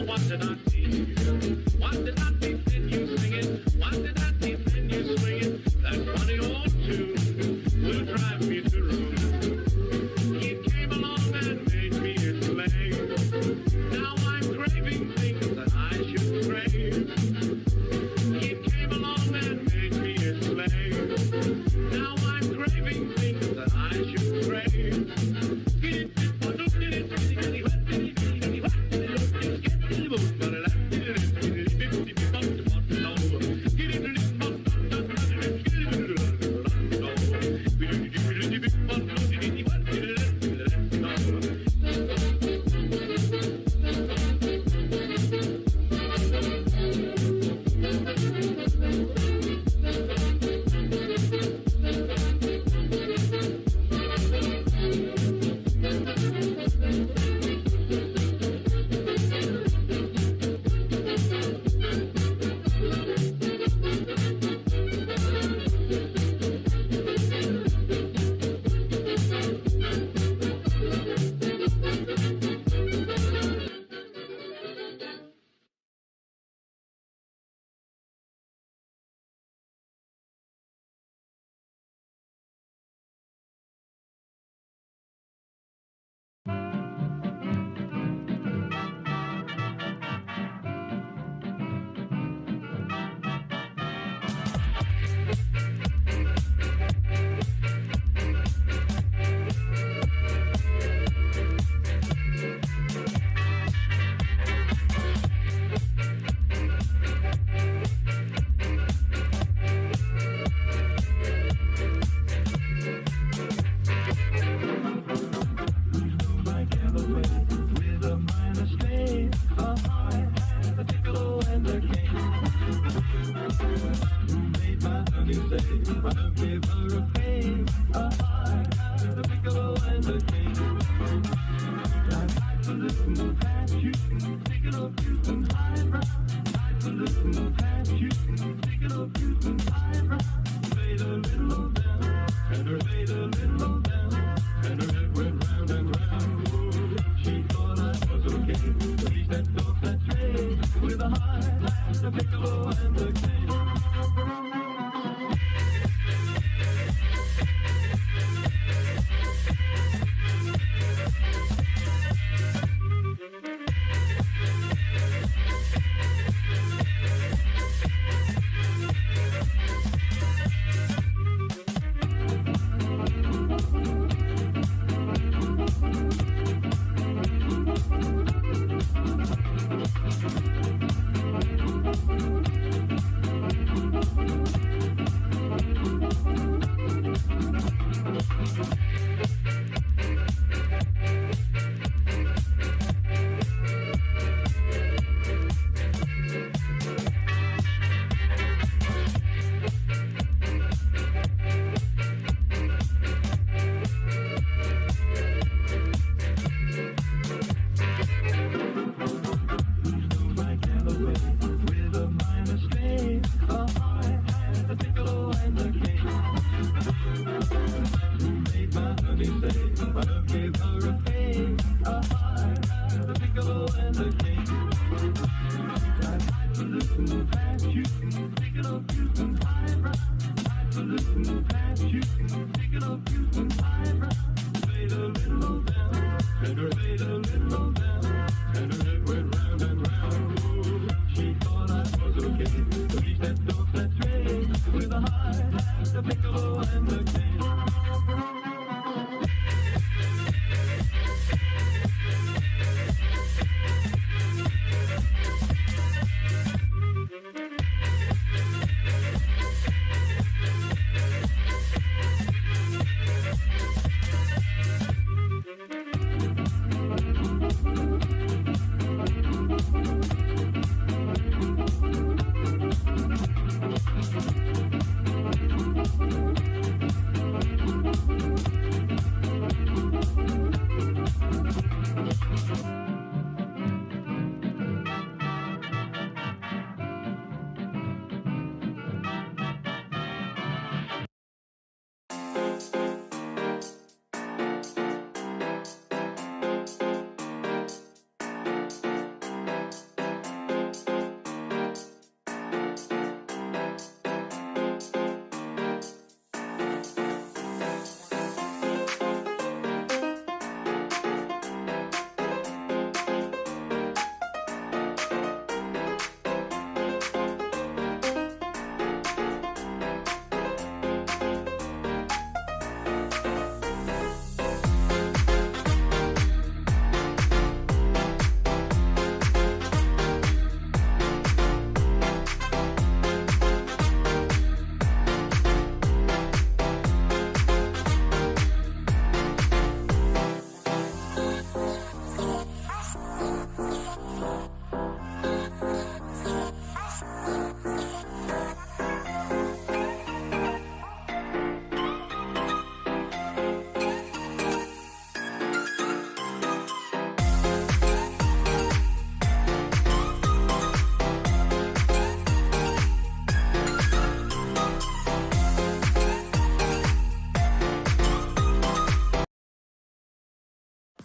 What did I see? honey say, I gave her a pain, a heart, the piccolo and the king. I'd like to listen past you, pick it up, you and high brow. I'd like to listen past you, pick it up, you and high brow. Fade a little low down, and her fade a little low down, and her head went round and round. Oh, she thought I was okay, but she stepped off that train with a high, the piccolo and the king.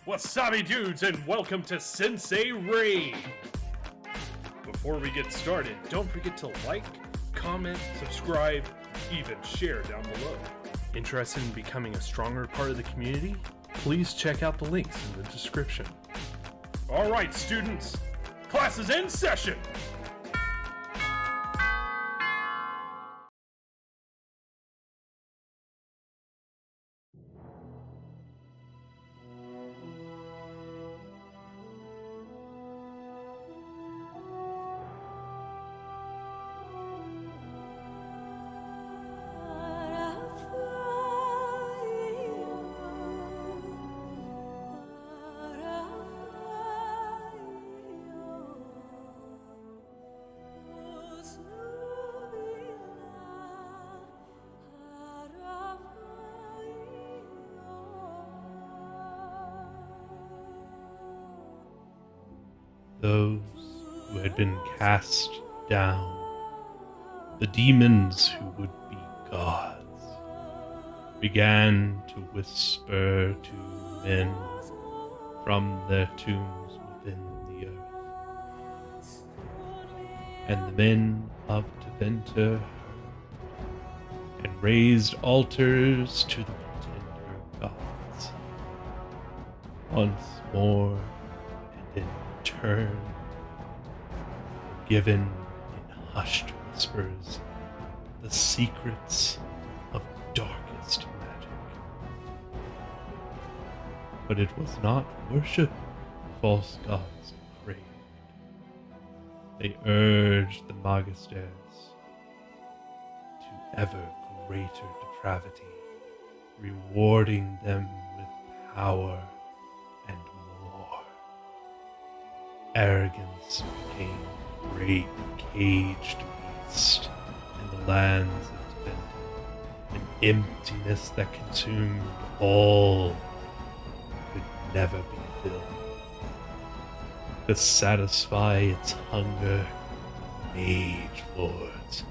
Wasabi dudes, and welcome to Sensei Raid! Before we get started, don't forget to like, comment, subscribe, even share down below. Interested in becoming a stronger part of the community? Please check out the links in the description. Alright students, class is in session! those who had been cast down, the demons who would be gods, began to whisper to men from their tombs within the earth. And the men of Deventer heard, and raised altars to the pretender gods. Once more, and in turn, were given in hushed whispers the secrets of darkest magic. But it was not worship false gods craved. They urged the Magisters to ever greater depravity, rewarding them with power and more. Arrogance became a great caged beast in the lands of Deventer, an emptiness that consumed all, could never be filled. To satisfy its hunger, Mage lords,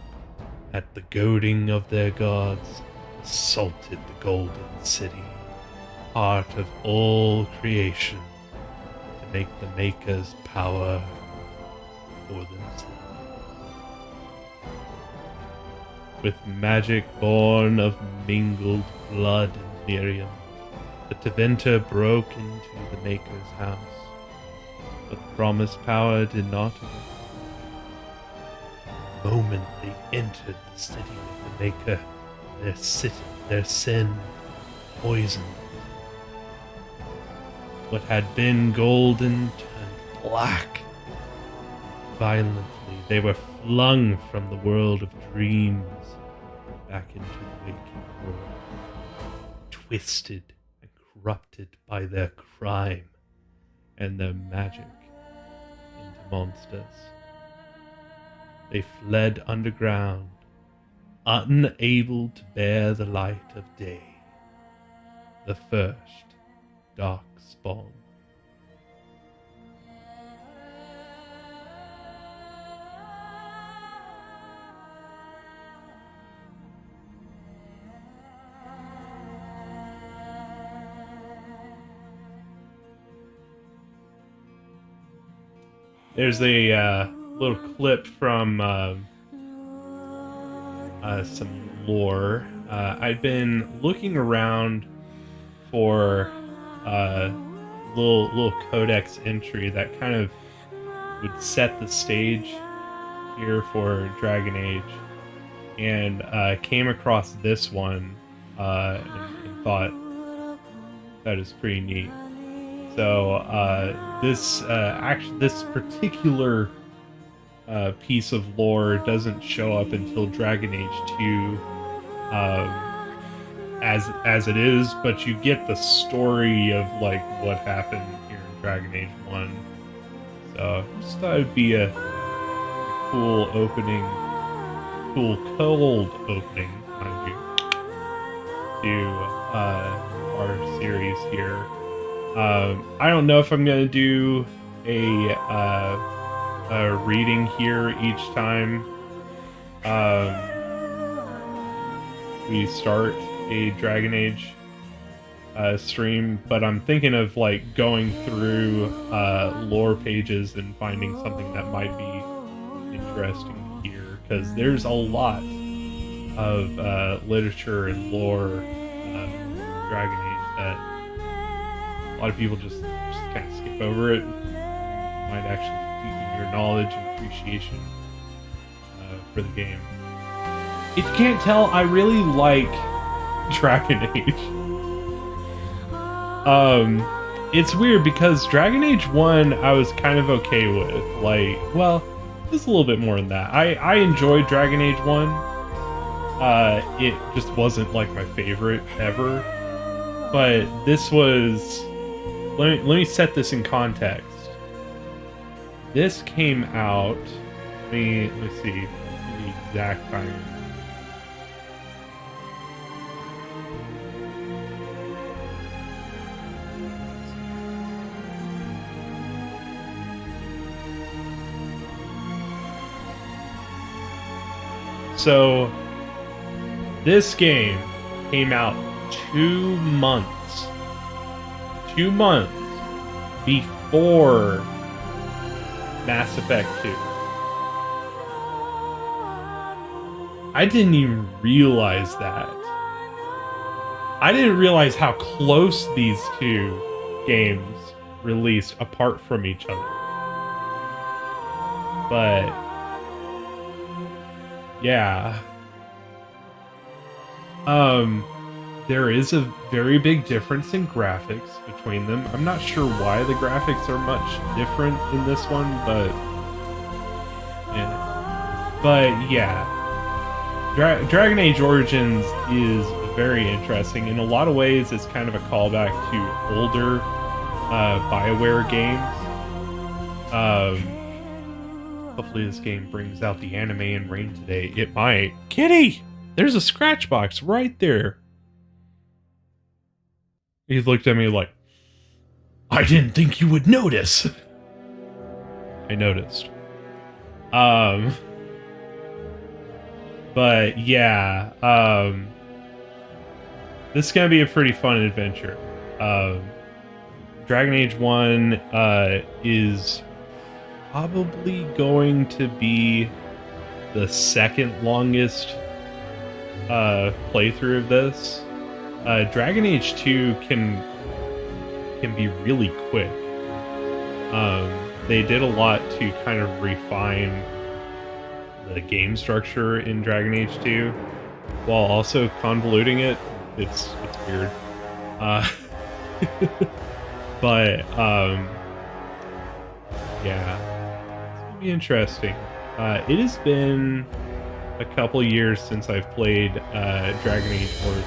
at the goading of their gods, assaulted the Golden City, heart of all creation, to make the Maker's power for themselves. With magic born of mingled blood and Miriam, the Deventer broke into the Maker's house, but the promised power did not arrive. The moment they entered the city of the Maker, their sin poisoned. What had been golden turned black. Violently, they were flung from the world of dreams back into the waking world, twisted and corrupted by their crime and their magic into monsters. They fled underground, unable to bear the light of day, the first dark spawn. There's a little clip from some lore. I'd been looking around for little codex entry that kind of would set the stage here for Dragon Age, and came across this one and thought that is pretty neat. So this particular piece of lore doesn't show up until Dragon Age 2 as it is, but you get the story of like what happened here in Dragon Age 1. So just thought it'd be a cool opening, cold opening, mind you, to our series here. I don't know if I'm gonna do a reading here each time we start a Dragon Age stream, but I'm thinking of like going through lore pages and finding something that might be interesting here, because there's a lot of literature and lore in Dragon Age that a lot of people just kind of skip over it. Might actually deepen your knowledge and appreciation for the game. If you can't tell, I really like Dragon Age. It's weird because Dragon Age 1 I was kind of okay with. Like, well, just a little bit more than that. I enjoyed Dragon Age 1. It just wasn't like my favorite ever. But this was... Let me set this in context. This came out... Let me see the exact time. So this game came out 2 months. 2 months before Mass Effect 2. I didn't even realize that. I didn't realize how close these two games released apart from each other. But yeah. There is a very big difference in graphics between them. I'm not sure why the graphics are much different in this one, but yeah. Dragon Age Origins is very interesting. In a lot of ways, it's kind of a callback to older BioWare games. Hopefully this game brings out the anime and rain today. It might. Kitty! There's a scratch box right there. He looked at me like, I didn't think you would notice. I noticed. But yeah, this is gonna be a pretty fun adventure. Dragon Age 1 is probably going to be the second longest playthrough of this. Dragon Age 2 can be really quick. They did a lot to kind of refine the game structure in Dragon Age 2 while also convoluting it. It's weird. But yeah, it's gonna be interesting. It has been a couple years since I've played Dragon Age Origins.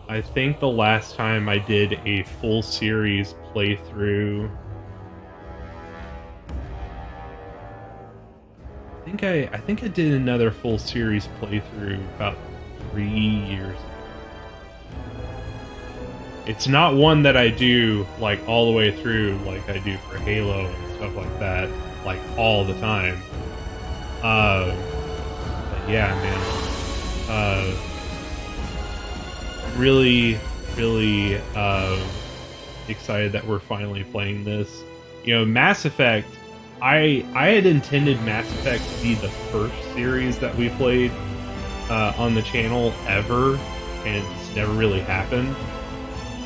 I think the last time I did a full series playthrough, I think I did another full series playthrough about 3 years ago. It's not one that I do like all the way through like I do for Halo and stuff like that, like all the time. But yeah, man. Really excited that we're finally playing this. You know, Mass Effect, I had intended Mass Effect to be the first series that we played on the channel ever, and it's never really happened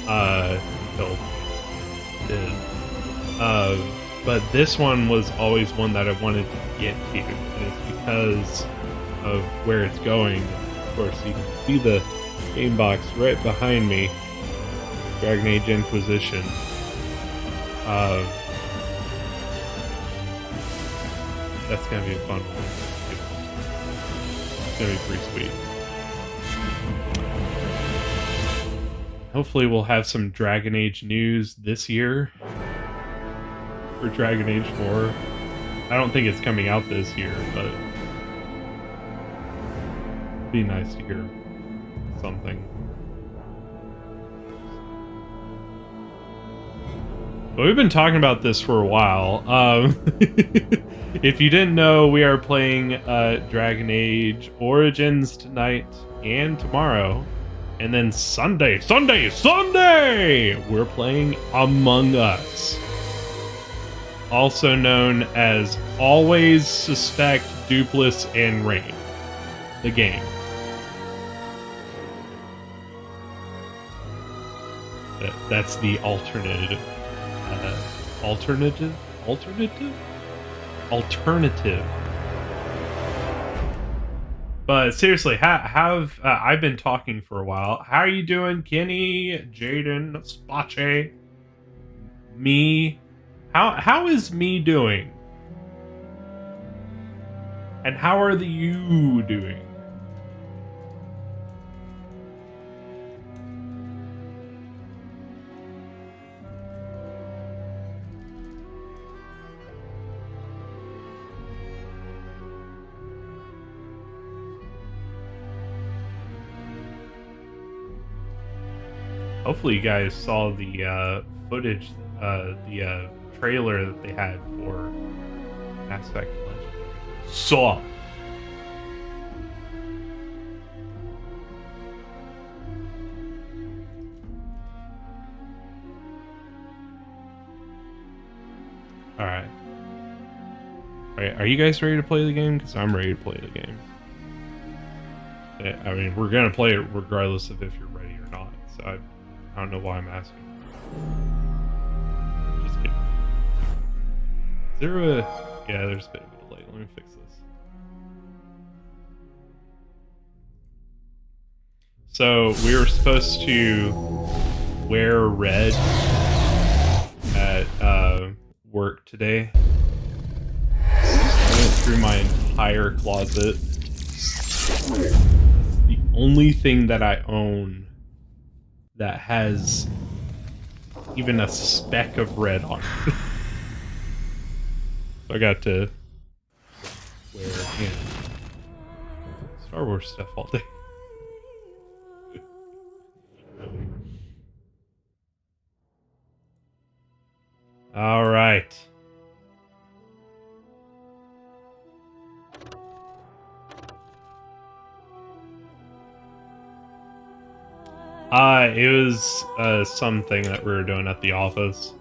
until it did. But this one was always one that I wanted to get to, and it's because of where it's going. Of course, you can see the game box right behind me, Dragon Age Inquisition. That's gonna be a fun one. It's gonna be pretty sweet. Hopefully we'll have some Dragon Age news this year for Dragon Age 4. I don't think it's coming out this year, but it'd be nice to hear something. But we've been talking about this for a while. If you didn't know, we are playing Dragon Age Origins tonight and tomorrow. And then Sunday, we're playing Among Us. Also known as Always Suspect, Dupless, and Rain. The game. That's the alternative. Alternative. But seriously, have I've been talking for a while. How are you doing, Kenny, Jaden, Spache, me? How is me doing? And how are you doing? Hopefully you guys saw the footage, the trailer that they had for Mass Effect Legends. Saw. Alright. Are you guys ready to play the game? Because I'm ready to play the game. I mean, we're going to play it regardless of if you're ready or not. So I don't know why I'm asking. Just kidding. Is there a... Yeah, there's a bit of a delay. Let me fix this. So we were supposed to wear red at work today. I went through my entire closet. The only thing that I own that has even a speck of red on it. So I got to wear, you know, Star Wars stuff all day. All right. It was something that we were doing at the office.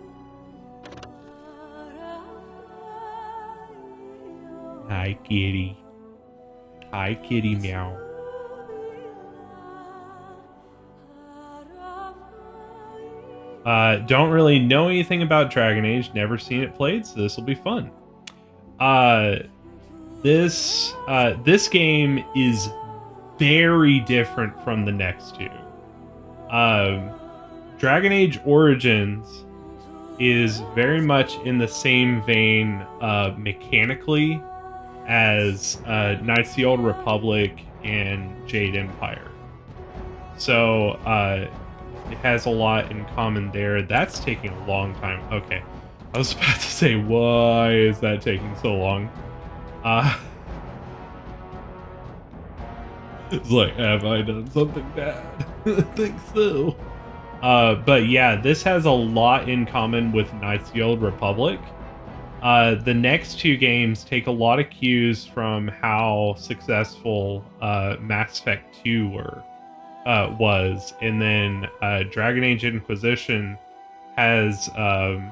Hi, kitty. Hi, kitty meow. Don't really know anything about Dragon Age, never seen it played, so this will be fun. This game is very different from the next two. Dragon Age Origins is very much in the same vein mechanically as Knights of the Old Republic and Jade Empire. So it has a lot in common there. That's taking a long time. Okay, I was about to say, why is that taking so long? It's like, have I done something bad? I think so. But yeah, this has a lot in common with Knights of the Old Republic. The next two games take a lot of cues from how successful Mass Effect 2 was, and then Dragon Age Inquisition has a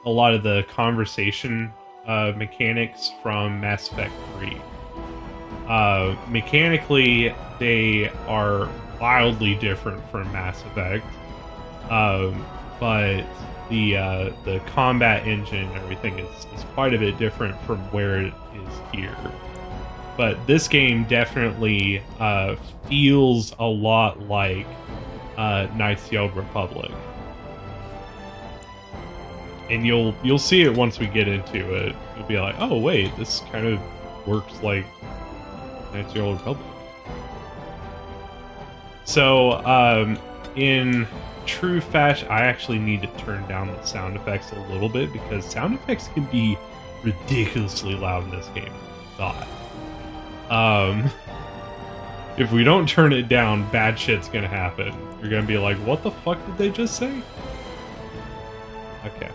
lot of the conversation mechanics from Mass Effect 3. Mechanically, they are wildly different from Mass Effect, but the combat engine and everything is quite a bit different from where it is here. But this game definitely feels a lot like Knights of the Old Republic, and you'll see it once we get into it. You'll be like, oh wait, this kind of works like Knights of the Old Republic. So in true fashion, I actually need to turn down the sound effects a little bit because sound effects can be ridiculously loud in this game. God. If we don't turn it down, bad shit's gonna happen. You're gonna be like, what the fuck did they just say? Okay.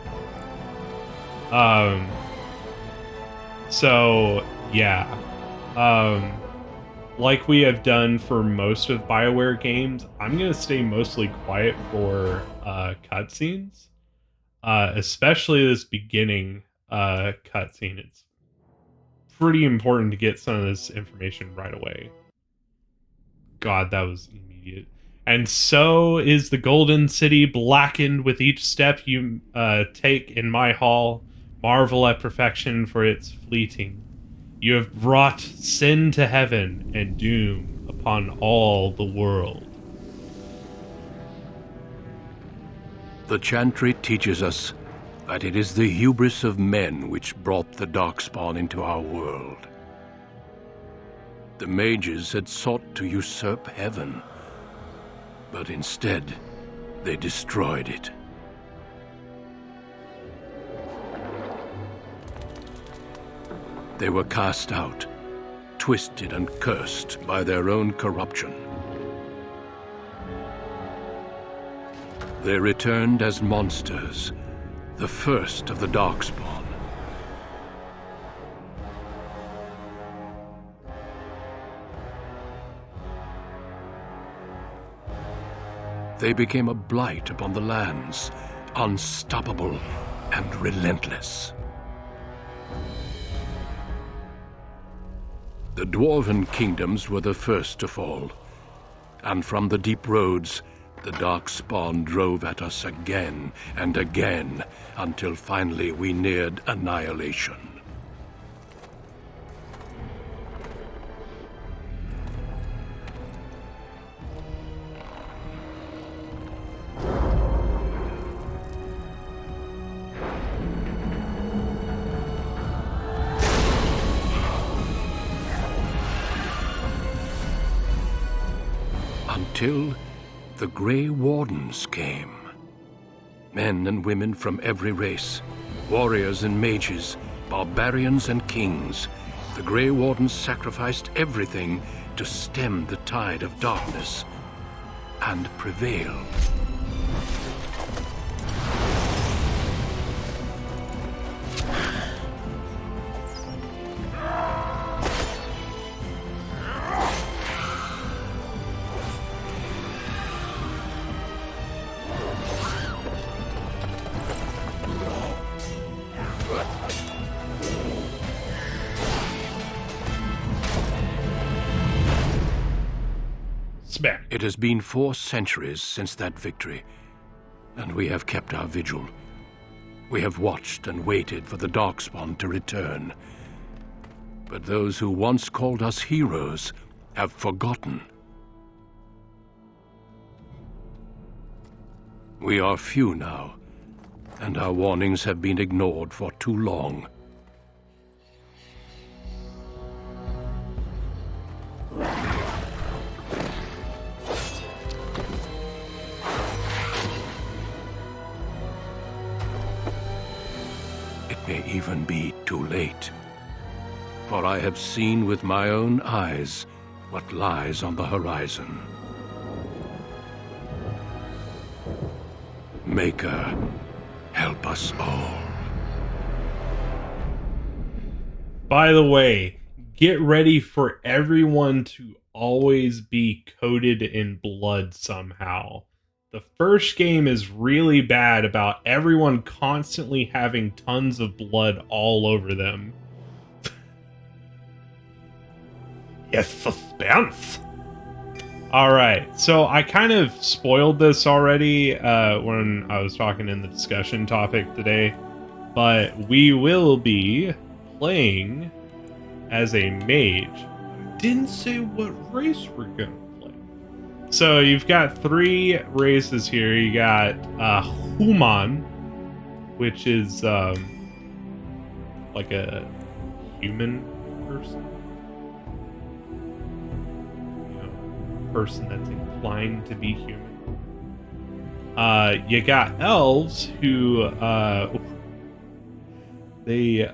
So yeah. Like we have done for most of BioWare games, I'm gonna stay mostly quiet for cutscenes. Especially this beginning cutscene. It's pretty important to get some of this information right away. God, that was immediate. And so is the Golden City blackened with each step you take in my hall. Marvel at perfection for its fleeting. You have brought sin to heaven and doom upon all the world. The Chantry teaches us that it is the hubris of men which brought the Darkspawn into our world. The Mages had sought to usurp heaven, but instead, they destroyed it. They were cast out, twisted and cursed by their own corruption. They returned as monsters, the first of the Darkspawn. they became a blight upon the lands, unstoppable and relentless. The dwarven kingdoms were the first to fall, and from the deep roads, the darkspawn drove at us again and again, until finally we neared annihilation. Until the Grey Wardens came. Men and women from every race, warriors and mages, barbarians and kings. The Grey Wardens sacrificed everything to stem the tide of darkness and prevail. Smack. It has been 4 centuries since that victory, and we have kept our vigil. We have watched and waited for the Darkspawn to return. But those who once called us heroes have forgotten. We are few now, and our warnings have been ignored for too long. It may even be too late, for I have seen with my own eyes what lies on the horizon. Maker, help us all. By the way, get ready for everyone to always be coated in blood somehow. The first game is really bad about everyone constantly having tons of blood all over them. Yes, suspense! Alright, so I kind of spoiled this already when I was talking in the discussion topic today, but we will be playing as a mage. Didn't say what race we're gonna play. So you've got 3 races here. You got Human, which is like a human person. Person that's inclined to be human. You got elves who they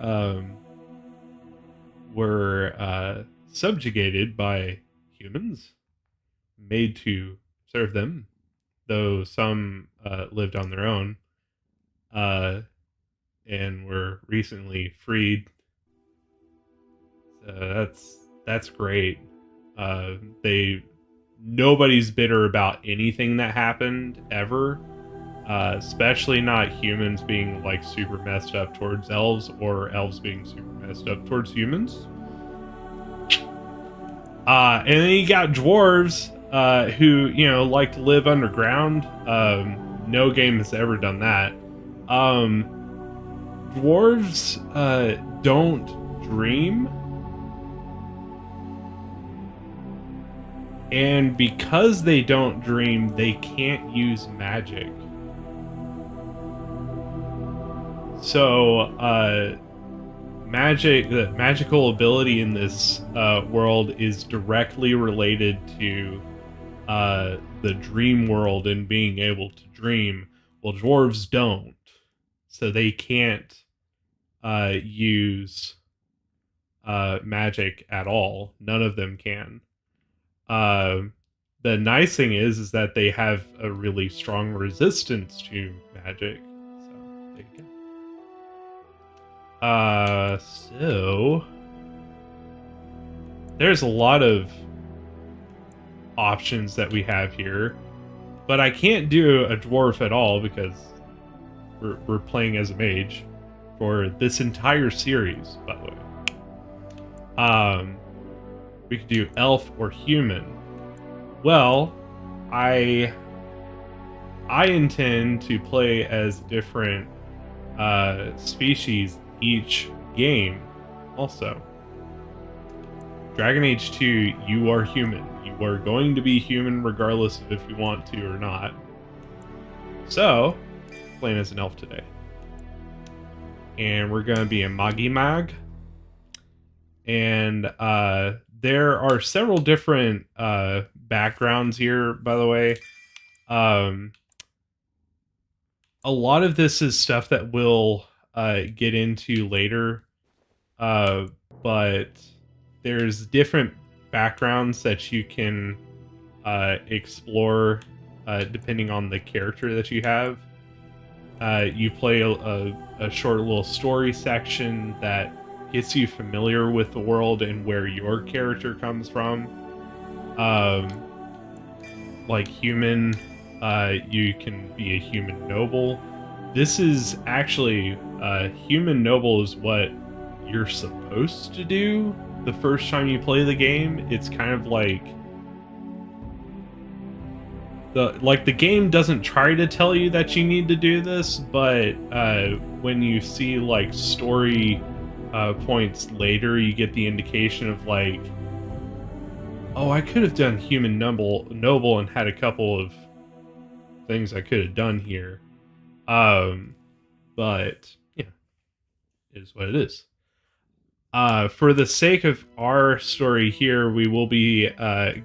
were subjugated by humans, made to serve them, though some lived on their own and were recently freed. So that's great. Nobody's bitter about anything that happened ever, especially not humans being like super messed up towards elves or elves being super messed up towards humans. And then you got dwarves who, you know, like to live underground. No game has ever done that. Dwarves don't dream. And because they don't dream, they can't use magic. So, the magical ability in this world is directly related to the dream world and being able to dream. Well, dwarves don't. So they can't use magic at all. None of them can. The nice thing is that they have a really strong resistance to magic. So there you go. So there's a lot of options that we have here. but I can't do a dwarf at all because we're playing as a mage for this entire series, by the way. We could do elf or human. Well, I intend to play as different species each game also. Dragon Age 2, you are human. You are going to be human regardless of if you want to or not. So, playing as an elf today. And we're going to be a Mag. And there are several different backgrounds here, by the way. A lot of this is stuff that we'll get into later. But there's different backgrounds that you can explore depending on the character that you have. You play a short little story section that gets you familiar with the world and where your character comes from. Like human, you can be a human noble. This is actually human noble is what you're supposed to do the first time you play the game. It's kind of like the game doesn't try to tell you that you need to do this, but when you see like story points later, you get the indication of like, oh, I could have done human noble and had a couple of things I could have done here. But yeah, it is what it is. For the sake of our story here, we will be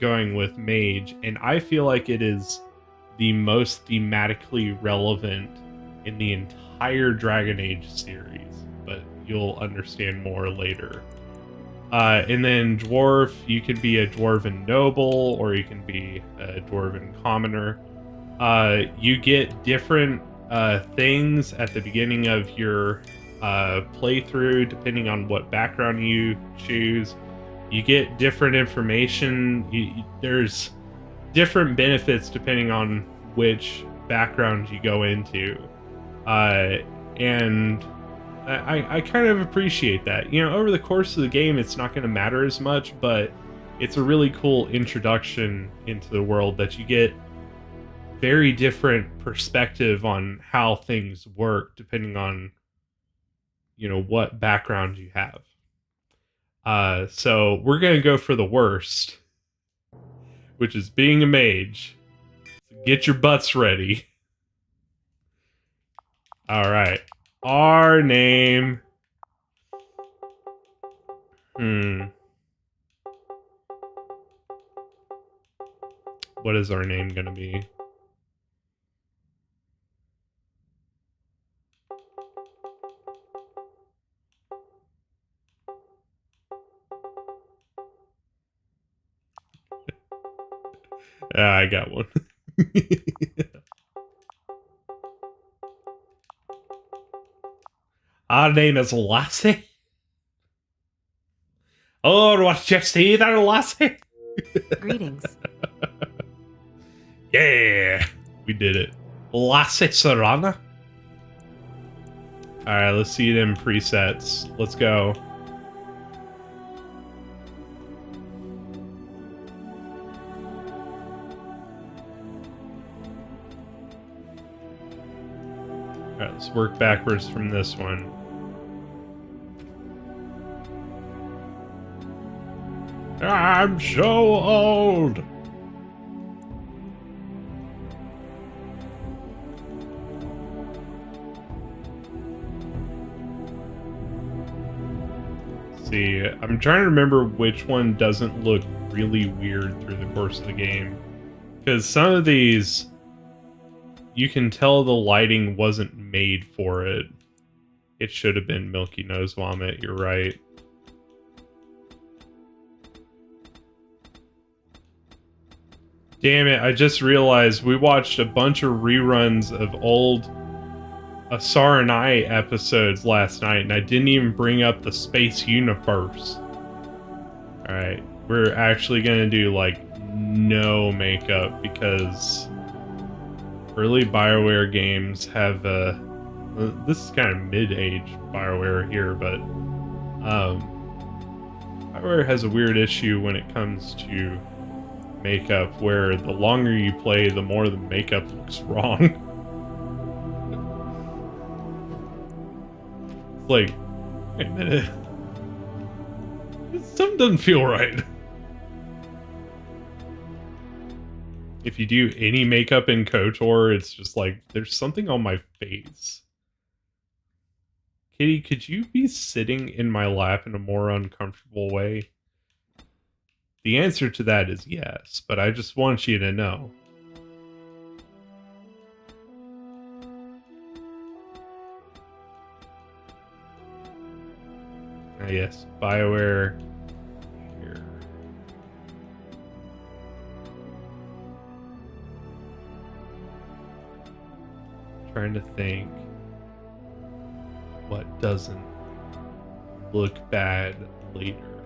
going with Mage, and I feel like it is the most thematically relevant in the entire Dragon Age series, but you'll understand more later. And then Dwarf, you can be a Dwarven Noble, or you can be a Dwarven Commoner. You get different things at the beginning of your playthrough depending on what background you choose. You get different information. There's different benefits depending on which background you go into, and I kind of appreciate that. You know, over the course of the game it's not going to matter as much, but it's a really cool introduction into the world that you get very different perspective on how things work depending on, you know, what background you have. So we're going to go for the worst, which is being a mage. So get your butts ready. All right. Our name. What is our name going to be? I got one. Our name is Lassie. Oh, what you see there, Lassie? Greetings. Yeah, we did it. Lassie Serana. Alright, let's see them presets. Let's go. Alright, let's work backwards from this one. I'm so old! See, I'm trying to remember which one doesn't look really weird through the course of the game. Because some of these, you can tell the lighting wasn't made for it. It should have been Milky Nose Vomit, you're right. Damn it, I just realized we watched a bunch of reruns of old Asar and I episodes last night, and I didn't even bring up the space universe. Alright, we're actually gonna do, like, no makeup, because Early BioWare games have this is kind of mid-age BioWare here, but BioWare has a weird issue when it comes to makeup, where the longer you play, the more the makeup looks wrong. It's like, wait a minute, something doesn't feel right. If you do any makeup in KOTOR, it's just like, there's something on my face. Kitty, could you be sitting in my lap in a more uncomfortable way? The answer to that is yes, but I just want you to know. Yes, BioWare. Here. Trying to think what doesn't look bad later.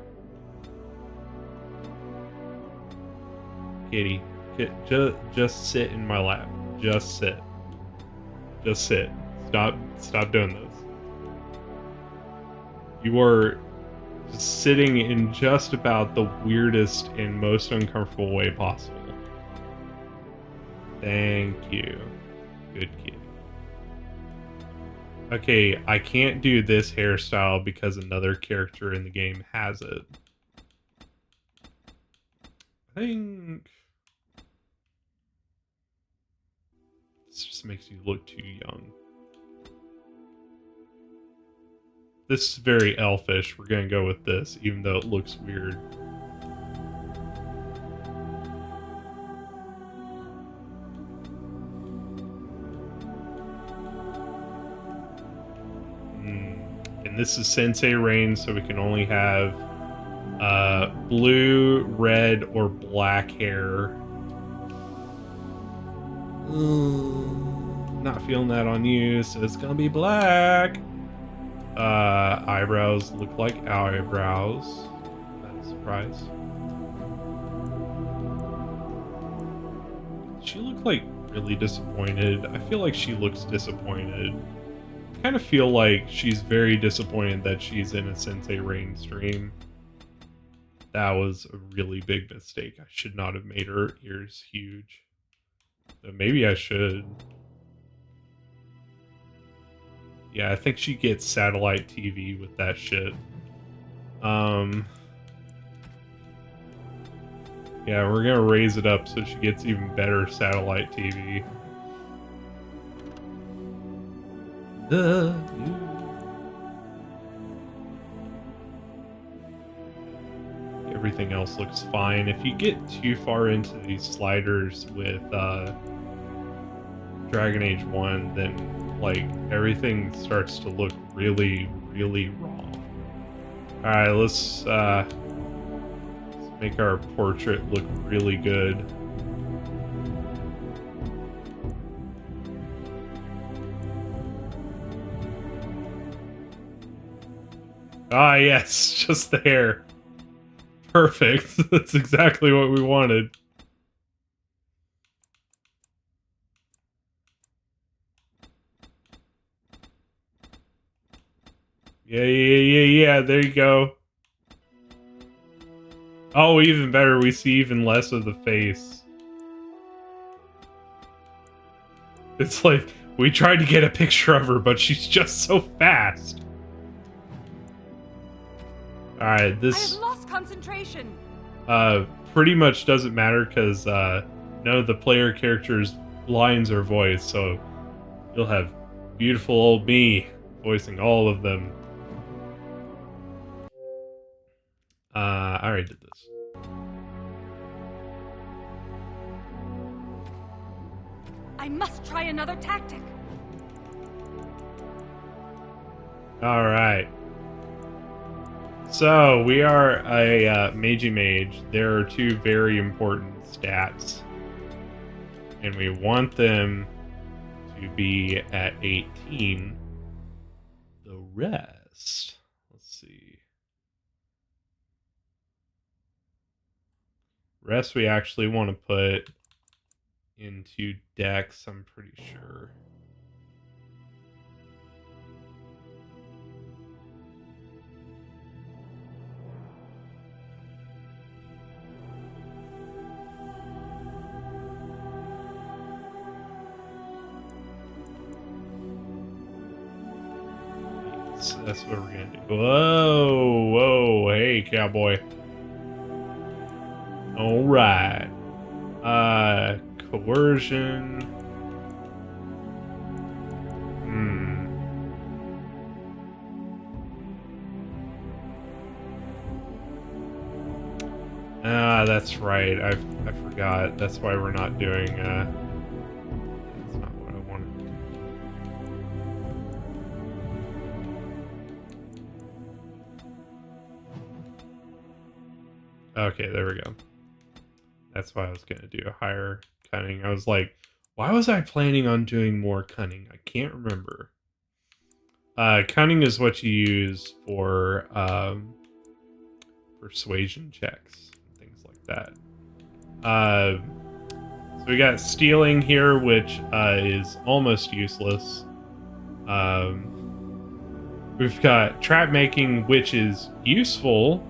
Kitty, just sit in my lap. Just sit. Just sit. Stop doing this. You are just sitting in just about the weirdest and most uncomfortable way possible. Thank you. Good kid. Okay, I can't do this hairstyle because another character in the game has it. I think this just makes you look too young. This is very elfish. We're gonna go with this, even though it looks weird. And this is Sensei Rain, so we can only have blue, red, or black hair. Not feeling that on you, so it's gonna be black. Eyebrows look like eyebrows. Not a surprise. She looked like really disappointed. I feel like she looks disappointed. I kind of feel like she's very disappointed that she's in a Sensei Rain stream. That was a really big mistake. I should not have made her ears huge. But maybe I should. Yeah, I think she gets satellite TV with that shit. Yeah, we're gonna raise it up so she gets even better satellite TV. Everything else looks fine. If you get too far into these sliders with Dragon Age 1, then like everything starts to look really, really wrong. Alright, let's make our portrait look really good. Ah, yes, just the hair. Perfect. That's exactly what we wanted. Yeah, there you go. Oh, even better, we see even less of the face. It's like, we tried to get a picture of her, but she's just so fast. Alright, this... I have lost concentration. Pretty much doesn't matter, because, none of the player characters' lines are voiced, so you'll have beautiful old me voicing all of them. I already did this. I must try another tactic. Alright. So, we are a Mage. There are two very important stats. And we want them to be at 18. The rest... Let's see. Rest we actually want to put into Dex, I'm pretty sure. That's what we're gonna do. Whoa, whoa, hey, cowboy. All right. Coercion. Ah, that's right. I forgot. That's why we're not doing. That's not what I wanted to do. Okay, there we go. That's why I was gonna do a higher cunning. I was like, why was I planning on doing more cunning? I can't remember. Cunning is what you use for persuasion checks and things like that. So we got stealing here, which is almost useless. We've got trap making, which is useful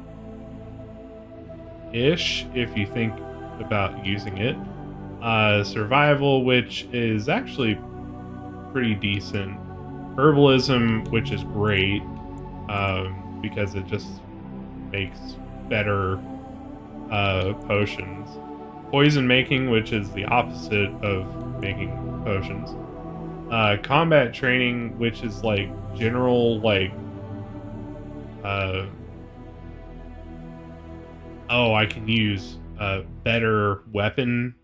ish if you think about using it. Survival, which is actually pretty decent. Herbalism, which is great because it just makes better potions. Poison making, which is the opposite of making potions. Combat training, which is like general like I can use better weapon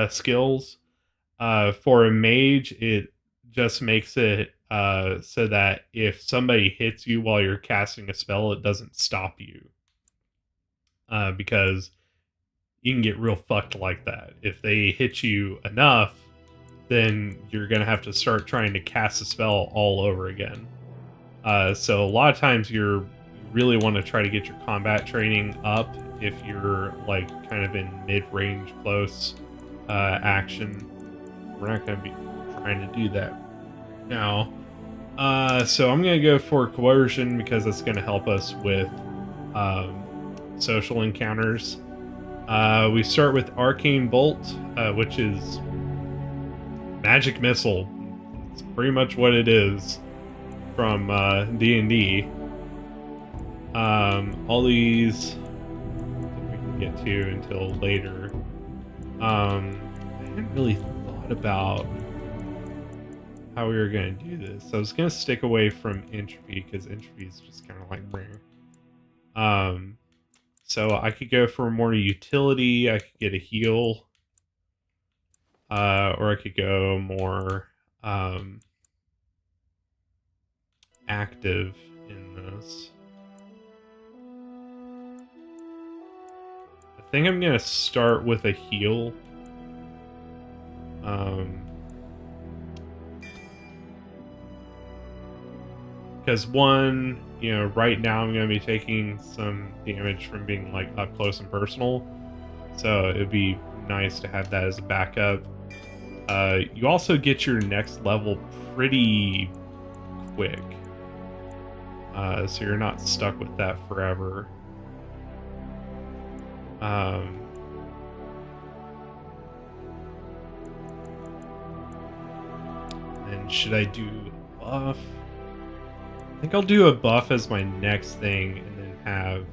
skills. For a mage, it just makes it so that if somebody hits you while you're casting a spell, it doesn't stop you. Because you can get real fucked like that. If they hit you enough, then you're going to have to start trying to cast a spell all over again. So a lot of times you really want to try to get your combat training up if you're like kind of in mid-range close action. We're not going to be trying to do that now. So I'm going to go for coercion because it's going to help us with social encounters. We start with Arcane Bolt, which is magic missile. It's pretty much what it is from D&D. All these we can get to until later. I hadn't really thought about how we were going to do this. I was going to stick away from entropy because entropy is just kind of like rare. So I could go for more utility. I could get a heal. Or I could go more active in this. I think I'm going to start with a heal. Because one, right now I'm going to be taking some damage from being like up close and personal. So it'd be nice to have that as a backup. You also get your next level pretty quick. So you're not stuck with that forever. And should I do a buff? I think I'll do a buff as my next thing and then have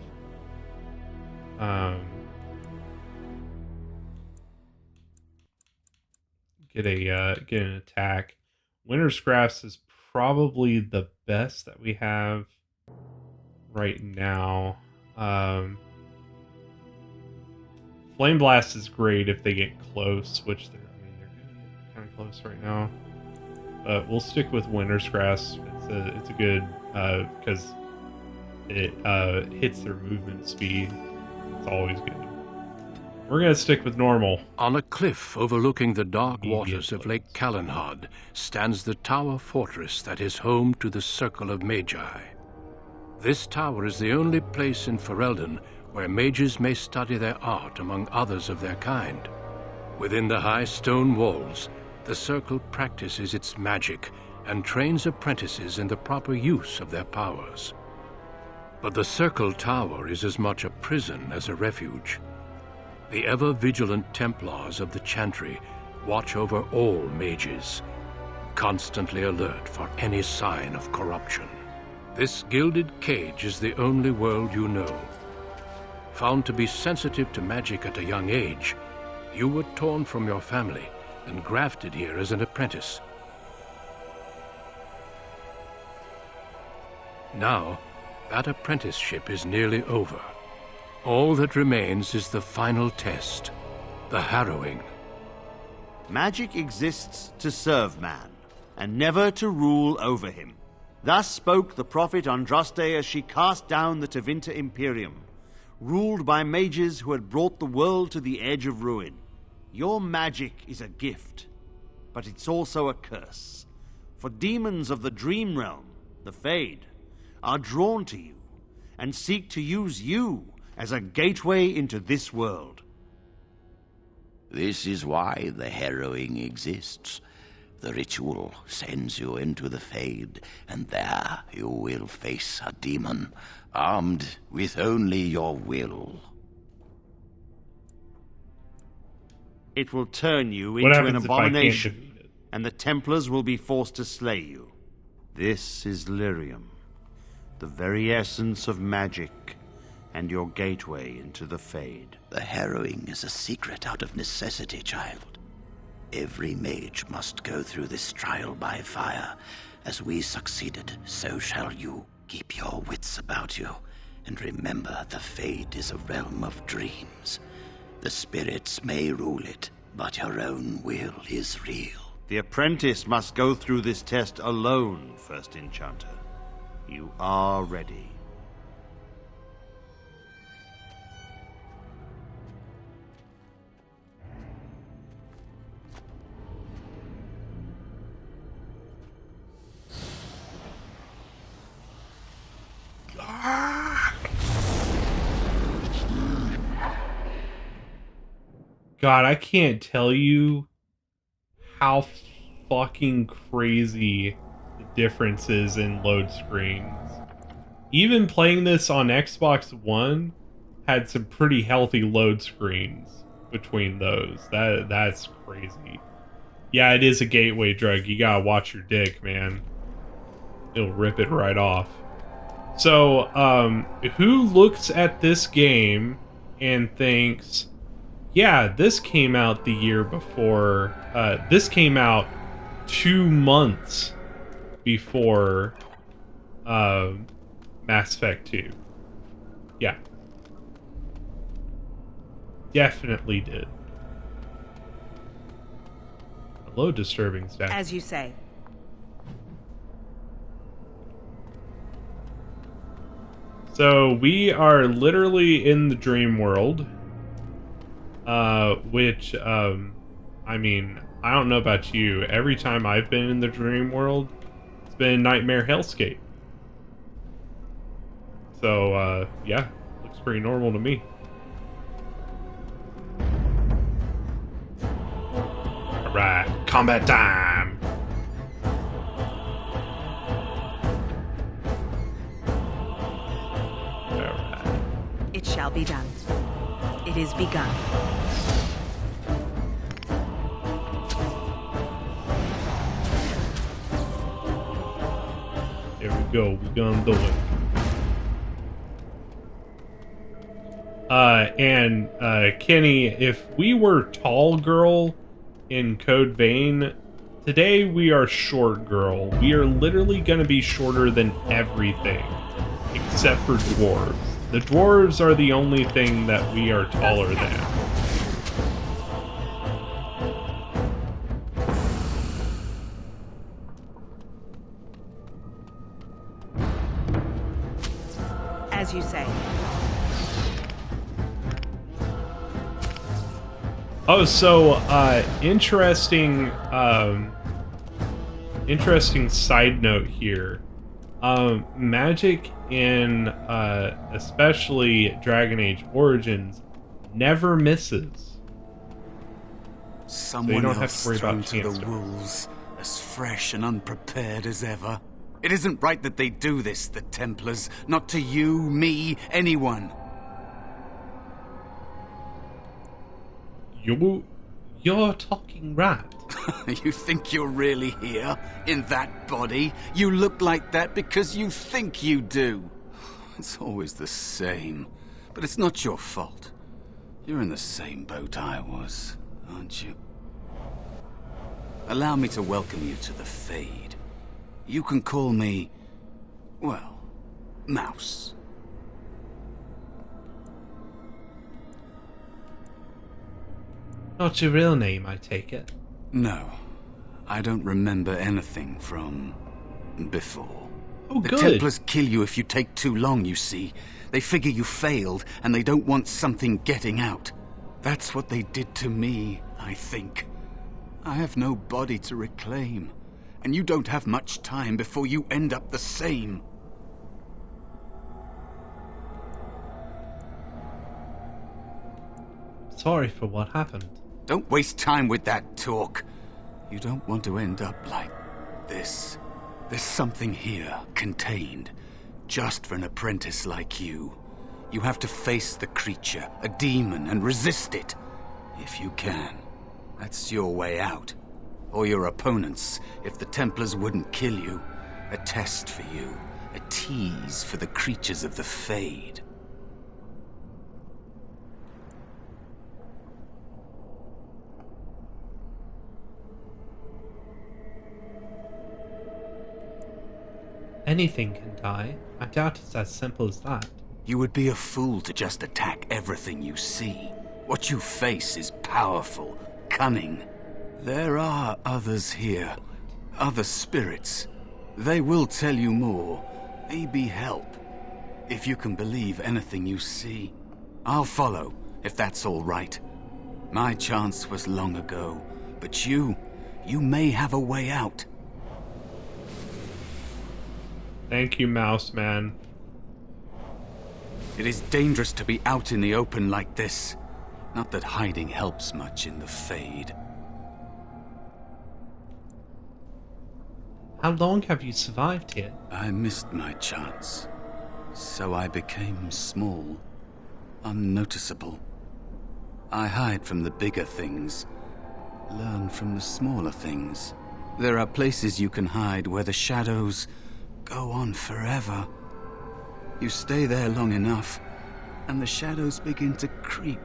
get an attack. Winter's Grasp is probably the best that we have right now. Flame Blast is great if they get close, which they're kind of close right now. But we'll stick with Winter's Grasp. It's a good because it hits their movement speed. It's always good. We're going to stick with normal. On a cliff overlooking the dark waters of Lake Calenhad stands the tower fortress that is home to the Circle of Magi. This tower is the only place in Ferelden where mages may study their art among others of their kind. Within the high stone walls, the circle practices its magic and trains apprentices in the proper use of their powers. But the circle tower is as much a prison as a refuge. The ever-vigilant Templars of the Chantry watch over all mages, constantly alert for any sign of corruption. This gilded cage is the only world you know. Found to be sensitive to magic at a young age, you were torn from your family and grafted here as an apprentice. Now, that apprenticeship is nearly over. All that remains is the final test, the harrowing. Magic exists to serve man, and never to rule over him. Thus spoke the prophet Andraste as she cast down the Tevinter Imperium, ruled by mages who had brought the world to the edge of ruin. Your magic is a gift, but it's also a curse. For demons of the dream realm, the Fade, are drawn to you, and seek to use you as a gateway into this world. This is why the harrowing exists. The ritual sends you into the Fade, and there you will face a demon, armed with only your will. It will turn you What into an happens if I can't abomination, defeat it? and the Templars will be forced to slay you. This is lyrium, the very essence of magic, and your gateway into the Fade. The harrowing is a secret out of necessity, child. Every mage must go through this trial by fire. As we succeeded, so shall you. Keep your wits about you, and remember the Fade is a realm of dreams. The spirits may rule it, but your own will is real. The apprentice must go through this test alone, First Enchanter. You are ready. God, I can't tell you how fucking crazy the difference is in load screens. Even playing this on Xbox One had some pretty healthy load screens between those. That's crazy. Yeah, it is a gateway drug. You gotta watch your dick, man. It'll rip it right off. So, who looks at this game and thinks, yeah, this came out the year before, this came out 2 months before, Mass Effect 2. Yeah. Definitely did. Hello, disturbing stuff. As you say. So we are literally in the dream world, which, I mean, I don't know about you. Every time I've been in the dream world, it's been nightmare hellscape. So, yeah, looks pretty normal to me. Alright, combat time! Alright. It shall be done. It is begun. There we go, we're gonna do it. Kenny, if we were tall girl in Code Vein, today we are short girl. We are literally gonna be shorter than everything, except for dwarves. The dwarves are the only thing that we are taller than. As you say. Oh, so, interesting side note here. Magic in, especially Dragon Age Origins, never misses. Someone don't have else to worry thrown about to the chance stars. wolves, as fresh and unprepared as ever. It isn't right that they do this, the Templars. Not to you, me, anyone. You're talking right. You think you're really here, in that body? You look like that because you think you do. It's always the same. But it's not your fault. You're in the same boat I was, aren't you? Allow me to welcome you to the Fade. You can call me, well, Mouse. Not your real name, I take it. No, I don't remember anything from before. Oh, The good. Templars kill you if you take too long, you see. They figure you failed, and they don't want something getting out. That's what they did to me, I think. I have no body to reclaim, and you don't have much time before you end up the same. Sorry for what happened. Don't waste time with that talk. You don't want to end up like this. There's something here, contained, just for an apprentice like you. You have to face the creature, a demon, and resist it. If you can. That's your way out. Or your opponents, if the Templars wouldn't kill you. A test for you. A tease for the creatures of the Fade. Anything can die. I doubt it's as simple as that. You would be a fool to just attack everything you see. What you face is powerful, cunning. There are others here, other spirits. They will tell you more, maybe help. If you can believe anything you see, I'll follow, if that's all right. My chance was long ago, but you may have a way out. Thank you, Mouse Man. It is dangerous to be out in the open like this. Not that hiding helps much in the Fade. How long have you survived here? I missed my chance. So I became small, unnoticeable. I hide from the bigger things, learn from the smaller things. There are places you can hide where the shadows go on forever. You stay there long enough, and the shadows begin to creep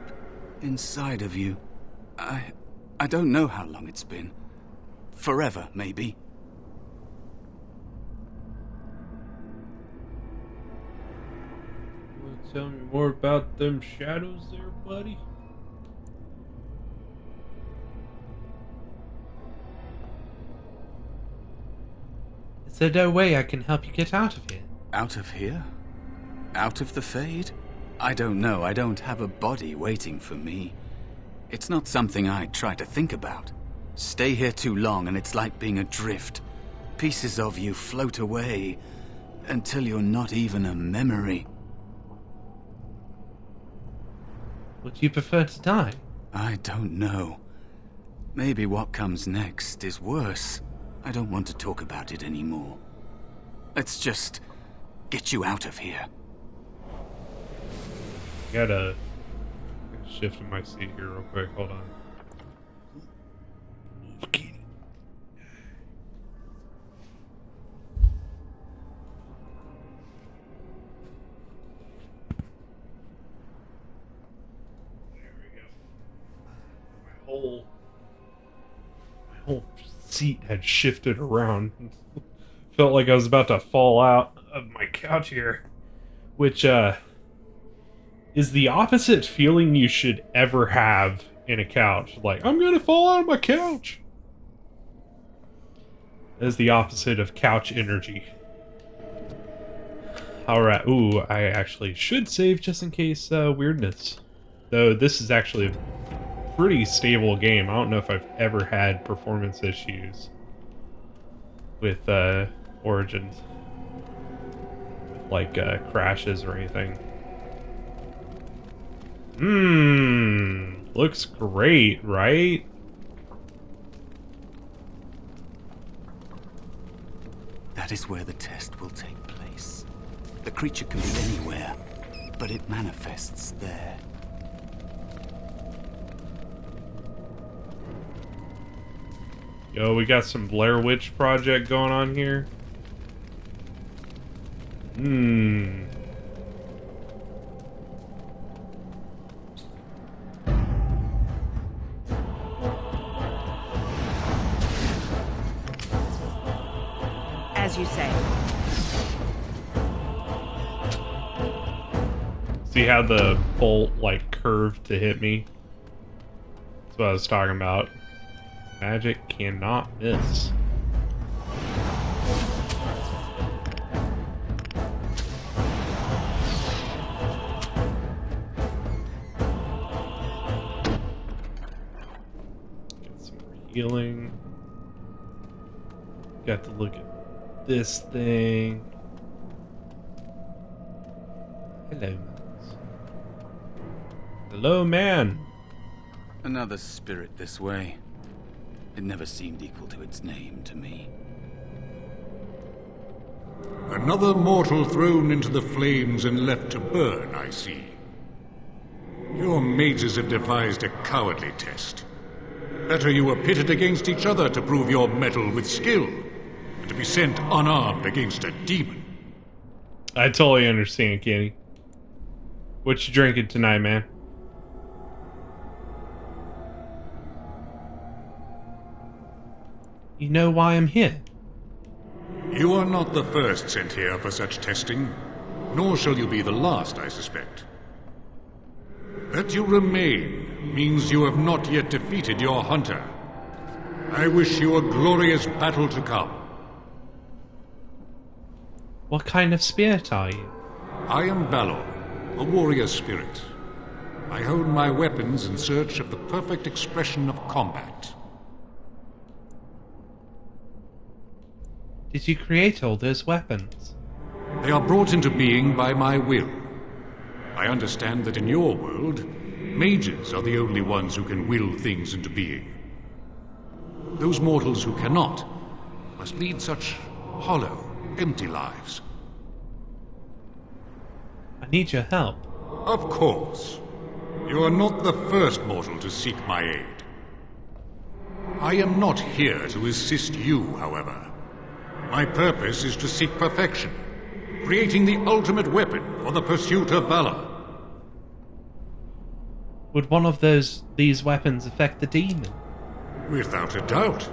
inside of you. I don't know how long it's been. Forever, maybe. Tell me more about them shadows there, buddy. Is there no way I can help you get out of here? Out of here? Out of the Fade? I don't know. I don't have a body waiting for me. It's not something I try to think about. Stay here too long and it's like being adrift. Pieces of you float away until you're not even a memory. Would you prefer to die? I don't know. Maybe what comes next is worse. I don't want to talk about it anymore. Let's just get you out of here. Gotta shift in my seat here real quick. Hold on. My whole seat had shifted around. Felt like I was about to fall out of my couch here, which is the opposite feeling you should ever have in a couch. Like, I'm gonna fall out of my couch. That is the opposite of couch energy. Alright, ooh, I actually should save just in case weirdness. Though this is actually a pretty stable game. I don't know if I've ever had performance issues with Origins. With, like, crashes or anything. Looks great, right? That is where the test will take place. The creature can be anywhere, but it manifests there. Yo, we got some Blair Witch Project going on here. As you say. See how the bolt, like, curved to hit me? That's what I was talking about. Magic cannot miss. Get some more healing. Got to look at this thing. Hello, mouse. Hello, man. Another spirit this way. It never seemed equal to its name to me. Another mortal thrown into the flames and left to burn, I see. Your mages have devised a cowardly test. Better you were pitted against each other to prove your mettle with skill, than to be sent unarmed against a demon. I totally understand, Kenny. What you drinking tonight, man? You know why I'm here? You are not the first sent here for such testing, nor shall you be the last, I suspect. That you remain means you have not yet defeated your hunter. I wish you a glorious battle to come. What kind of spirit are you? I am Valor, a warrior spirit. I hone my weapons in search of the perfect expression of combat. Did you create all those weapons? They are brought into being by my will. I understand that in your world, mages are the only ones who can will things into being. Those mortals who cannot must lead such hollow, empty lives. I need your help. Of course. You are not the first mortal to seek my aid. I am not here to assist you, however. My purpose is to seek perfection, creating the ultimate weapon for the pursuit of valor. Would one of these weapons affect the demon? Without a doubt.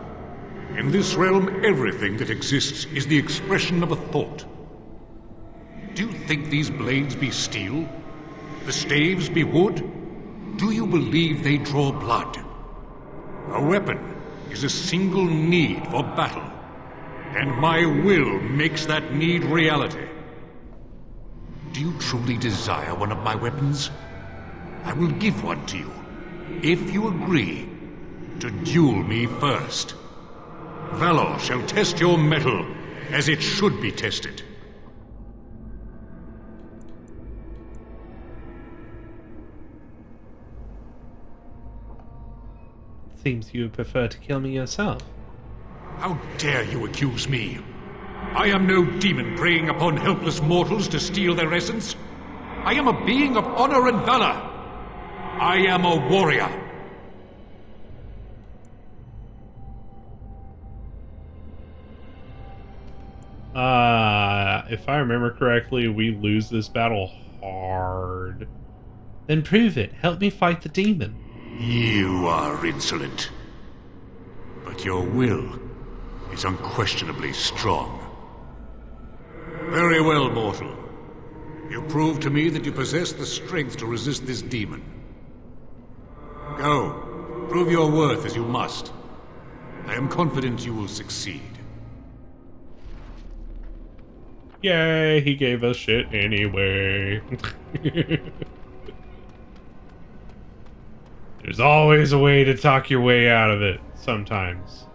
In this realm, everything that exists is the expression of a thought. Do you think these blades be steel? The staves be wood? Do you believe they draw blood? A weapon is a single need for battle. And my will makes that need reality. Do you truly desire one of my weapons? I will give one to you, if you agree to duel me first. Valor shall test your mettle as it should be tested. Seems you would prefer to kill me yourself. How dare you accuse me? I am no demon preying upon helpless mortals to steal their essence. I am a being of honor and valor. I am a warrior. If I remember correctly, we lose this battle hard. Then prove it. Help me fight the demon. You are insolent. But your will is unquestionably strong. Very well, mortal. You prove to me that you possess the strength to resist this demon. Go, prove your worth as you must. I am confident you will succeed. Yay, he gave us shit anyway. There's always a way to talk your way out of it, sometimes.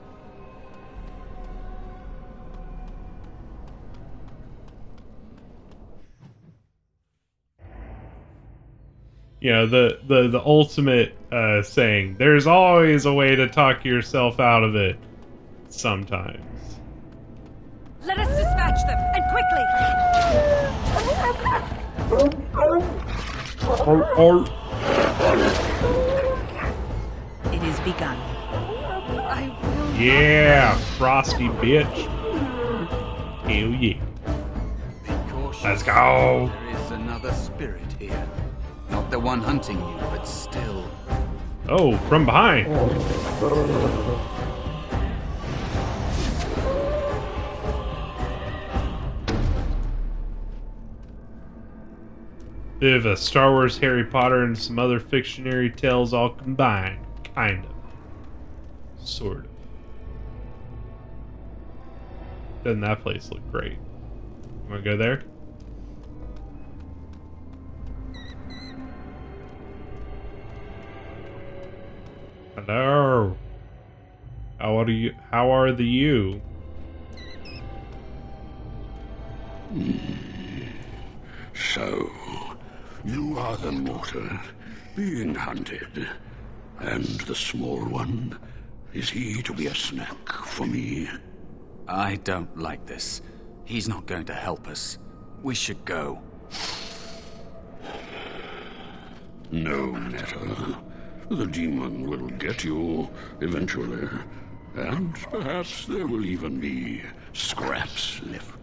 You know, the ultimate saying, there's always a way to talk yourself out of it, sometimes. Let us It is begun. I will. Yeah, frosty bitch. Hell yeah. Let's go. There is another spirit here. Not the one hunting you, but still. Oh, from behind. Bit of a Star Wars, Harry Potter, and some other fictionary tales all combined. Kind of. Sort of. Doesn't that place look great? You wanna go there? Hello. How are you? How are the you? So, you are the mortal being hunted. And the small one, is he to be a snack for me? I don't like this. He's not going to help us. We should go. No matter. The demon will get you eventually. And perhaps there will even be scraps left.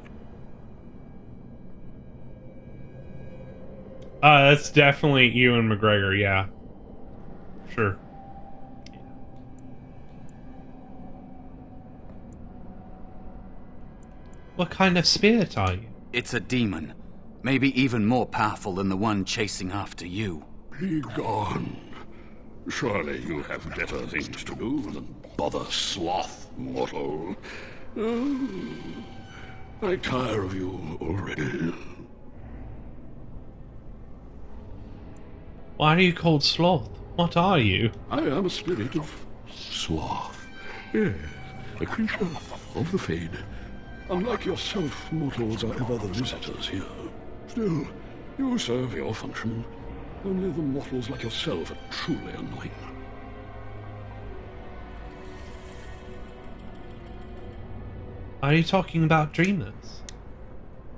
That's definitely Ewan McGregor, yeah. Sure. What kind of spirit are you? It's a demon. Maybe even more powerful than the one chasing after you. Be gone. Surely you have better things to do than bother sloth, mortal. I tire of you already. Why are you called Sloth? What are you? I am a spirit of sloth. Yes, a creature of the fade. Unlike yourself, mortals are ever the visitors here. Still, you serve your function. Only the mortals like yourself are truly annoying. Are you talking about dreamers?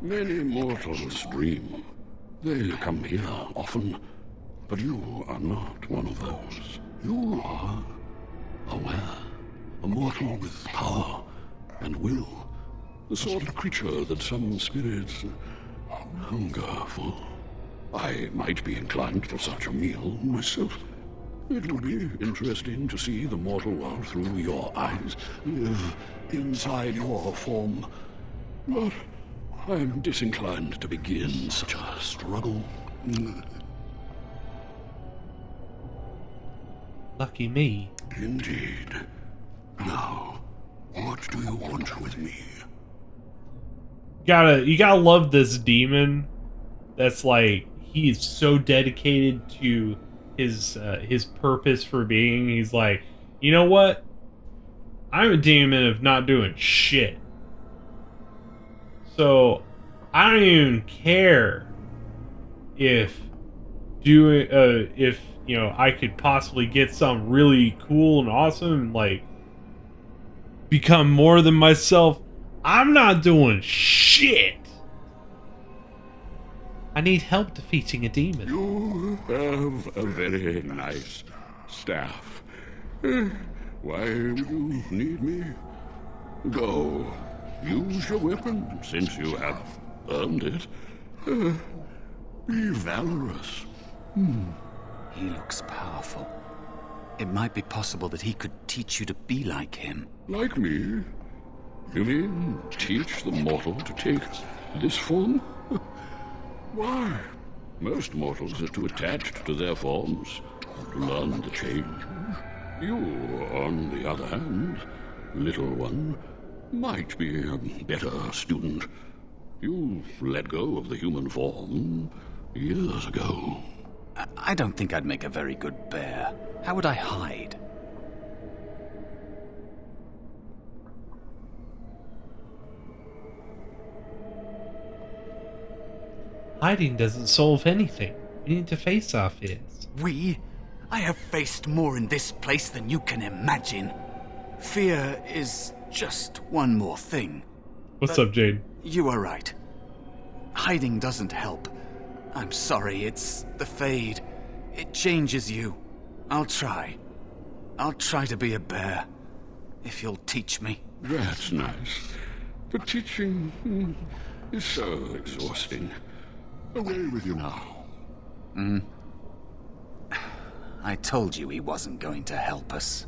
Many mortals dream. They come here often, but you are not one of those. You are aware, a mortal with power and will, the sort of creature that some spirits hunger for. I might be inclined for such a meal myself. It would be interesting to see the mortal world through your eyes, live inside your form. But I am disinclined to begin such a struggle. Lucky me. Indeed. Now, what do you want with me? You gotta love this demon. That's like, he is so dedicated to his purpose for being. He's like, you know what? I'm a demon of not doing shit. So I don't even care if I could possibly get something really cool and awesome and like become more than myself. I'm not doing shit. I need help defeating a demon. You have a very nice staff. Why would you need me? Go. Use your weapon, since you have earned it. Be valorous. He looks powerful. It might be possible that he could teach you to be like him. Like me? You mean teach the mortal to take this form? Why? Most mortals are too attached to their forms to learn the change. You, on the other hand, little one, might be a better student. You let go of the human form years ago. I don't think I'd make a very good bear. How would I hide? Hiding doesn't solve anything. We need to face our fears. We? I have faced more in this place than you can imagine. Fear is just one more thing. What's up, Jade? You are right. Hiding doesn't help. I'm sorry, it's the fade. It changes you. I'll try. I'll try to be a bear. If you'll teach me. That's nice. The teaching is so exhausting. Away with you now. I told you he wasn't going to help us.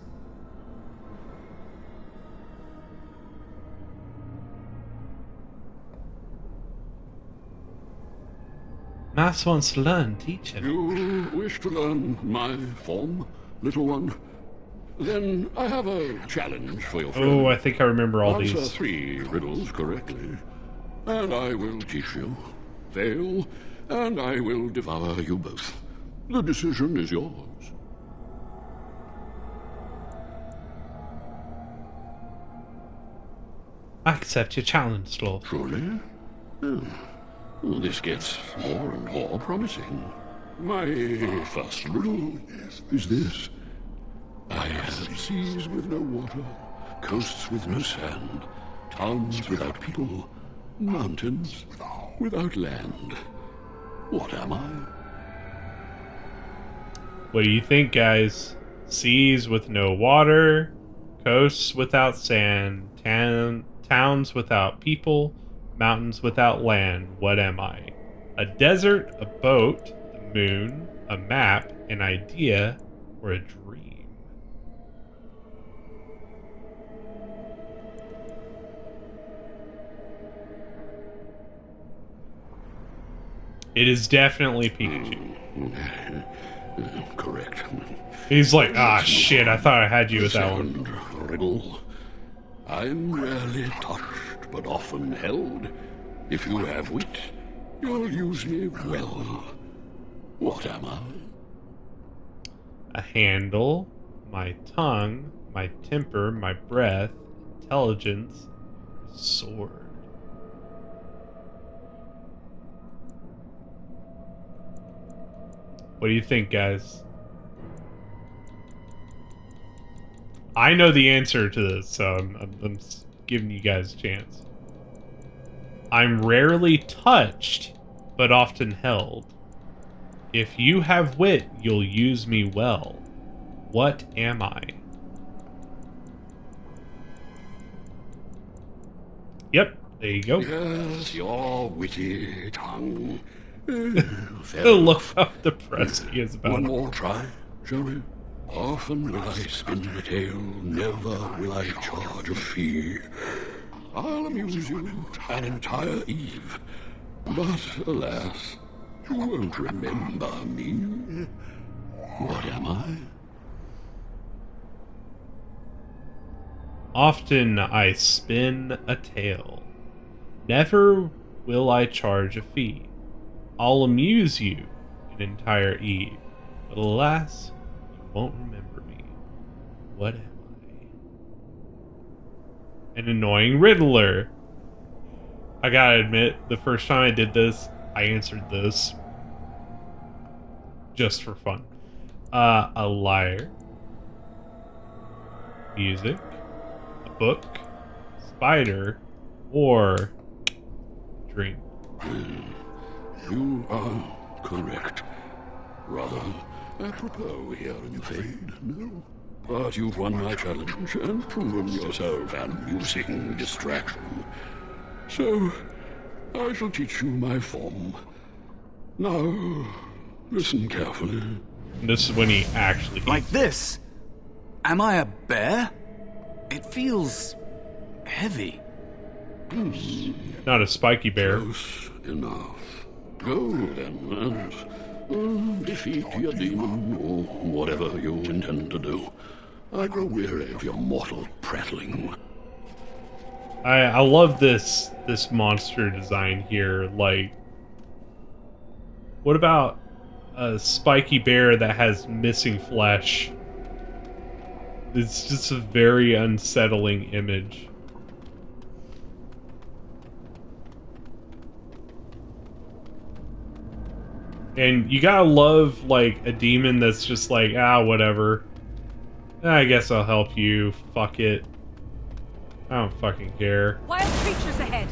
Mass wants to learn, teach him. You wish to learn my form, little one? Then I have a challenge for your friend. Oh, I think I remember all Answer these. 3 riddles correctly, and I will teach you. Fail, and I will devour you both. The decision is yours. I accept your challenge, Lord. Truly? Well, this gets more and more promising. My first riddle is this. I have seas with no water, coasts with no sand, towns without people, mountains without land. What am I? What do you think, guys? Seas with no water, coasts without sand, towns without people, mountains without land. What am I? A desert, a boat, the moon, a map, an idea, or a dream? It is definitely Pikachu. Correct. He's like, ah, shit, I thought I had you with that one. Second riddle. I'm rarely touched, but often held. If you have wit, you'll use me well. What am I? A handle, my tongue, my temper, my breath, intelligence, sword. What do you think, guys? I know the answer to this, so I'm giving you guys a chance. I'm rarely touched, but often held. If you have wit, you'll use me well. What am I? Yep, there you go. Yes, your witty tongue. Look how depressed he is about One it. more try, shall we? Often will I spin the tale, never will I charge a fee. I'll amuse you an entire eve, but alas, you won't remember me. What am I? Often I spin a tale. Never will I charge a fee. I'll amuse you an entire eve, but alas, you won't remember me. What am I? An annoying riddler. I gotta admit, the first time I did this, I answered this just for fun. A liar. Music. A book. Spider. Or drink. You are correct. Rather apropos here in the fade, no? But you've won my challenge and proven yourself an amusing distraction. So, I shall teach you my form. Now, listen carefully. This is when he actually... Like this? Am I a bear? It feels heavy. Not a spiky bear. Close enough. Go then and defeat your demon or whatever you intend to do. I grow weary of your mortal prattling. I love this monster design here. Like, what about a spiky bear that has missing flesh? It's just a very unsettling image. And you gotta love, like, a demon that's just like, ah, whatever. I guess I'll help you. Fuck it. I don't fucking care. Wild creatures ahead.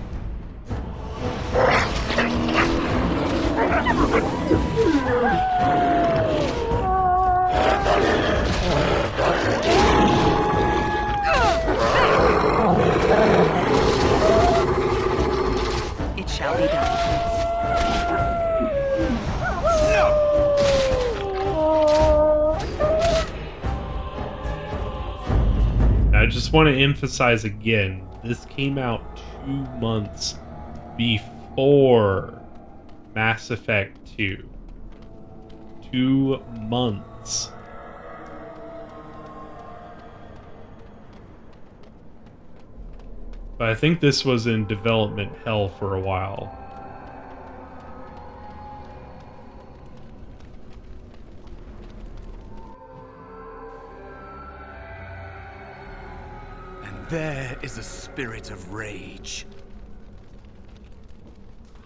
I just want to emphasize again, this came out 2 months before Mass Effect 2. 2 months. But I think this was in development hell for a while. There is a spirit of rage.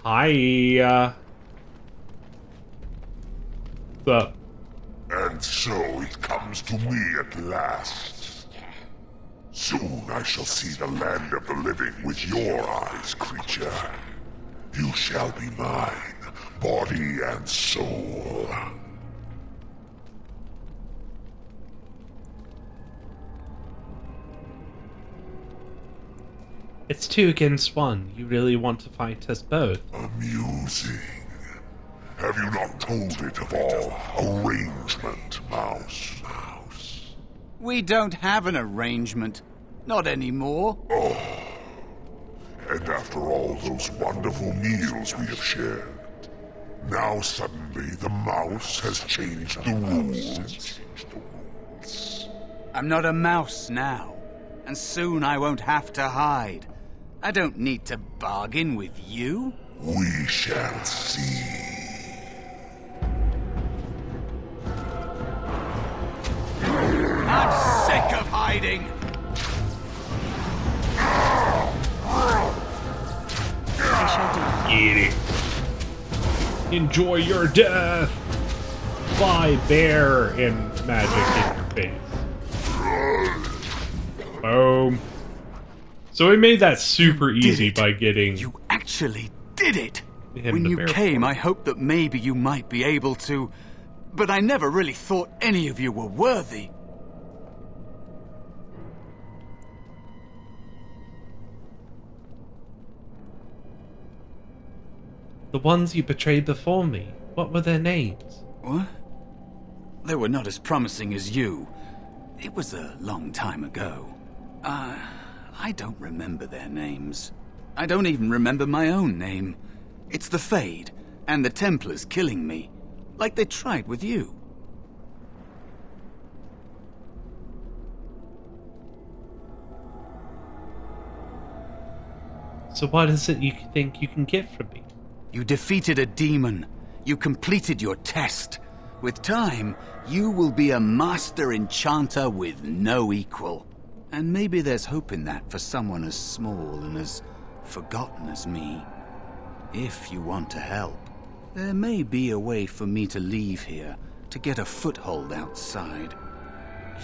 Hi. What's up? And so it comes to me at last. Soon I shall see the land of the living with your eyes, creature. You shall be mine, body and soul. It's 2 against 1. You really want to fight us both? Amusing. Have you not told it of our arrangement, Mouse? We don't have an arrangement. Not anymore. Oh. And after all those wonderful meals we have shared, now suddenly the mouse has changed the rules. I'm not a mouse now, and soon I won't have to hide. I don't need to bargain with you. We shall see. I'm sick of hiding. I shall do. Get it. Enjoy your death. Fly bear and magic in your face. Boom. So we made that super easy by getting... You actually did it! him When the you bear came, form. I hoped that maybe you might be able to... But I never really thought any of you were worthy. The ones you betrayed before me, what were their names? What? They were not as promising as you. It was a long time ago. I don't remember their names. I don't even remember my own name. It's the Fade, and the Templars killing me. Like they tried with you. So what is it you think you can get from me? You defeated a demon. You completed your test. With time, you will be a master enchanter with no equal. And maybe there's hope in that for someone as small and as forgotten as me. If you want to help, there may be a way for me to leave here, to get a foothold outside.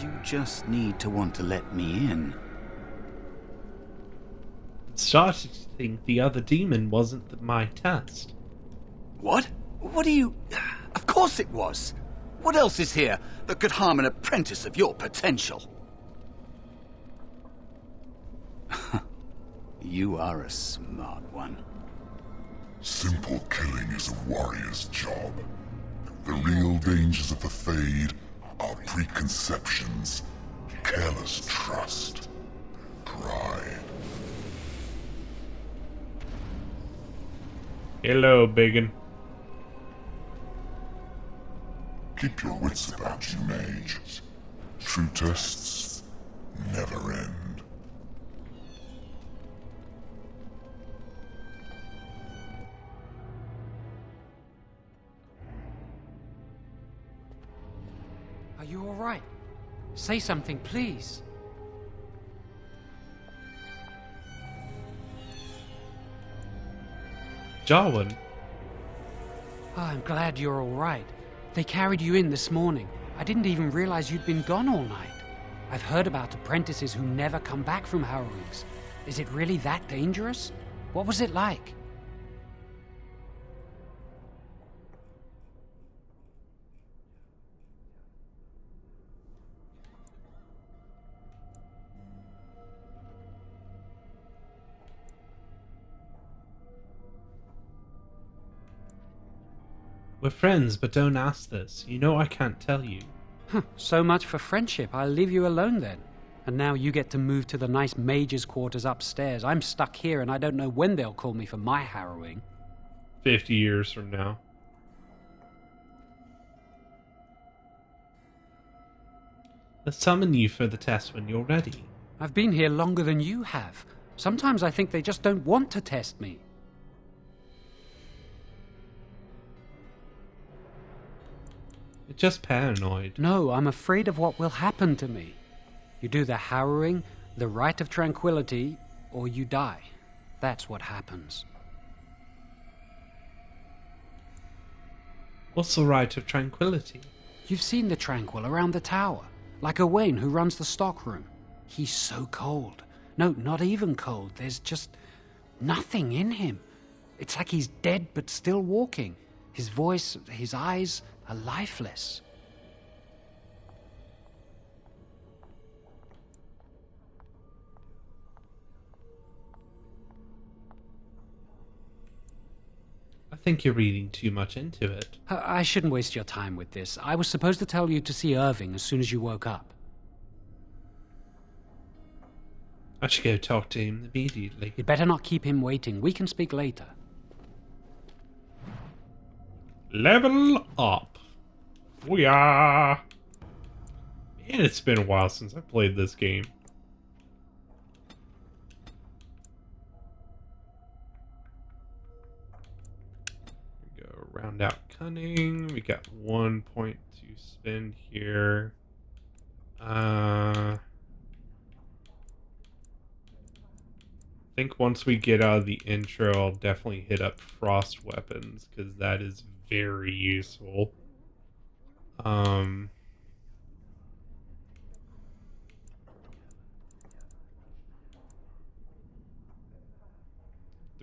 You just need to want to let me in. Started to think the other demon wasn't my test. What? What do you... Of course it was! What else is here that could harm an apprentice of your potential? You are a smart one. Simple killing is a warrior's job. The real dangers of the Fade are preconceptions, careless trust, pride. Hello, biggin. Keep your wits about you, Mage. True tests never end. Are you all right? Say something, please. Jarwin? Oh, I'm glad you're all right. They carried you in this morning. I didn't even realize you'd been gone all night. I've heard about apprentices who never come back from harrowings. Is it really that dangerous? What was it like? We're friends, but don't ask this. You know I can't tell you. So much for friendship. I'll leave you alone then. And now you get to move to the nice Mage's quarters upstairs. I'm stuck here and I don't know when they'll call me for my harrowing. 50 years from now. They'll summon you for the test when you're ready. I've been here longer than you have. Sometimes I think they just don't want to test me. You're just paranoid. No, I'm afraid of what will happen to me. You do the harrowing, the rite of tranquility, or you die. That's what happens. What's the rite of tranquility? You've seen the Tranquil around the tower, like Owain who runs the stockroom. He's so cold. No, not even cold. There's just nothing in him. It's like he's dead but still walking. His voice, his eyes are lifeless. I think you're reading too much into it. I shouldn't waste your time with this. I was supposed to tell you to see Irving as soon as you woke up. I should go talk to him immediately. You'd better not keep him waiting. We can speak later. Level up. Booyah! Man, it's been a while since I played this game. We go round out cunning. We got 1 point to spend here. I think once we get out of the intro, I'll definitely hit up frost weapons because that is very useful. The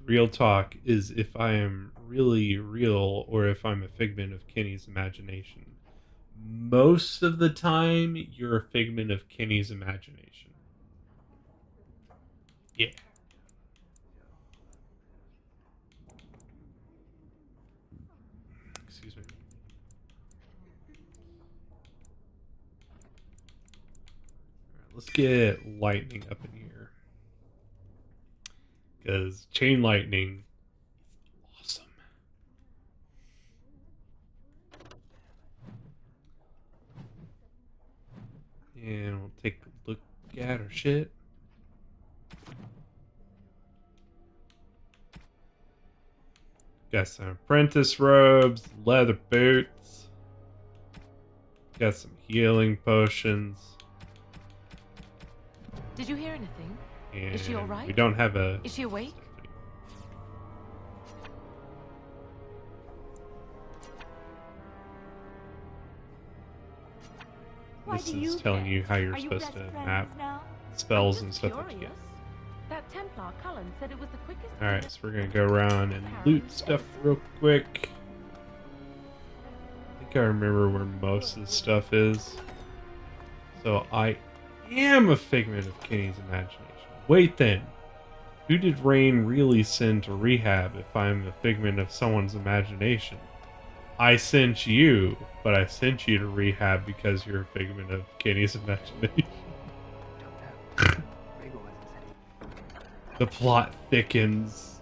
real talk is if I am really real or if I'm a figment of Kenny's imagination. Most of the time, you're a figment of Kenny's imagination. Yeah. Excuse me. Alright, let's get lightning up in here. Because chain lightning is awesome. And we'll take a look at our shit. Got some apprentice robes, leather boots. Got some healing potions. Did you hear anything? And Is she all right? we don't have a... Is she awake? This is telling you how you're supposed to map spells and stuff that you get. That Templar Cullen said it was the quickest. Alright, so we're gonna go around and loot stuff real quick. I think I remember where most of the stuff is. So I am a figment of Kenny's imagination. Wait then, who did Rain really send to rehab if I'm a figment of someone's imagination? I sent you, but I sent you to rehab because you're a figment of Kenny's imagination. The plot thickens.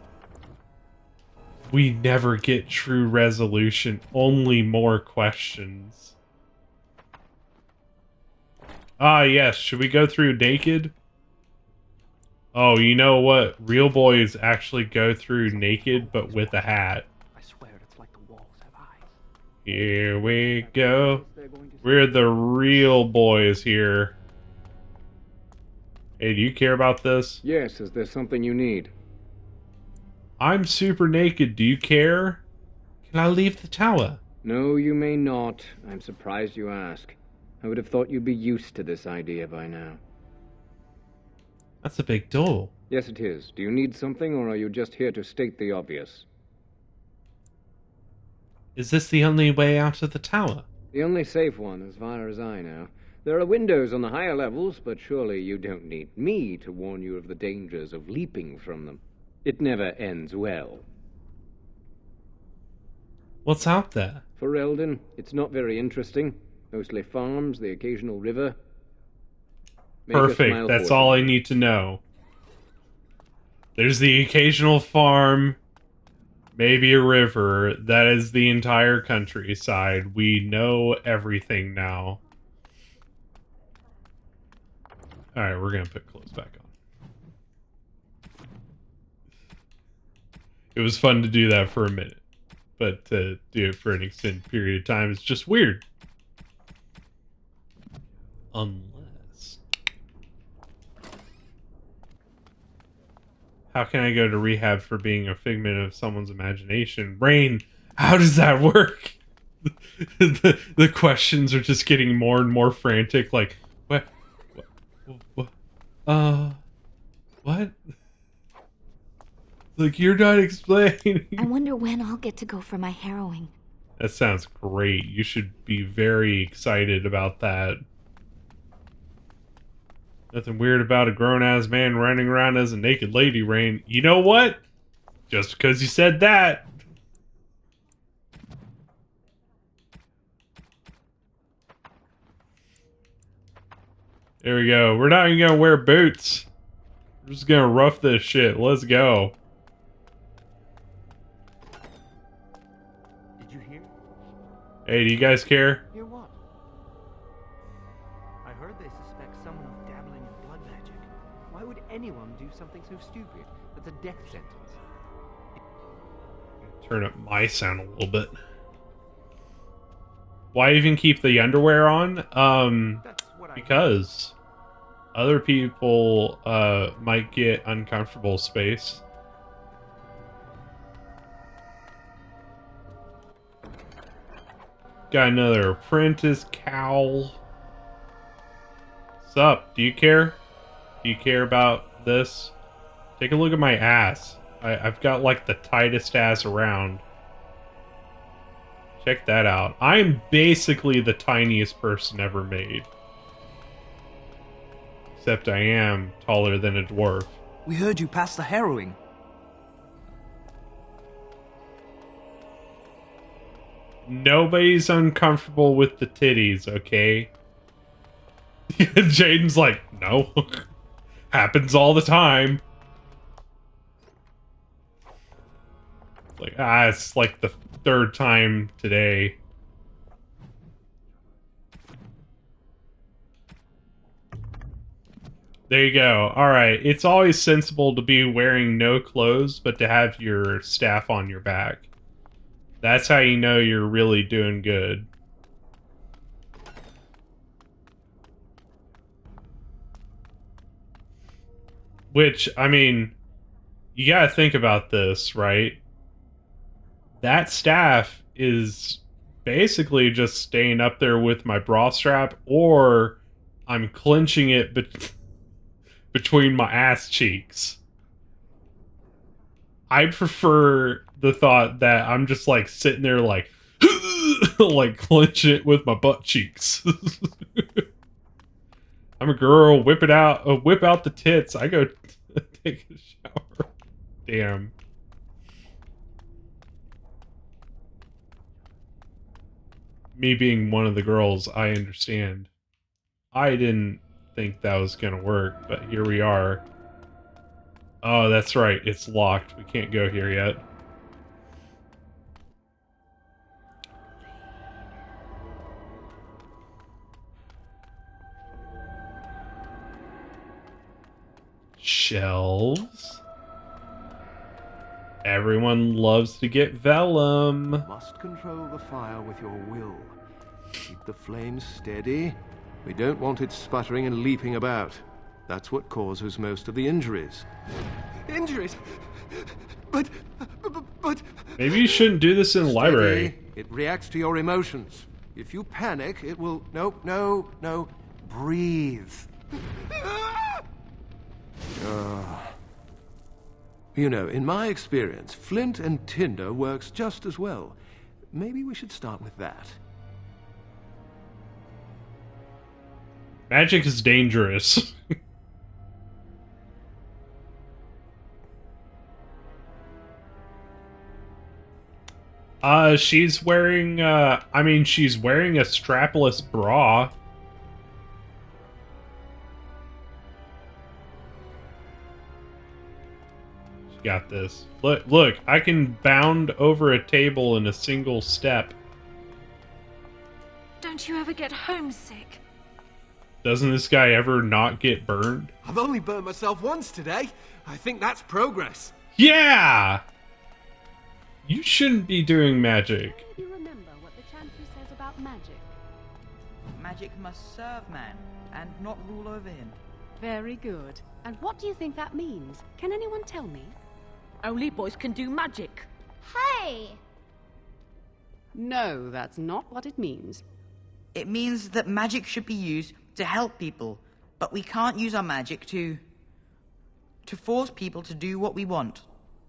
We never get true resolution, only more questions. Ah, yes, should we go through naked? Oh, you know what? Real boys actually go through naked, but with a hat. I swear it's like the walls have eyes. Here we go. We're the real boys here. Hey, do you care about this? Yes, is there something you need? I'm super naked. Do you care? Can I leave the tower? No, you may not. I'm surprised you ask. I would have thought you'd be used to this idea by now. That's a big door. Yes, it is. Do you need something, or are you just here to state the obvious? Is this the only way out of the tower? The only safe one, as far as I know. There are windows on the higher levels, but surely you don't need me to warn you of the dangers of leaping from them. It never ends well. What's out there? For Eldon, it's not very interesting. Mostly farms, the occasional river. Make a Perfect. smile That's for all I you. need to know. There's the occasional farm, maybe a river. That is the entire countryside. We know everything now. Alright, we're gonna put clothes back on. It was fun to do that for a minute. But to do it for an extended period of time is just weird. Unless... How can I go to rehab for being a figment of someone's imagination? Rain, how does that work? The questions are just getting more and more frantic. Like, what? What? Like, you're not explaining. I wonder when I'll get to go for my harrowing. That sounds great. You should be very excited about that. Nothing weird about a grown-ass man running around as a naked lady, Rain. You know what? Just because you said that. There we go. We're not even going to wear boots. We're just going to rough this shit. Let's go. Did you hear? Hey, do you guys care? Hear what? I heard they suspect someone of dabbling in blood magic. Why would anyone do something so stupid? That's a death sentence. Turn up my sound a little bit. Why even keep the underwear on? Because other people might get uncomfortable space. Got another apprentice cowl. What's up? Do you care? Do you care about this? Take a look at my ass. I've got like the tightest ass around. Check that out. I'm basically the tiniest person ever made. Except I am taller than a dwarf. We heard you passed the harrowing. Nobody's uncomfortable with the titties, okay? Jaden's like, no. Happens all the time. Like, it's like the third time today. There you go. Alright, it's always sensible to be wearing no clothes, but to have your staff on your back. That's how you know you're really doing good. Which, I mean, you gotta think about this, right? That staff is basically just staying up there with my bra strap, or I'm clenching it between my ass cheeks. I prefer the thought that I'm just like sitting there like like clenching it with my butt cheeks. I'm a girl, whip out the tits. I go take a shower. Damn. Me being one of the girls, I understand. I didn't think that was gonna work, but here we are. Oh, that's right. It's locked. We can't go here yet. Shelves. Everyone loves to get vellum. Must control the fire with your will. Keep the flames steady. We don't want it sputtering and leaping about. That's what causes most of the injuries. Injuries? But... Maybe you shouldn't do this in the library. It reacts to your emotions. If you panic, it will... No. Breathe. You know, in my experience, flint and tinder works just as well. Maybe we should start with that. Magic is dangerous. She's wearing, she's wearing a strapless bra. She got this. Look, I can bound over a table in a single step. Don't you ever get homesick? Doesn't this guy ever not get burned? I've only burnt myself once today. I think that's progress. Yeah! You shouldn't be doing magic. Do you remember what the Chantry says about magic? Magic must serve man, and not rule over him. Very good. And what do you think that means? Can anyone tell me? Only boys can do magic. Hey! No, that's not what it means. It means that magic should be used to help people, but we can't use our magic to force people to do what we want.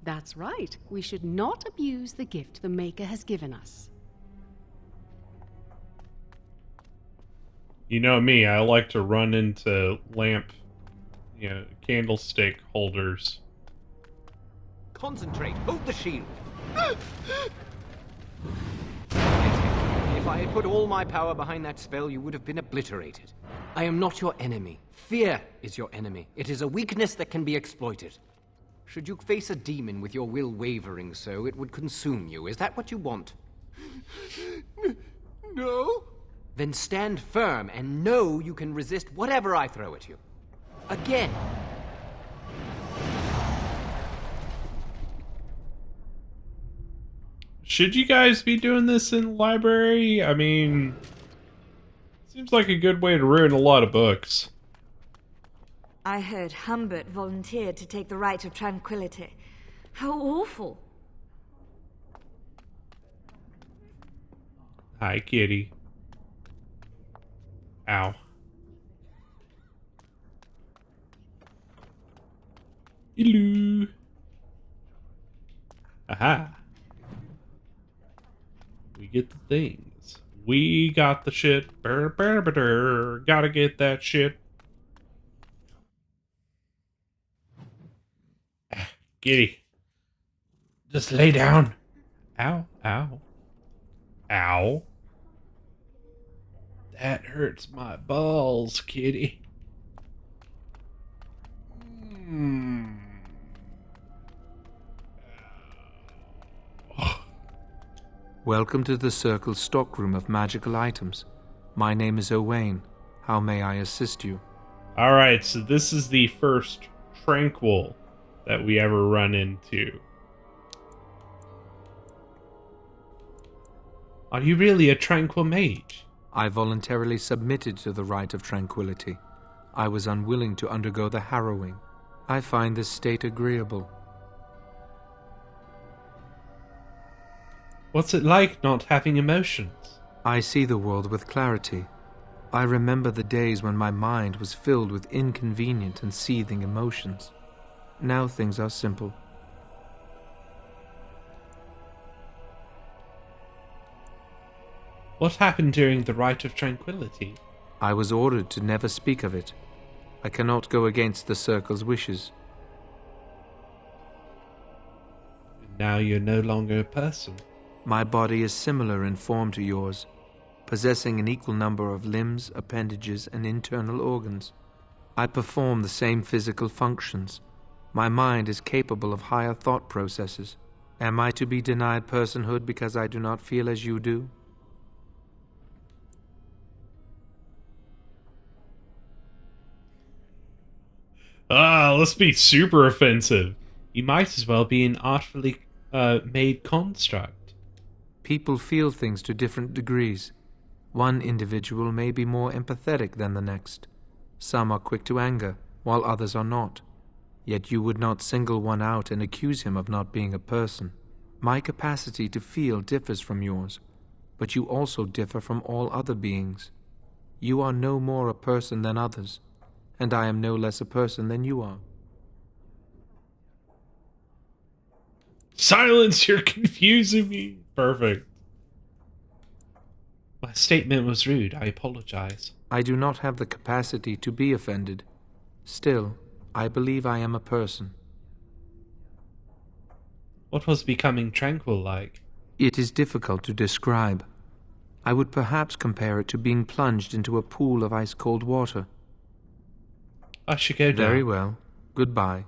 That's right. We should not abuse the gift the Maker has given us. You know me, I like to run into candlestick holders. Concentrate. Hold the shield. If I had put all my power behind that spell, you would have been obliterated. I am not your enemy. Fear is your enemy. It is a weakness that can be exploited. Should you face a demon with your will wavering so, it would consume you. Is that what you want? No. Then stand firm and know you can resist whatever I throw at you. Again. Should you guys be doing this in the library? I mean, seems like a good way to ruin a lot of books. I heard Humbert volunteered to take the Rite of Tranquility. How awful. Hi, kitty. Ow. Hello. Aha. We get the things. We got the shit. Brr, brr, brr, brr. Gotta get that shit. Giddy. Just lay down. Ow, ow. Ow. That hurts my balls, kitty. Welcome to the Circle's stockroom of magical items. My name is Owain. How may I assist you? Alright, so this is the first tranquil that we ever run into. Are you really a tranquil mage? I voluntarily submitted to the Rite of Tranquility. I was unwilling to undergo the harrowing. I find this state agreeable. What's it like not having emotions? I see the world with clarity. I remember the days when my mind was filled with inconvenient and seething emotions. Now things are simple. What happened during the Rite of Tranquility? I was ordered to never speak of it. I cannot go against the Circle's wishes. Now you're no longer a person. My body is similar in form to yours, possessing an equal number of limbs, appendages, and internal organs. I perform the same physical functions. My mind is capable of higher thought processes. Am I to be denied personhood because I do not feel as you do? Let's be super offensive. You might as well be an artfully made construct. People feel things to different degrees. One individual may be more empathetic than the next. Some are quick to anger, while others are not. Yet you would not single one out and accuse him of not being a person. My capacity to feel differs from yours, but you also differ from all other beings. You are no more a person than others, and I am no less a person than you are. Silence, you're confusing me. Perfect. My statement was rude. I apologize. I do not have the capacity to be offended. Still, I believe I am a person. What was becoming tranquil like? It is difficult to describe. I would perhaps compare it to being plunged into a pool of ice-cold water. I should go down. Very well. Goodbye.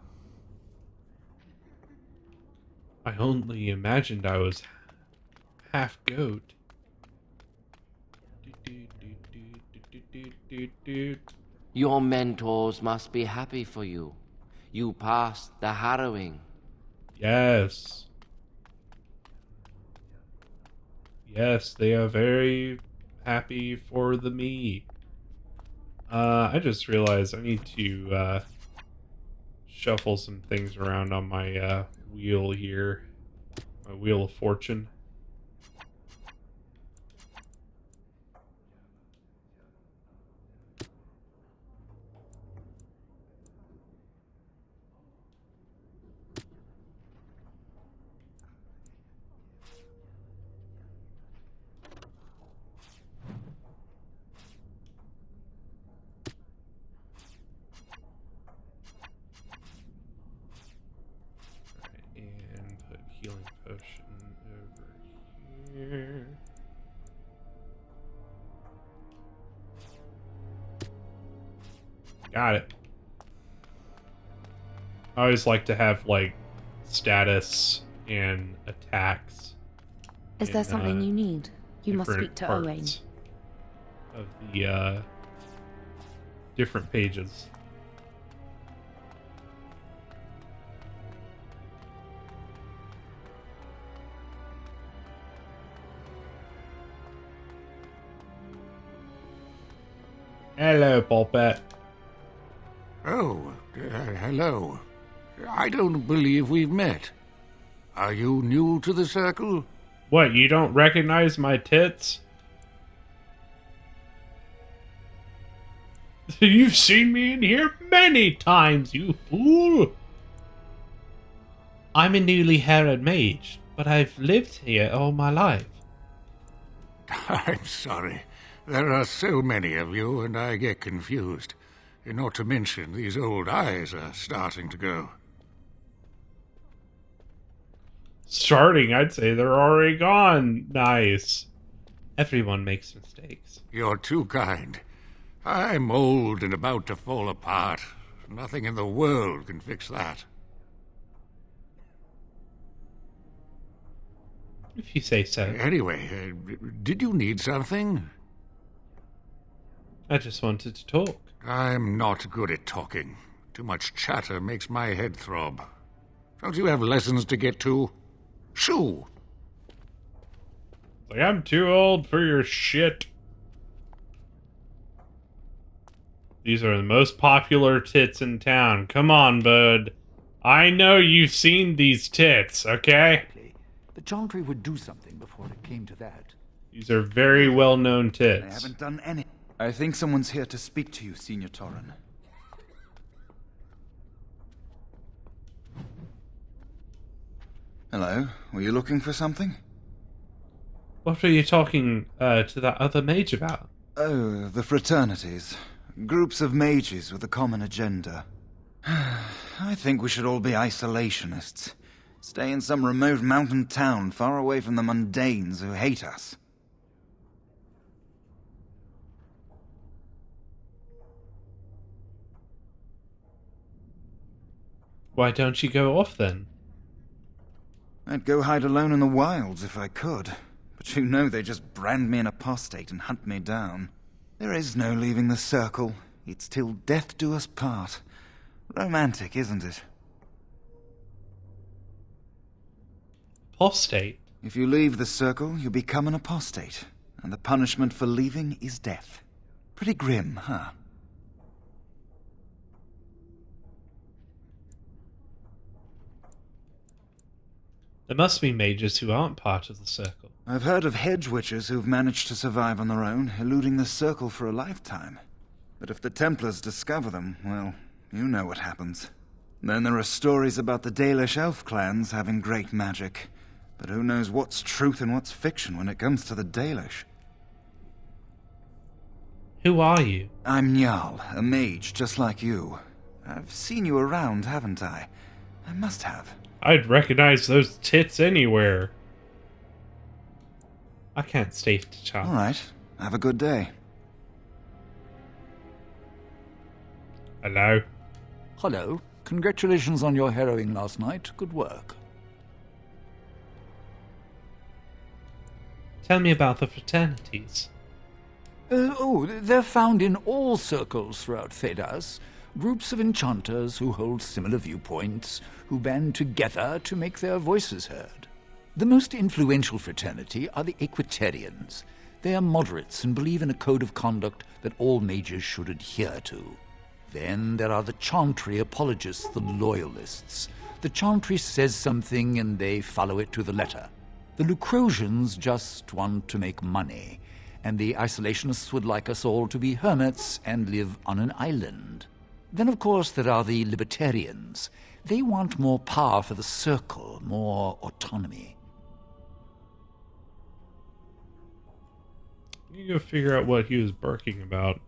I only imagined I was half goat. Your mentors must be happy for you. You passed the harrowing. Yes. Yes, they are very happy for the me. I just realized I need to shuffle some things around on my wheel here. My wheel of fortune. And put healing potion over here. Got it. I always like to have, like, status and attacks. Is there something you need? You must speak to Owain. Parts of the different pages. Hello, Pulpet. Oh, hello. I don't believe we've met. Are you new to the circle? What, you don't recognize my tits? You've seen me in here many times, you fool! I'm a newly harrowed mage, but I've lived here all my life. I'm sorry. There are so many of you, and I get confused. Not to mention, these old eyes are starting to go. Starting, I'd say they're already gone. Nice. Everyone makes mistakes. You're too kind. I'm old and about to fall apart. Nothing in the world can fix that. If you say so. Anyway, did you need something? I just wanted to talk. I'm not good at talking. Too much chatter makes my head throb. Don't you have lessons to get to? Shoo! Like, I'm too old for your shit. These are the most popular tits in town. Come on, bud. I know you've seen these tits, okay? The Chantry would do something before it came to that. These are very well-known tits. I haven't done any. I think someone's here to speak to you, Senior Torren. Hello, were you looking for something? What were you talking to that other mage about? Oh, the fraternities. Groups of mages with a common agenda. I think we should all be isolationists. Stay in some remote mountain town far away from the mundanes who hate us. Why don't you go off then? I'd go hide alone in the wilds if I could. But you know they just brand me an apostate and hunt me down. There is no leaving the circle. It's till death do us part. Romantic, isn't it? Apostate? If you leave the circle, you become an apostate. And the punishment for leaving is death. Pretty grim, huh? There must be mages who aren't part of the circle. I've heard of hedge witches who've managed to survive on their own, eluding the circle for a lifetime. But if the Templars discover them, well, you know what happens. Then there are stories about the Dalish elf clans having great magic. But who knows what's truth and what's fiction when it comes to the Dalish? Who are you? I'm Njal, a mage just like you. I've seen you around, haven't I? I must have. I'd recognize those tits anywhere. I can't stay to chat. All right. Have a good day. Hello. Hello. Congratulations on your harrowing last night. Good work. Tell me about the fraternities. They're found in all circles throughout Thedas. Groups of enchanters who hold similar viewpoints, who band together to make their voices heard. The most influential fraternity are the Equitarians. They are moderates and believe in a code of conduct that all mages should adhere to. Then there are the Chantry apologists, the Loyalists. The Chantry says something and they follow it to the letter. The Lucrosians just want to make money, and the Isolationists would like us all to be hermits and live on an island. Then, of course, there are the Libertarians. They want more power for the Circle, more autonomy. You go figure out what he was barking about.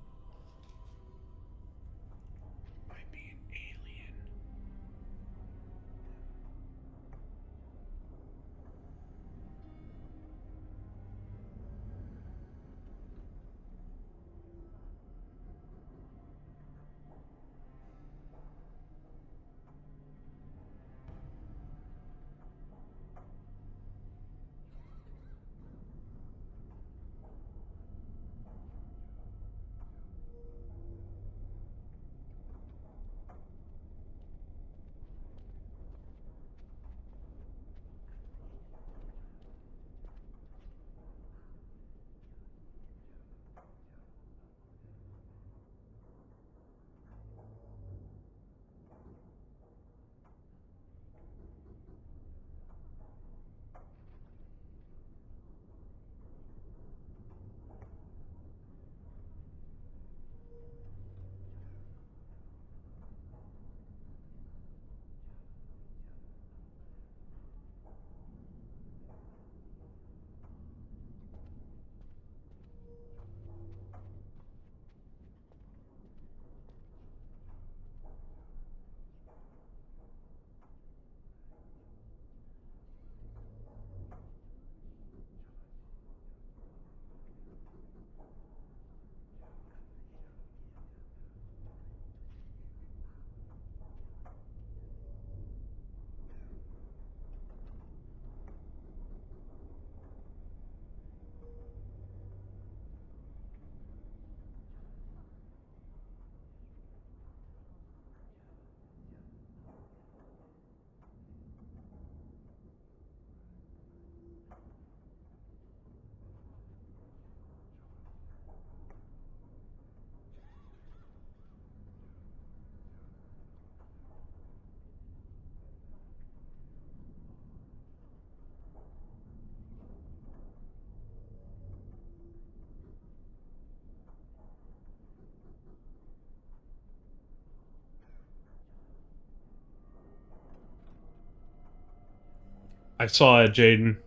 I saw it, Jaden.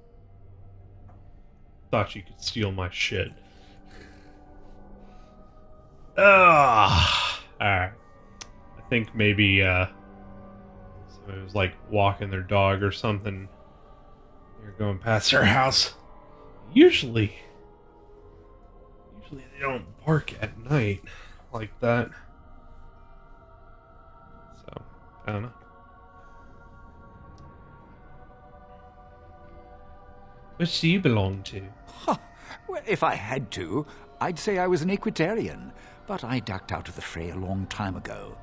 Thought you could steal my shit. Alright. I think maybe somebody was like walking their dog or something. They're going past their house. Usually they don't bark at night like that. So, I don't know. Which do you belong to? Well, if I had to, I'd say I was an Equitarian, but I ducked out of the fray a long time ago.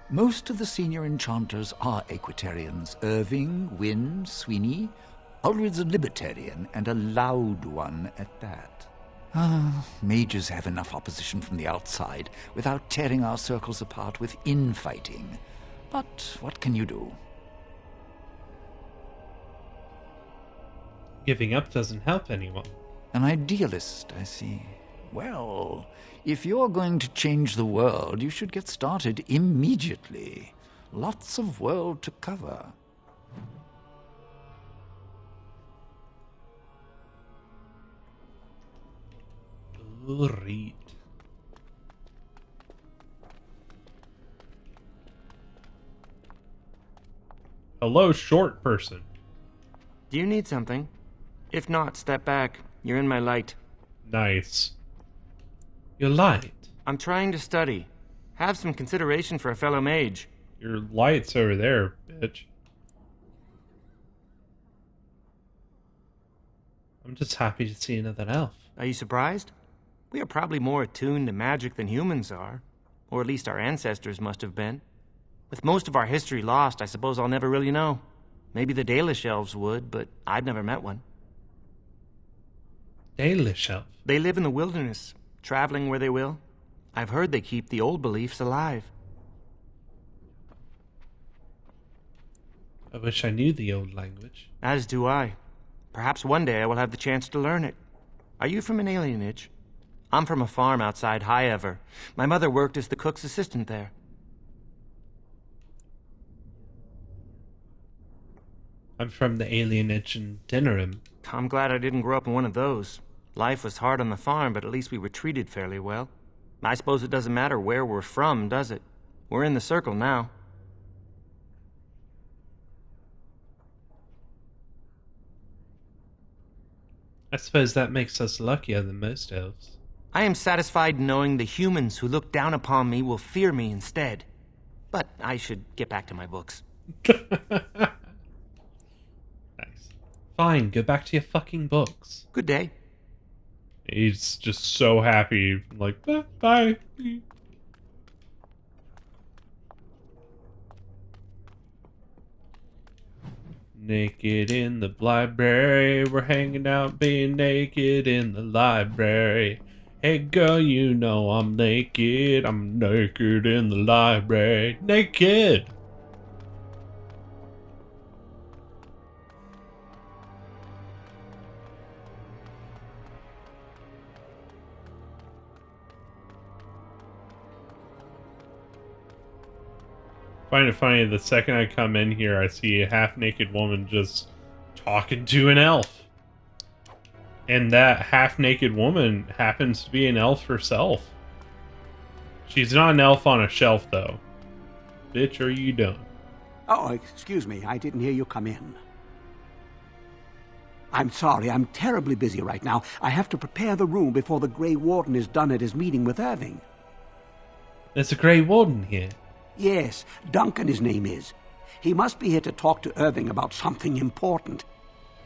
Most of the senior enchanters are Equitarians. Irving, Wynne, Sweeney. Ulrid's a Libertarian, and a loud one at that. Mages have enough opposition from the outside without tearing our circles apart with infighting. But what can you do? Giving up doesn't help anyone. An idealist, I see. Well, if you're going to change the world, you should get started immediately. Lots of world to cover. Read. Hello, short person. Do you need something? If not, step back. You're in my light. Nice. Your light? I'm trying to study. Have some consideration for a fellow mage. Your light's over there, bitch. I'm just happy to see another elf. Are you surprised? We are probably more attuned to magic than humans are. Or at least our ancestors must have been. With most of our history lost, I suppose I'll never really know. Maybe the Dalish elves would, but I've never met one. Dalish elf? They live in the wilderness, traveling where they will. I've heard they keep the old beliefs alive. I wish I knew the old language. As do I. Perhaps one day I will have the chance to learn it. Are you from an alienage? I'm from a farm outside Highever. My mother worked as the cook's assistant there. I'm from the alienage in Dinnerim. I'm glad I didn't grow up in one of those. Life was hard on the farm, but at least we were treated fairly well. I suppose it doesn't matter where we're from, does it? We're in the circle now. I suppose that makes us luckier than most elves. I am satisfied knowing the humans who look down upon me will fear me instead. But I should get back to my books. Nice. Fine, go back to your fucking books. Good day. He's just so happy, like, bye. Naked in the library, we're hanging out being naked in the library. Hey girl, you know I'm naked in the library. Naked! Find it funny, the second I come in here, I see a half-naked woman just talking to an elf. And that half-naked woman happens to be an elf herself. She's not an elf on a shelf, though. Bitch, are you doing? Oh, excuse me. I didn't hear you come in. I'm sorry. I'm terribly busy right now. I have to prepare the room before the Grey Warden is done at his meeting with Irving. There's a Grey Warden here. Yes, Duncan his name is. He must be here to talk to Irving about something important.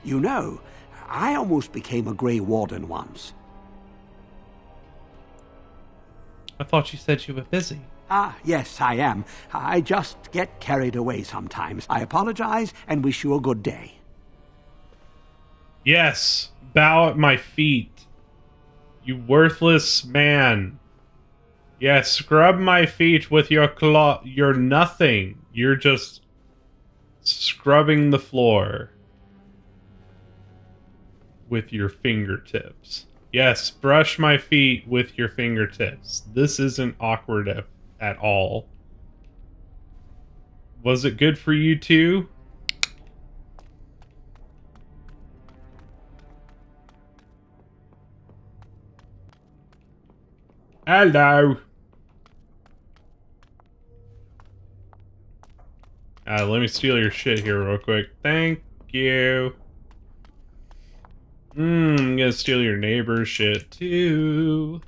You know, I almost became a Grey Warden once. I thought you said you were busy. Ah, yes, I am. I just get carried away sometimes. I apologize and wish you a good day. Yes, bow at my feet. You worthless man. Yes, scrub my feet with your claw. You're nothing. You're just scrubbing the floor with your fingertips. Yes, brush my feet with your fingertips. This isn't awkward at all. Was it good for you too? Hello. Let me steal your shit here real quick. Thank you. I'm gonna steal your neighbor's shit too.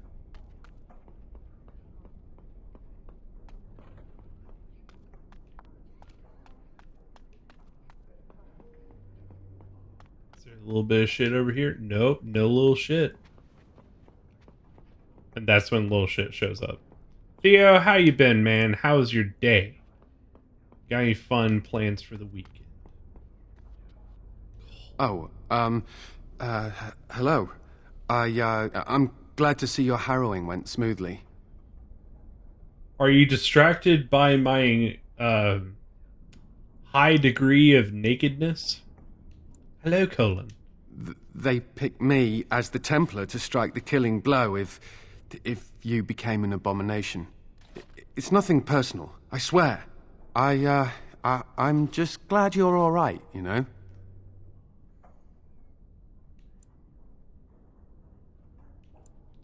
Is there a little bit of shit over here? Nope, no little shit. And that's when little shit shows up. Theo, how you been, man? How was your day? Got any fun plans for the weekend? Oh, hello. I'm glad to see your harrowing went smoothly. Are you distracted by my, high degree of nakedness? Hello, Colin. They picked me as the Templar to strike the killing blow if you became an abomination. It's nothing personal, I swear. I'm just glad you're all right, you know?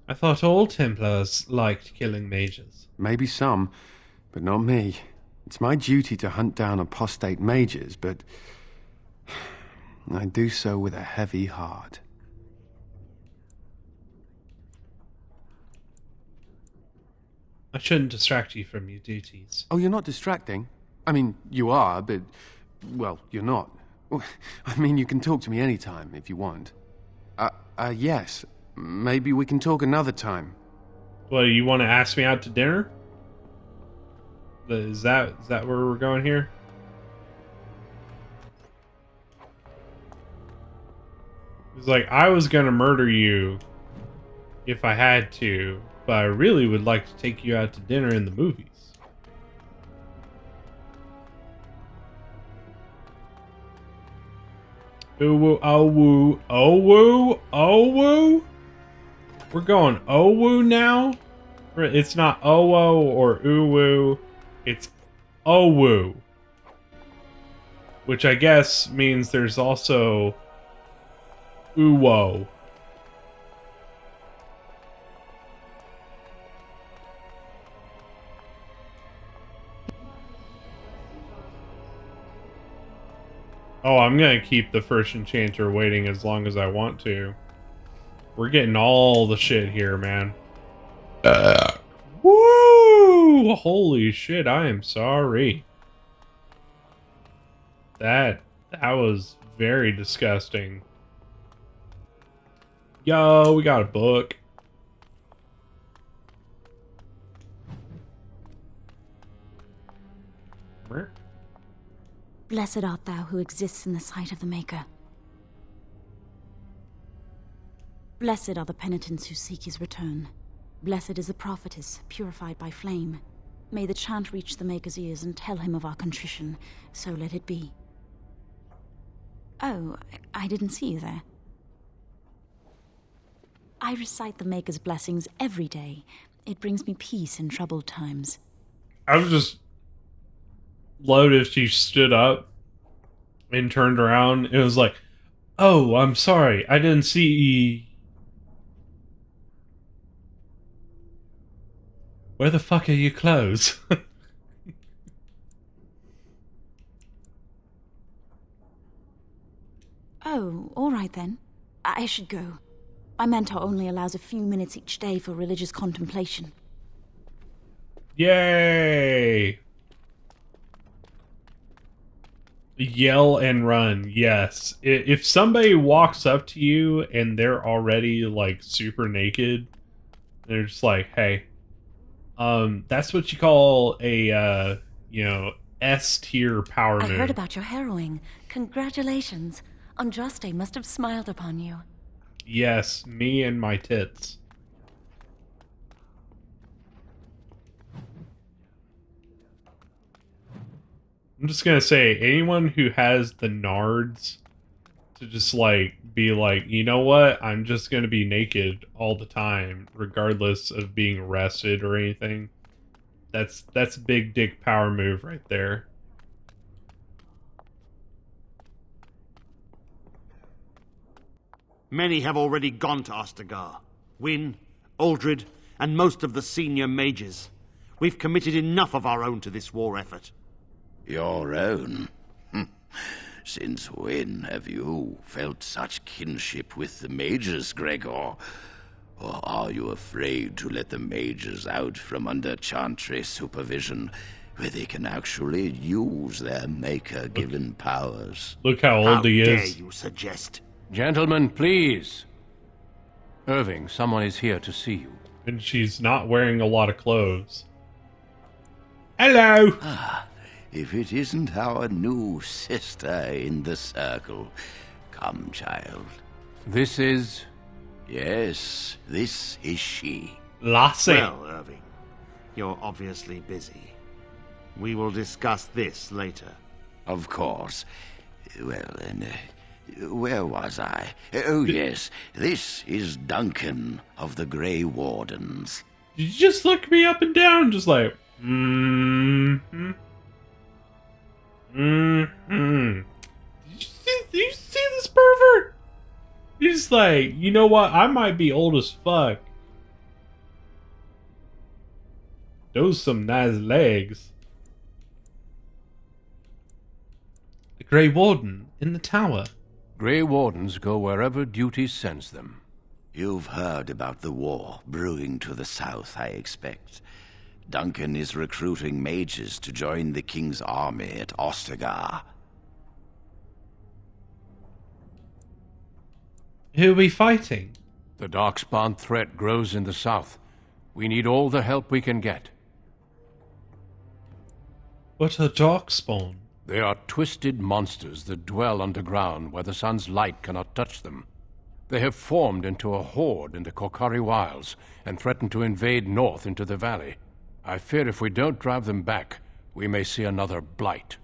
I thought all Templars liked killing mages. Maybe some, but not me. It's my duty to hunt down apostate mages, but I do so with a heavy heart. I shouldn't distract you from your duties. Oh, you're not distracting? I mean, you are, but, well, you're not. I mean, you can talk to me anytime if you want. Yes. Maybe we can talk another time. Well, you want to ask me out to dinner? Is that where we're going here? It's like, I was gonna murder you if I had to, but I really would like to take you out to dinner in the movies. Ooh woo, oh woo, oh woo, oh woo. We're going oh woo now. It's not oh oh or ooh woo. It's oh woo, which I guess means there's also ooh whoa. Oh, I'm gonna keep the first enchanter waiting as long as I want to. We're getting all the shit here, man. Woo! Holy shit, I am sorry. That was very disgusting. Yo, we got a book. Blessed art thou who exists in the sight of the Maker. Blessed are the penitents who seek his return. Blessed is the prophetess, purified by flame. May the chant reach the Maker's ears and tell him of our contrition, so let it be. Oh, I didn't see you there. I recite the Maker's blessings every day. It brings me peace in troubled times. I was just loved if she stood up and turned around. It was like, oh, I'm sorry. I didn't see... Where the fuck are your clothes? Oh, all right then. I should go. My mentor only allows a few minutes each day for religious contemplation. Yay! Yell and run, yes. If somebody walks up to you and they're already, like, super naked, they're just like, hey, that's what you call a, you know, S-tier power move. I heard about your harrowing. Congratulations. Andraste must have smiled upon you. Yes, me and my tits. I'm just gonna say, anyone who has the nards to just, like, be like, you know what, I'm just gonna be naked all the time, regardless of being arrested or anything. That's big dick power move right there. Many have already gone to Ostagar. Wynne, Aldred, and most of the senior mages. We've committed enough of our own to this war effort. Your own? Since when have you felt such kinship with the mages, Gregor? Or are you afraid to let the mages out from under Chantry supervision, where they can actually use their Maker-given powers? Look how old he is. How dare you suggest? Gentlemen, please. Irving, someone is here to see you. And she's not wearing a lot of clothes. Hello! If it isn't our new sister in the circle. Come, child. This is... Yes, this is she. Lassie. Well, Irving, you're obviously busy. We will discuss this later. Of course. Well, then, where was I? Oh, yes, this is Duncan of the Grey Wardens. Did you just look me up and down, just like, mm-hmm. Mm-hmm. Did you see this pervert? He's like, you know what? I might be old as fuck. Those some nice legs. The Grey Warden in the tower. Grey Wardens go wherever duty sends them. You've heard about the war brewing to the south, I expect. Duncan is recruiting mages to join the king's army at Ostagar. Who are we fighting? The Darkspawn threat grows in the south. We need all the help we can get. What are Darkspawn? They are twisted monsters that dwell underground where the sun's light cannot touch them. They have formed into a horde in the Korkari Wilds and threaten to invade north into the valley. I fear if we don't drive them back, we may see another blight.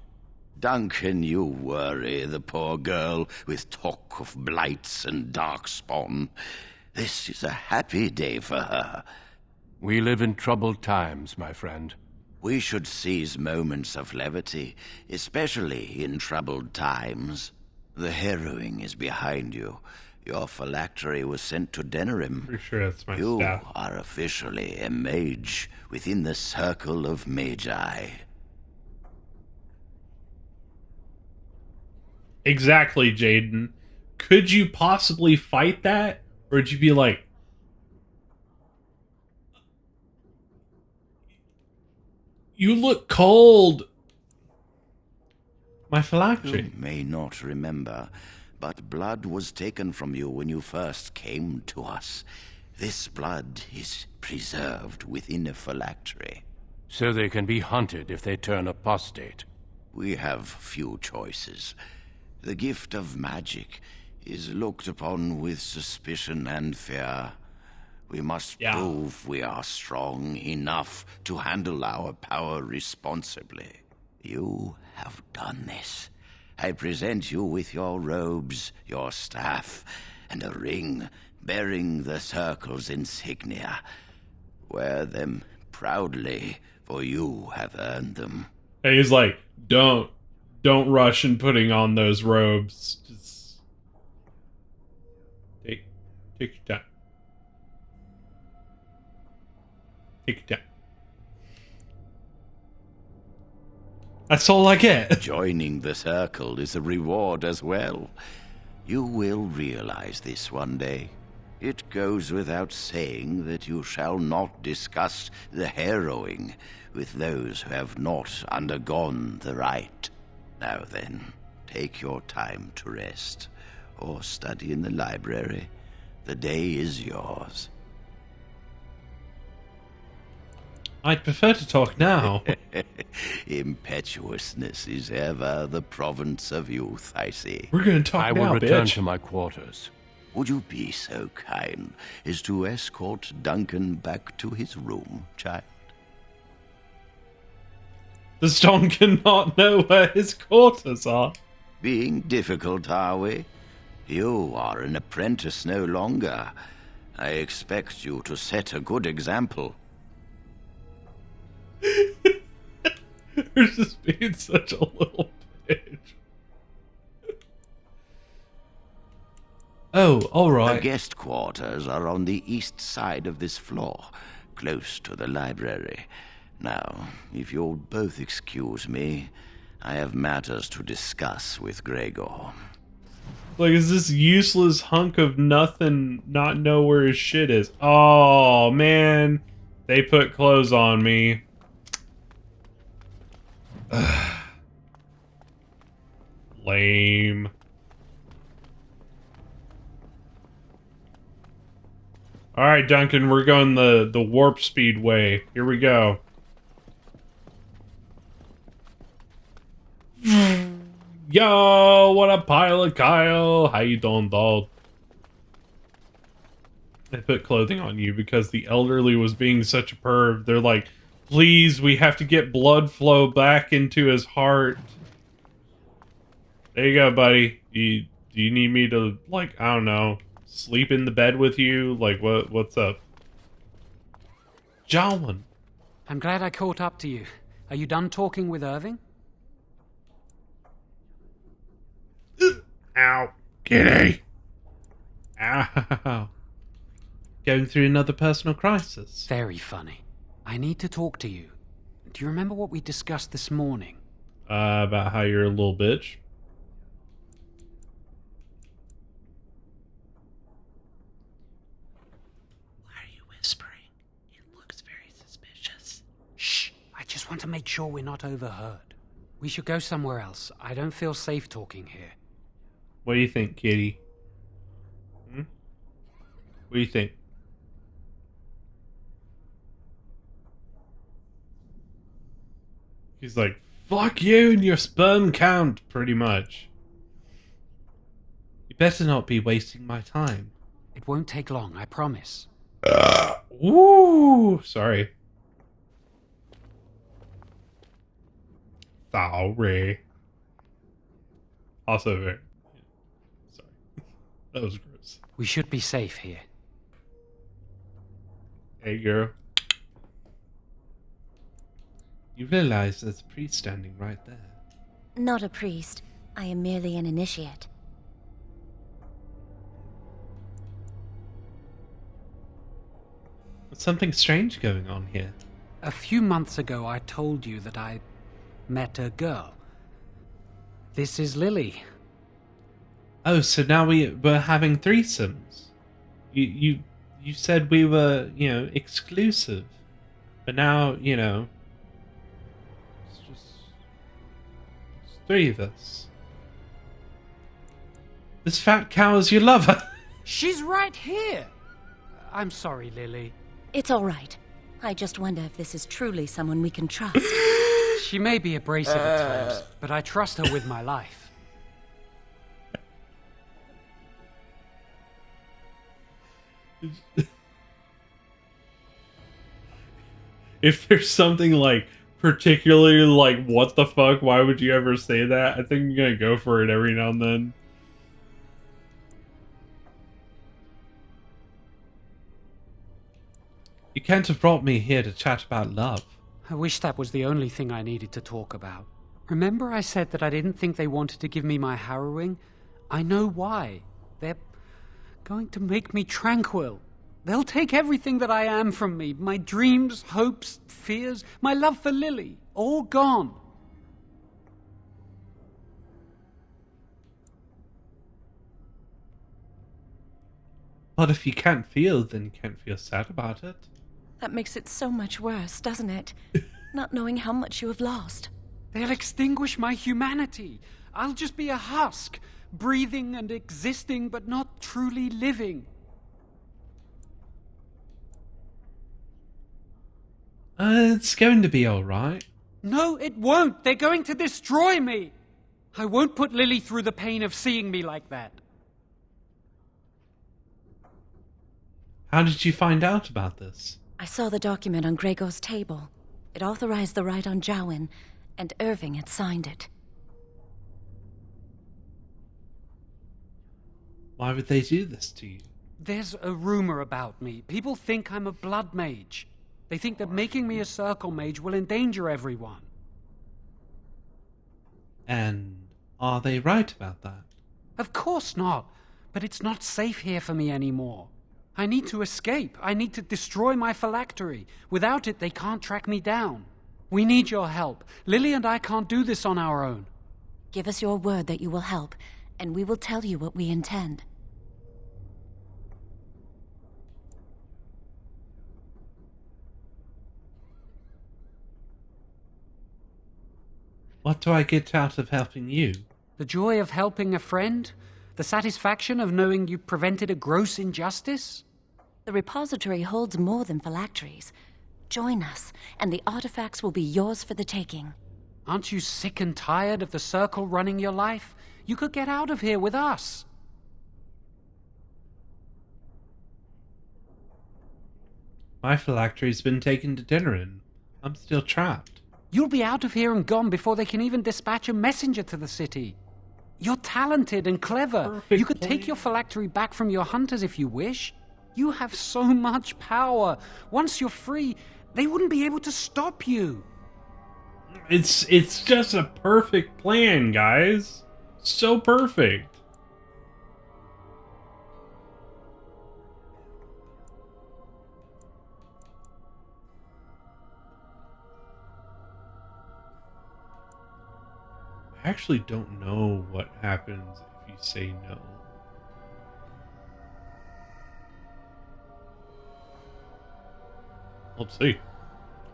Duncan, you worry the poor girl with talk of blights and darkspawn. This is a happy day for her. We live in troubled times, my friend. We should seize moments of levity, especially in troubled times. The harrowing is behind you. Your phylactery was sent to Denerim. Pretty sure that's my You staff. are officially a mage within the circle of Magi. Exactly, Jaden. Could you possibly fight that? Or would you be like... You look cold! My phylactery. You may not remember, but blood was taken from you when you first came to us. This blood is preserved within a phylactery. So they can be hunted if they turn apostate. We have few choices. The gift of magic is looked upon with suspicion and fear. We must prove we are strong enough to handle our power responsibly. You have done this. I present you with your robes, your staff, and a ring bearing the Circle's insignia. Wear them proudly, for you have earned them. And he's like, don't rush in putting on those robes. Just take your time. Take your time. That's all I get. Joining the Circle is a reward as well. You will realize this one day. It goes without saying that you shall not discuss the harrowing with those who have not undergone the rite. Now then, take your time to rest, or study in the library. The day is yours. I'd prefer to talk now. Impetuousness is ever the province of youth, I see. We're gonna talk I now, will return bitch. to my quarters. Would you be so kind as to escort Duncan back to his room, child? Does Duncan not know where his quarters are? Being difficult, are we? You are an apprentice no longer. I expect you to set a good example. You're just being such a little bitch. Oh, alright. The guest quarters are on the east side of this floor, close to the library. Now, if you'll both excuse me, I have matters to discuss with Gregor. Like, is this useless hunk of nothing not know where his shit is? Oh, man. They put clothes on me. Lame. Alright, Duncan, we're going the warp speed way. Here we go. Yo, what a pile of Kyle. How you doing, dog? They put clothing on you because the elderly was being such a perv. They're like, please, we have to get blood flow back into his heart. There you go, buddy. Do you need me to, like, I don't know, sleep in the bed with you? Like, what's up? Jalwyn. I'm glad I caught up to you. Are you done talking with Irving? Ow. Kitty. Ow. Going through another personal crisis. Very funny. I need to talk to you. Do you remember what we discussed this morning? About how you're a little bitch. Why are you whispering? It looks very suspicious. make sure we're not overheard. We should go somewhere else. I don't feel safe talking here. What do you think, Kitty? Hmm? What do you think? He's like, fuck you and your sperm count, pretty much. You better not be wasting my time. It won't take long, I promise. Ooh, sorry. Sorry. Also very... Sorry. That was gross. We should be safe here. Hey, girl. You realize there's a priest standing right there. Not a priest. I am merely an initiate. There's something strange going on here. A few months ago, I told you that I met a girl. This is Lily. Oh, so now we're having threesomes. You said we were, exclusive. But now, it's three of us. This fat cow is your lover. She's right here. I'm sorry, Lily. It's all right. I just wonder if this is truly someone we can trust. She may be abrasive at times, but I trust her with my life. If there's something particularly what the fuck, why would you ever say that? I think I'm gonna go for it every now and then. You can't have brought me here to chat about love. I wish that was the only thing I needed to talk about. Remember I said that I didn't think they wanted to give me my harrowing? I know why. They're going to make me tranquil. They'll take everything that I am from me. My dreams, hopes, fears, my love for Lily. All gone. But if you can't feel, then you can't feel sad about it. That makes it so much worse, doesn't it? Not knowing how much you have lost. They'll extinguish my humanity. I'll just be a husk, breathing and existing, but not truly living. It's going to be alright. No, it won't. They're going to destroy me. I won't put Lily through the pain of seeing me like that. How did you find out about this? I saw the document on Gregor's table. It authorized the right on Jowen, and Irving had signed it. Why would they do this to you? There's a rumor about me. People think I'm a blood mage. They think that making me a circle mage will endanger everyone. And are they right about that? Of course not. But it's not safe here for me anymore. I need to escape. I need to destroy my phylactery. Without it, they can't track me down. We need your help. Lily and I can't do this on our own. Give us your word that you will help, and we will tell you what we intend. What do I get out of helping you? The joy of helping a friend? The satisfaction of knowing you prevented a gross injustice? The repository holds more than phylacteries. Join us, and the artifacts will be yours for the taking. Aren't you sick and tired of the circle running your life? You could get out of here with us. My phylactery's been taken to dinner and I'm still trapped. You'll be out of here and gone before they can even dispatch a messenger to the city. You're talented and clever. Perfect You could take your phylactery back from your hunters if you wish. You have so much power. Once you're free, they wouldn't be able to stop you. It's just a perfect plan, guys. So perfect. I actually don't know what happens if you say no. Let's see.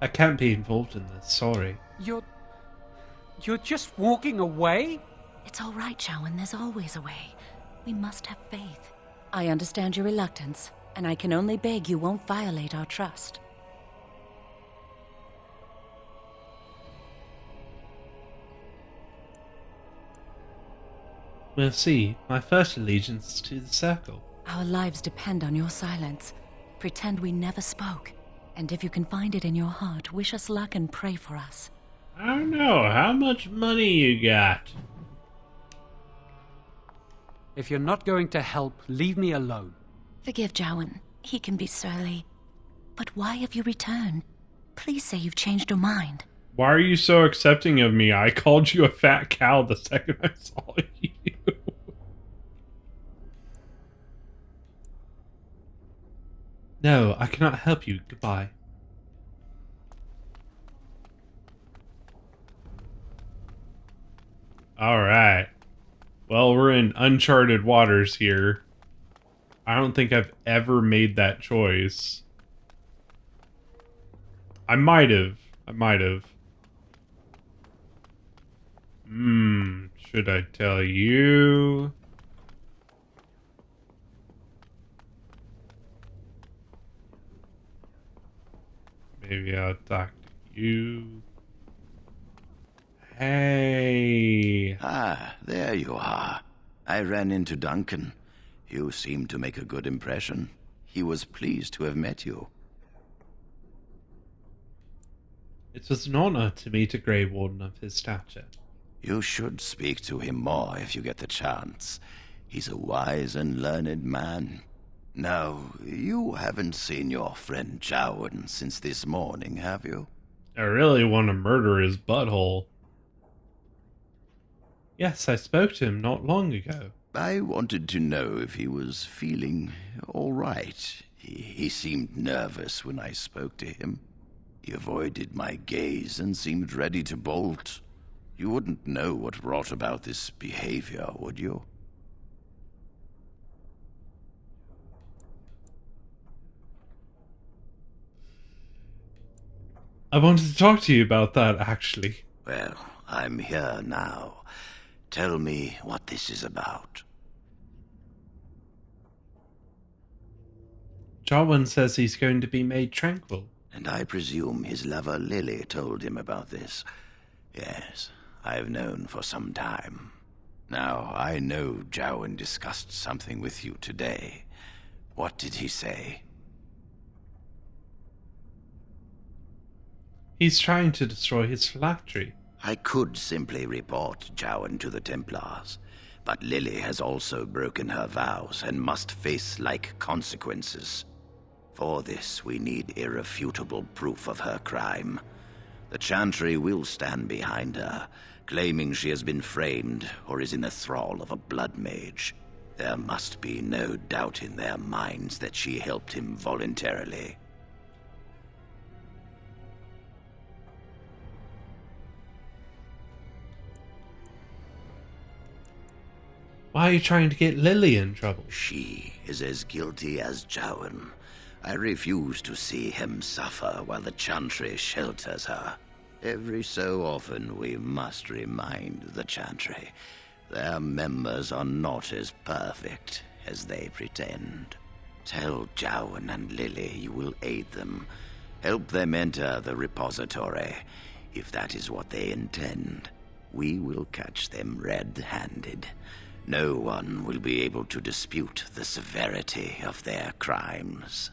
I can't be involved in this, sorry. You're just walking away? It's all right, Jowan. There's always a way. We must have faith. I understand your reluctance, and I can only beg you won't violate our trust. We'll see. My first allegiance is to the Circle. Our lives depend on your silence. Pretend we never spoke. And if you can find it in your heart, wish us luck and pray for us. I don't know. How much money you got? If you're not going to help, leave me alone. Forgive Jowan. He can be surly. But why have you returned? Please say you've changed your mind. Why are you so accepting of me? I called you a fat cow the second I saw you. No, I cannot help you. Goodbye. Alright. Well, we're in uncharted waters here. I don't think I've ever made that choice. I might have. Should I tell you? Maybe I'll talk to you. Hey. Ah, there you are. I ran into Duncan. You seem to make a good impression. He was pleased to have met you. It was an honor to meet a Grey Warden of his stature. You should speak to him more if you get the chance. He's a wise and learned man. Now, you haven't seen your friend Jowan since this morning, have you? I really want to murder his butthole. Yes, I spoke to him not long ago. I wanted to know if he was feeling all right. He seemed nervous when I spoke to him. He avoided my gaze and seemed ready to bolt. You wouldn't know what brought about this behavior, would you? I wanted to talk to you about that, actually. Well, I'm here now. Tell me what this is about. Jarwin says he's going to be made tranquil. And I presume his lover Lily told him about this. Yes, I've known for some time. Now, I know Jowan discussed something with you today. What did he say? He's trying to destroy his phylactery. I could simply report Jowan to the Templars, but Lily has also broken her vows and must face like consequences. For this, we need irrefutable proof of her crime. The Chantry will stand behind her, claiming she has been framed or is in the thrall of a blood mage. There must be no doubt in their minds that she helped him voluntarily. Why are you trying to get Lily in trouble? She is as guilty as Jowan. I refuse to see him suffer while the Chantry shelters her. Every so often we must remind the Chantry their members are not as perfect as they pretend. Tell Jowan and Lily you will aid them. Help them enter the repository. If that is what they intend, we will catch them red-handed. No one will be able to dispute the severity of their crimes.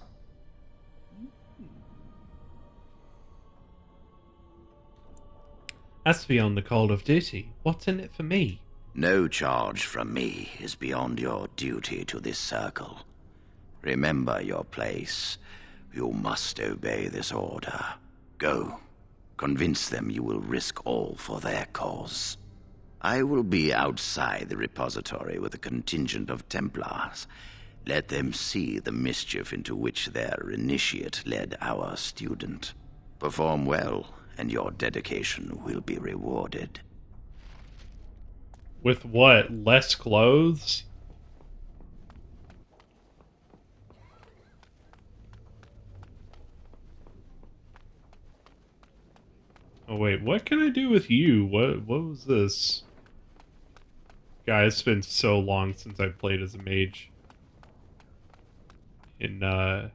That's beyond the call of duty. What's in it for me? No charge from me is beyond your duty to this circle. Remember your place. You must obey this order. Go. Convince them you will risk all for their cause. I will be outside the repository with a contingent of Templars. Let them see the mischief into which their initiate led our student. Perform well, and your dedication will be rewarded. With what? Less clothes? Oh wait, what can I do with you? What was this? Guys, it's been so long since I played as a mage. In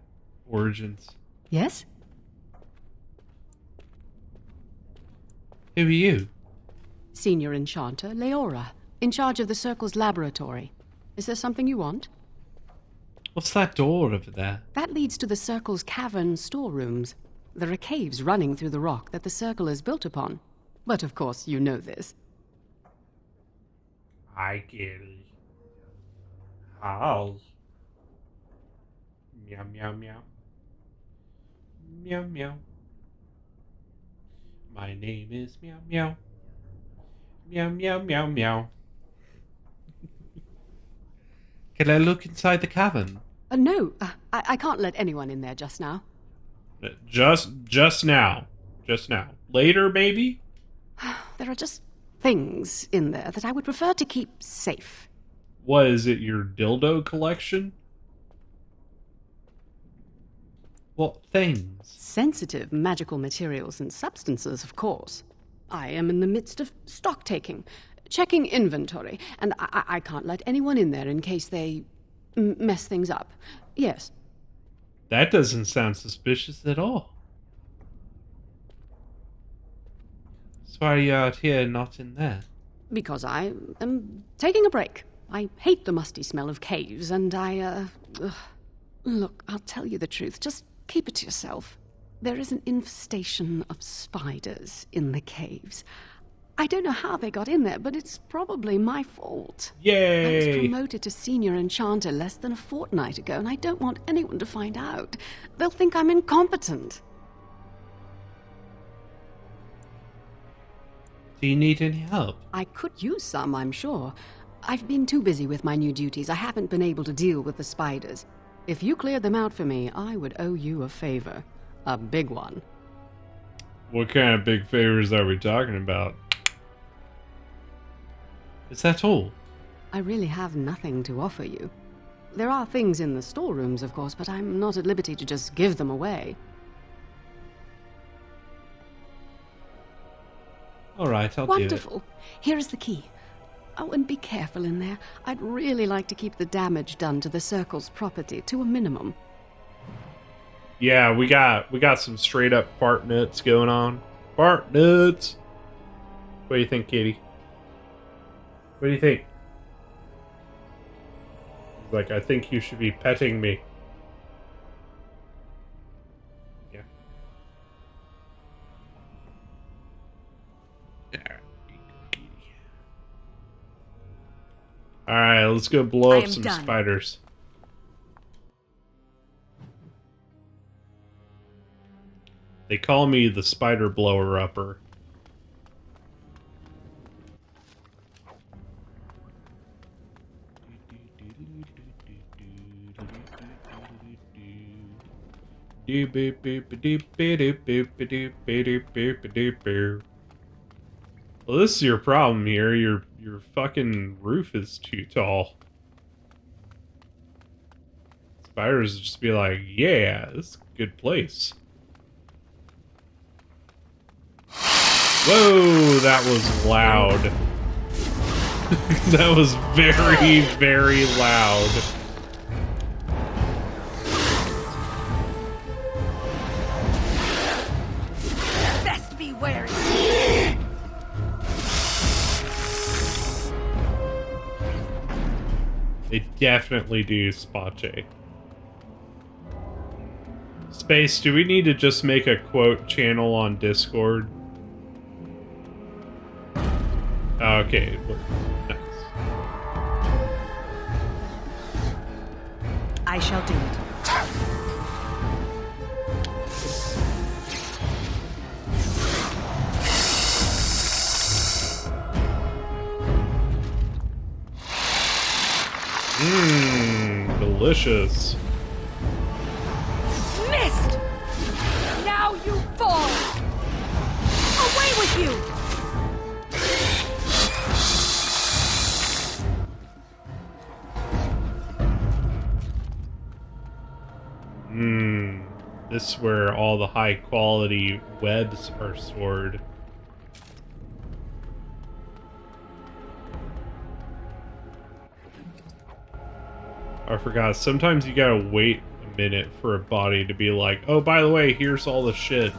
Origins. Yes? Who are you? Senior Enchanter Leora, in charge of the Circle's laboratory. Is there something you want? What's that door over there? That leads to the Circle's cavern storerooms. There are caves running through the rock that the Circle is built upon. But of course, you know this. Hi, kitty. Hi. Meow, meow, meow. Meow, meow. My name is Meow, meow. Meow, meow, meow, meow. Can I look inside the cavern? No, I can't let anyone in there just now. Just now. Just now. Later, maybe? There are just things in there that I would prefer to keep safe. What, is it your dildo collection? What things? Sensitive magical materials and substances, of course. I am in the midst of stock taking, checking inventory, and I can't let anyone in there in case they mess things up. Yes. That doesn't sound suspicious at all. So why are you out here, not in there? Because I am taking a break. I hate the musty smell of caves, and Look, I'll tell you the truth. Just keep it to yourself. There is an infestation of spiders in the caves. I don't know how they got in there, but it's probably my fault. Yay! I was promoted to Senior Enchanter less than a fortnight ago, and I don't want anyone to find out. They'll think I'm incompetent. Do you need any help? I could use some, I'm sure. I've been too busy with my new duties. I haven't been able to deal with the spiders. If you cleared them out for me, I would owe you a favor. A big one. What kind of big favors are we talking about? Is that all? I really have nothing to offer you. There are things in the storerooms, of course, but I'm not at liberty to just give them away. All right, I'll do it. Wonderful. Here is the key. Oh, and be careful in there. I'd really like to keep the damage done to the Circle's property to a minimum. Yeah, we got some straight up fart nuts going on. Fart nuts. What do you think, Katie? What do you think? Like, I think you should be petting me. Yeah. Alright, let's go blow up some spiders. They call me the spider blower-upper. Well, this is your problem here. Your fucking roof is too tall. Spiders just be like, yeah, this is a good place. Whoa, that was loud. That was very, very loud. Best be wary. They definitely do spot check. Space, do we need to just make a quote channel on Discord? Okay, nice. I shall do it. Mmm, delicious. Missed! Now you fall! Away with you! This is where all the high quality webs are stored. I forgot. Sometimes you gotta wait a minute for a body to be like, oh, by the way, here's all the shit.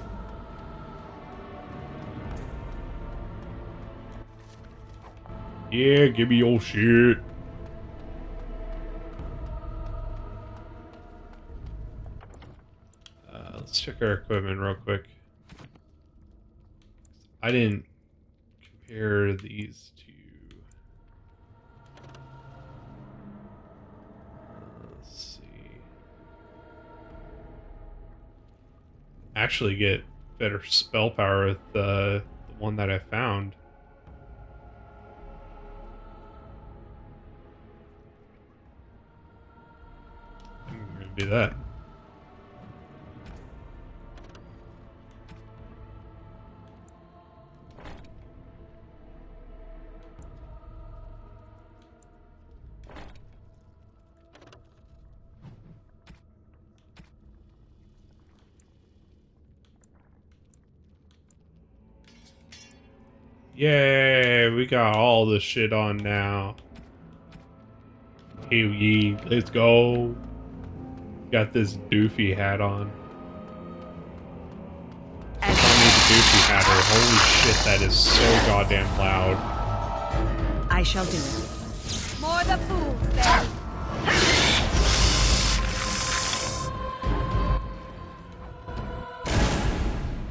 Yeah, give me your shit. Let's check our equipment real quick. I didn't compare these two. Let's see. Actually get better spell power with the one that I found. I'm gonna do that. Yay, we got all this shit on now. Hey, ye, let's go. Got this doofy hat on. I don't need the doofy hat or holy shit, that is so goddamn loud. I shall do it. More the fools, then.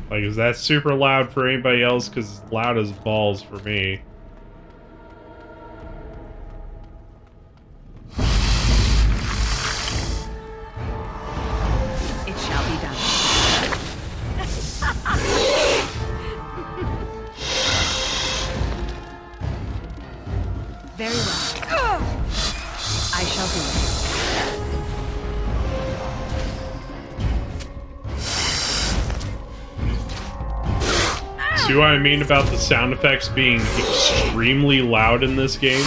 Like, is that super loud for anybody else? Because it's loud as balls for me. It shall be done. Very well. I shall do it. See what I mean about the sound effects being extremely loud in this game?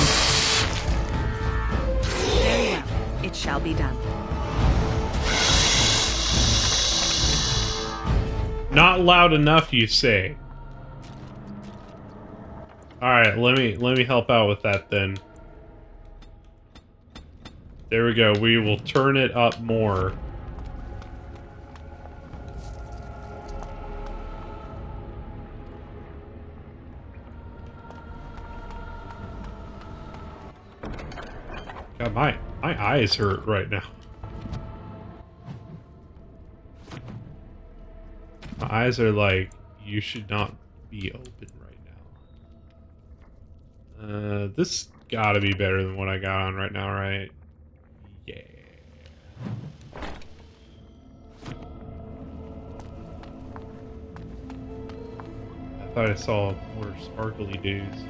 Very well. It shall be done. Not loud enough, you say? Alright, let me help out with that then. There we go. We will turn it up more. God, my eyes hurt right now. My eyes are like, you should not be open right now. This gotta be better than what I got on right now, right? Yeah. I thought I saw more sparkly dudes.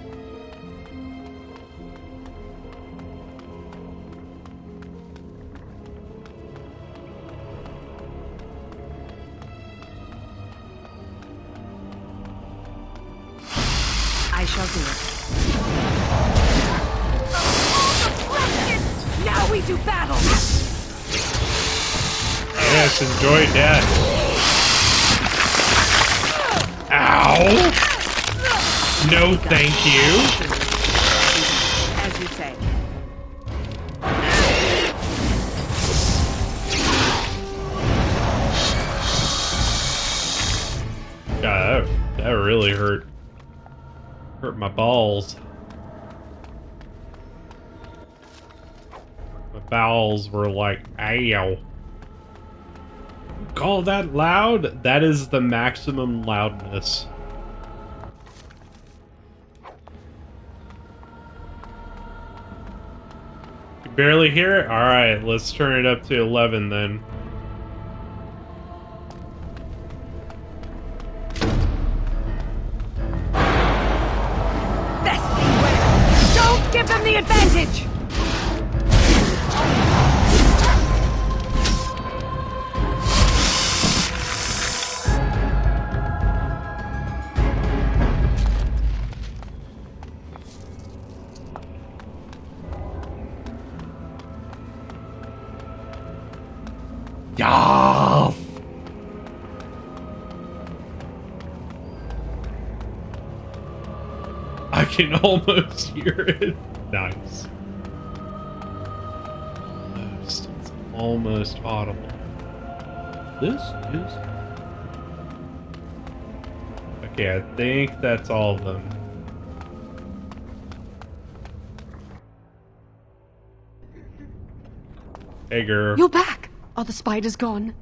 I shall do it. Now we do battle! Yes, enjoy death. Ow! No, thank you. As you say. God, that really hurt. Hurt my balls. My bowels were like, ow. Call that loud? That is the maximum loudness. You barely hear it? Alright, let's turn it up to 11 then. Don't give them the advantage! Yeah. I can almost hear it. Nice. almost audible. This is... Okay, I think that's all of them. Hey, girl. You're back! Are the spiders gone?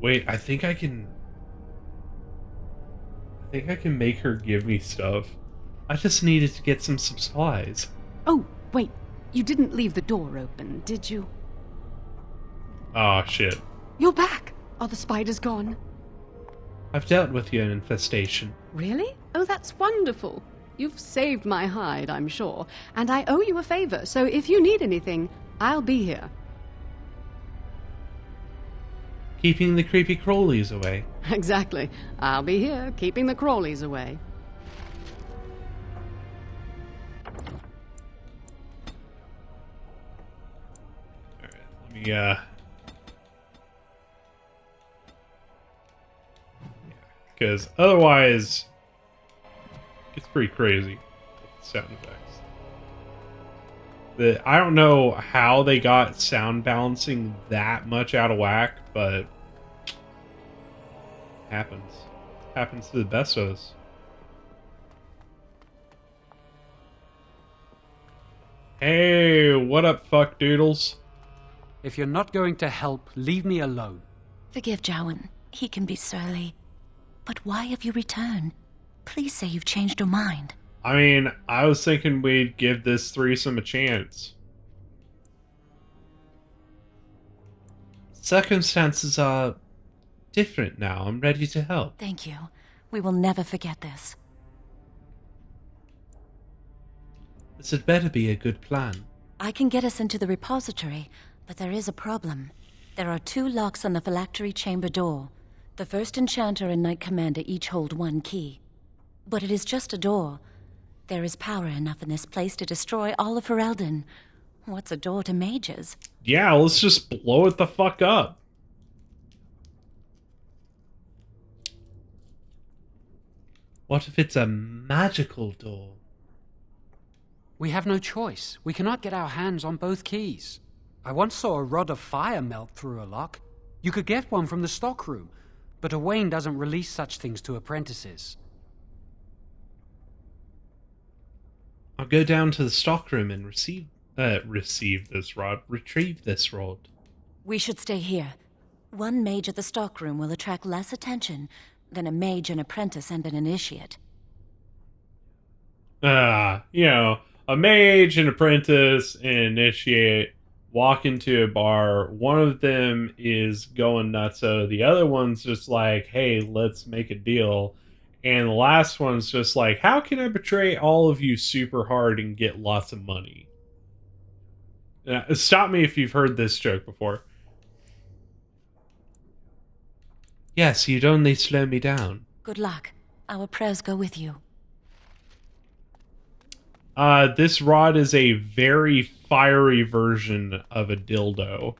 Wait, I think I can make her give me stuff. I just needed to get some supplies. Oh, wait. You didn't leave the door open, did you? Oh, shit. You're back! Are the spiders gone? I've dealt with your infestation. Really? Oh, that's wonderful. You've saved my hide, I'm sure. And I owe you a favor, so if you need anything, I'll be here. Keeping the creepy crawlies away. Exactly. I'll be here, keeping the crawlies away. Let me, because otherwise, it's pretty crazy with the sound effects. I don't know how they got sound balancing that much out of whack, but happens. Happens to the best of us. Hey, what up, fuck doodles? If you're not going to help, leave me alone. Forgive Jowan. He can be surly. But why have you returned? Please say you've changed your mind. I mean, I was thinking we'd give this threesome a chance. Circumstances are different now. I'm ready to help. Thank you. We will never forget this. This had better be a good plan. I can get us into the repository, but there is a problem. There are 2 locks on the phylactery chamber door. The first enchanter and knight commander each hold 1 key. But it is just a door. There is power enough in this place to destroy all of Ferelden. What's a door to mages? Yeah, let's just blow it the fuck up. What if it's a magical door? We have no choice. We cannot get our hands on both keys. I once saw a rod of fire melt through a lock. You could get one from the stockroom, but Owain doesn't release such things to apprentices. I'll go down to the stockroom and retrieve this rod. We should stay here. 1 mage at the stockroom will attract less attention than a mage, an apprentice, and an initiate. You know, a mage, an apprentice, an initiate walk into a bar. One of them is going nuts, so the other one's just like, hey, let's make a deal. And the last one's just like, how can I betray all of you super hard and get lots of money? Stop me if you've heard this joke before. Yes, you'd only slow me down. Good luck. Our prayers go with you. This rod is a very fiery version of a dildo.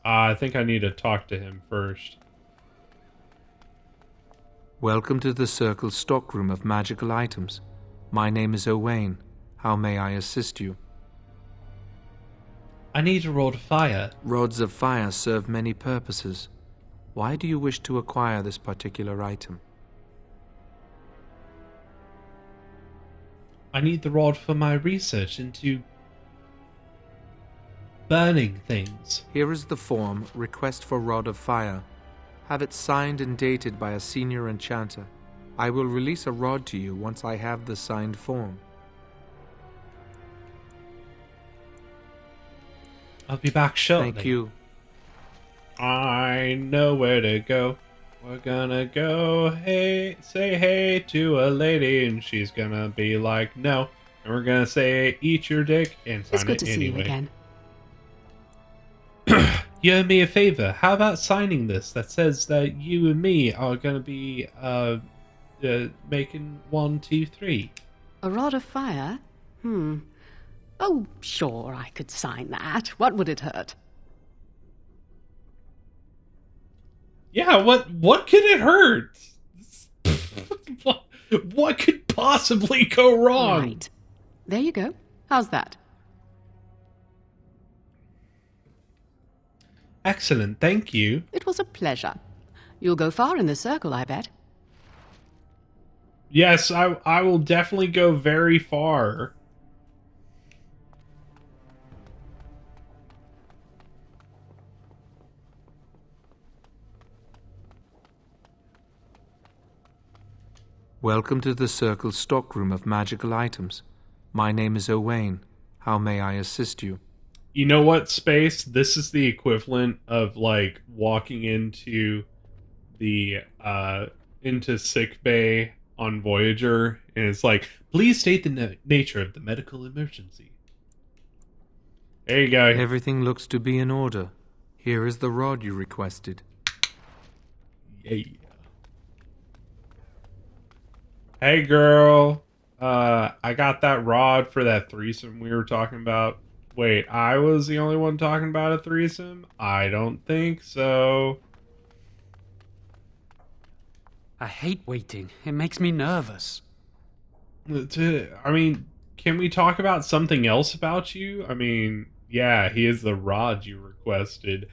I think I need to talk to him first. Welcome to the Circle's stockroom of magical items. My name is Owain. How may I assist you? I need a rod of fire. Rods of fire serve many purposes. Why do you wish to acquire this particular item? I need the rod for my research into burning things. Here is the form, Request for Rod of Fire. Have it signed and dated by a senior enchanter. I will release a rod to you once I have the signed form. I'll be back shortly. Thank you. I know where to go. We're gonna go, hey, say hey to a lady, and she's gonna be like, no. And we're gonna say, eat your dick, and sign It's good it to see you anyway. again. You owe me a favor. How about signing this that says that you and me are gonna be making 1, 2, 3? A rod of fire? Oh, sure, I could sign that. What would it hurt? Yeah, what could it hurt? What could possibly go wrong? Right. There you go. How's that? Excellent, thank you. It was a pleasure. You'll go far in the circle, I bet. Yes, I will definitely go very far. Welcome to the Circle's stockroom of magical items. My name is Owain. How may I assist you? You know what, Space? This is the equivalent of, like, walking into the, into sick bay on Voyager, and it's like, please state the nature of the medical emergency. There you go. Everything looks to be in order. Here is the rod you requested. Yeah. Hey, girl. I got that rod for that threesome we were talking about. Wait, I was the only one talking about a threesome? I don't think so. I hate waiting. It makes me nervous. I mean, can we talk about something else about you? I mean, yeah, he is the rod you requested.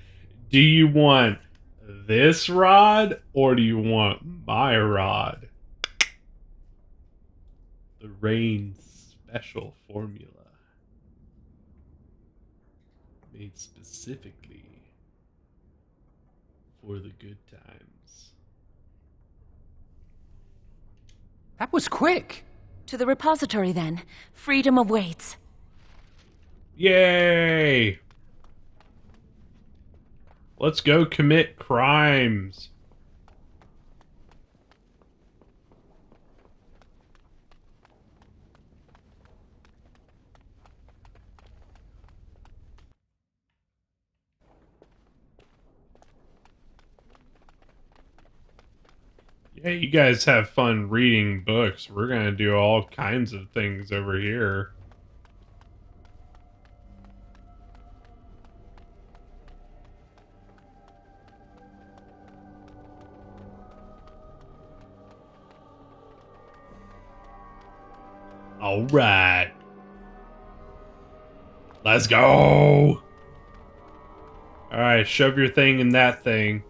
Do you want this rod, or do you want my rod? The Rain special formula. Made specifically for the good times. That was quick. To the repository, then. Freedom awaits. Yay! Let's go commit crimes. Yeah, you guys have fun reading books. We're gonna do all kinds of things over here. All right. Let's go. All right, shove your thing in that thing.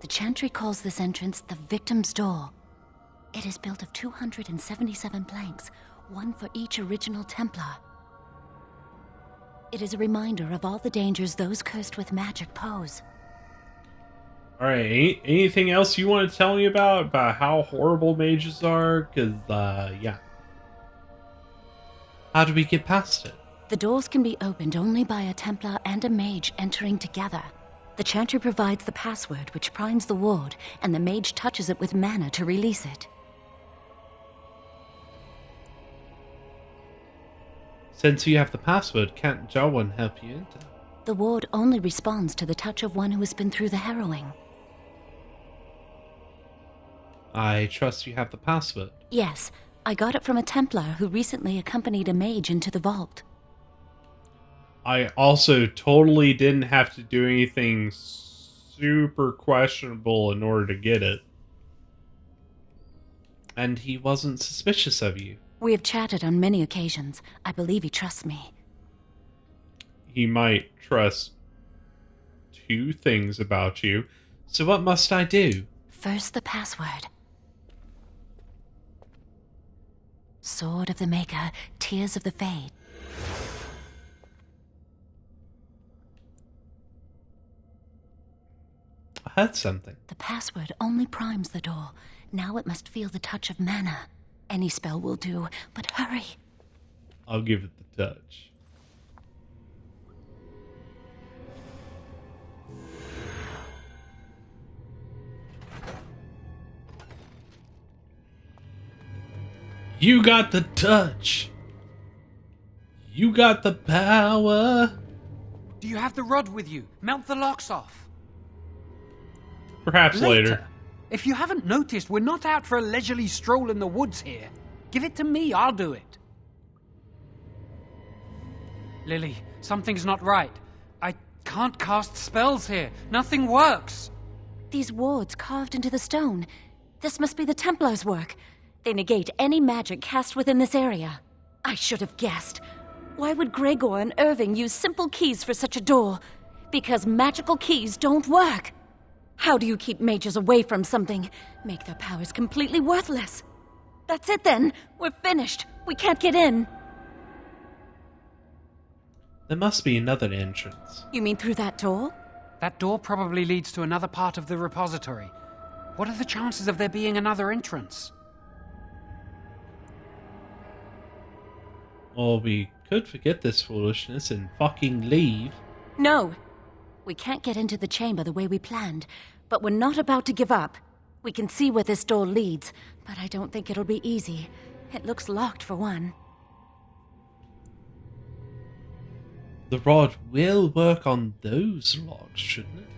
The Chantry calls this entrance the Victim's Door. It is built of 277 planks, one for each original Templar. It is a reminder of all the dangers those cursed with magic pose. All right, anything else you want to tell me about how horrible mages are? Because, yeah. How do we get past it? The doors can be opened only by a Templar and a Mage entering together. The Chantry provides the password, which primes the ward, and the Mage touches it with mana to release it. Since you have the password, can't Jarwan help you enter? The ward only responds to the touch of one who has been through the harrowing. I trust you have the password. Yes, I got it from a Templar who recently accompanied a Mage into the vault. I also totally didn't have to do anything super questionable in order to get it. And he wasn't suspicious of you. We have chatted on many occasions. I believe he trusts me. He might trust two things about you. So what must I do? First, the password. Sword of the Maker, Tears of the Fade. I heard something. The password only primes the door. Now it must feel the touch of mana. Any spell will do, but hurry. I'll give it the touch. You got the touch. You got the power. Do you have the rod with you? Melt the locks off. Perhaps later. If you haven't noticed, we're not out for a leisurely stroll in the woods here. Give it to me, I'll do it. Lily, something's not right. I can't cast spells here. Nothing works. These wards carved into the stone. This must be the Templars' work. They negate any magic cast within this area. I should have guessed. Why would Gregor and Irving use simple keys for such a door? Because magical keys don't work. How do you keep mages away from something? Make their powers completely worthless. That's it then. We're finished. We can't get in. There must be another entrance. You mean through that door? That door probably leads to another part of the repository. What are the chances of there being another entrance? Or we could forget this foolishness and fucking leave. No. We can't get into the chamber the way we planned, but we're not about to give up. We can see where this door leads, but I don't think it'll be easy. It looks locked for one. The rod will work on those locks, shouldn't it?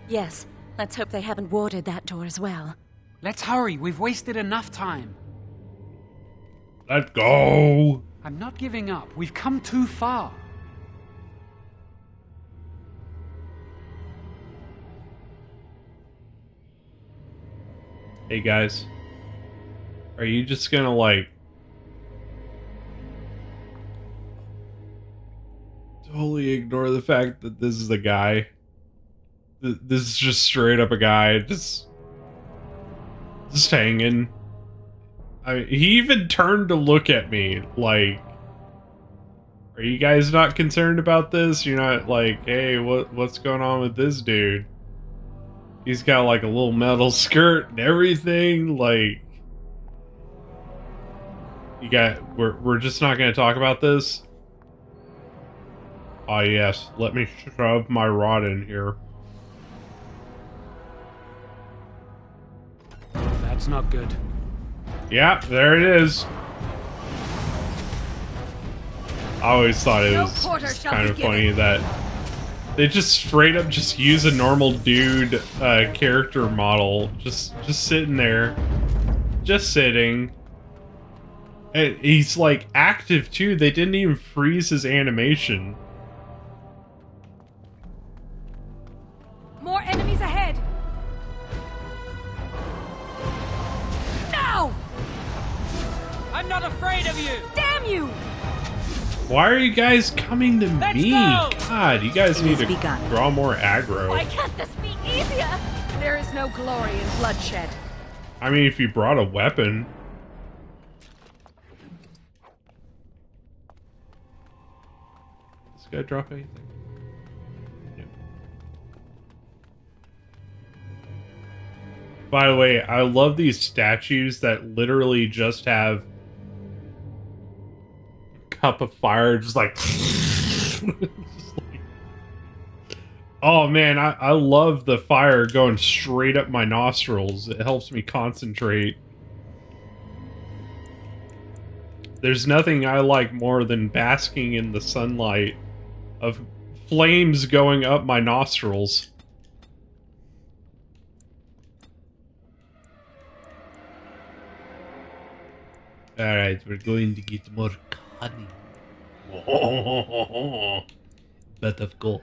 Yes. Let's hope they haven't warded that door as well. Let's hurry. We've wasted enough time. Let's go! I'm not giving up. We've come too far. Hey guys, are you just gonna like totally ignore the fact that this is a guy? This is just straight up a guy, just hanging. I mean, he even turned to look at me like, are you guys not concerned about this? You're not like, hey, what's going on with this dude? He's got like a little metal skirt and everything. Like, we're just not going to talk about this. Ah, yes. Let me shove my rod in here. That's not good. Yeah, there it is. I always thought it was kind of funny that they just straight up just use a normal dude character model, just sitting there, just sitting. And he's like active too. They didn't even freeze his animation. More enemies ahead! No! I'm not afraid of you! Damn you! Why are you guys coming to me? go! God, you guys need to begun. draw more aggro. Why can't this be easier? There is no glory in bloodshed. I mean, if you brought a weapon. Does this guy drop anything? No. By the way, I love these statues that literally just have cup of fire, just like, just like, oh man, I love the fire going straight up my nostrils. It helps me concentrate. There's nothing I like more than basking in the sunlight of flames going up my nostrils. Alright, we're going to get more honey. But of course.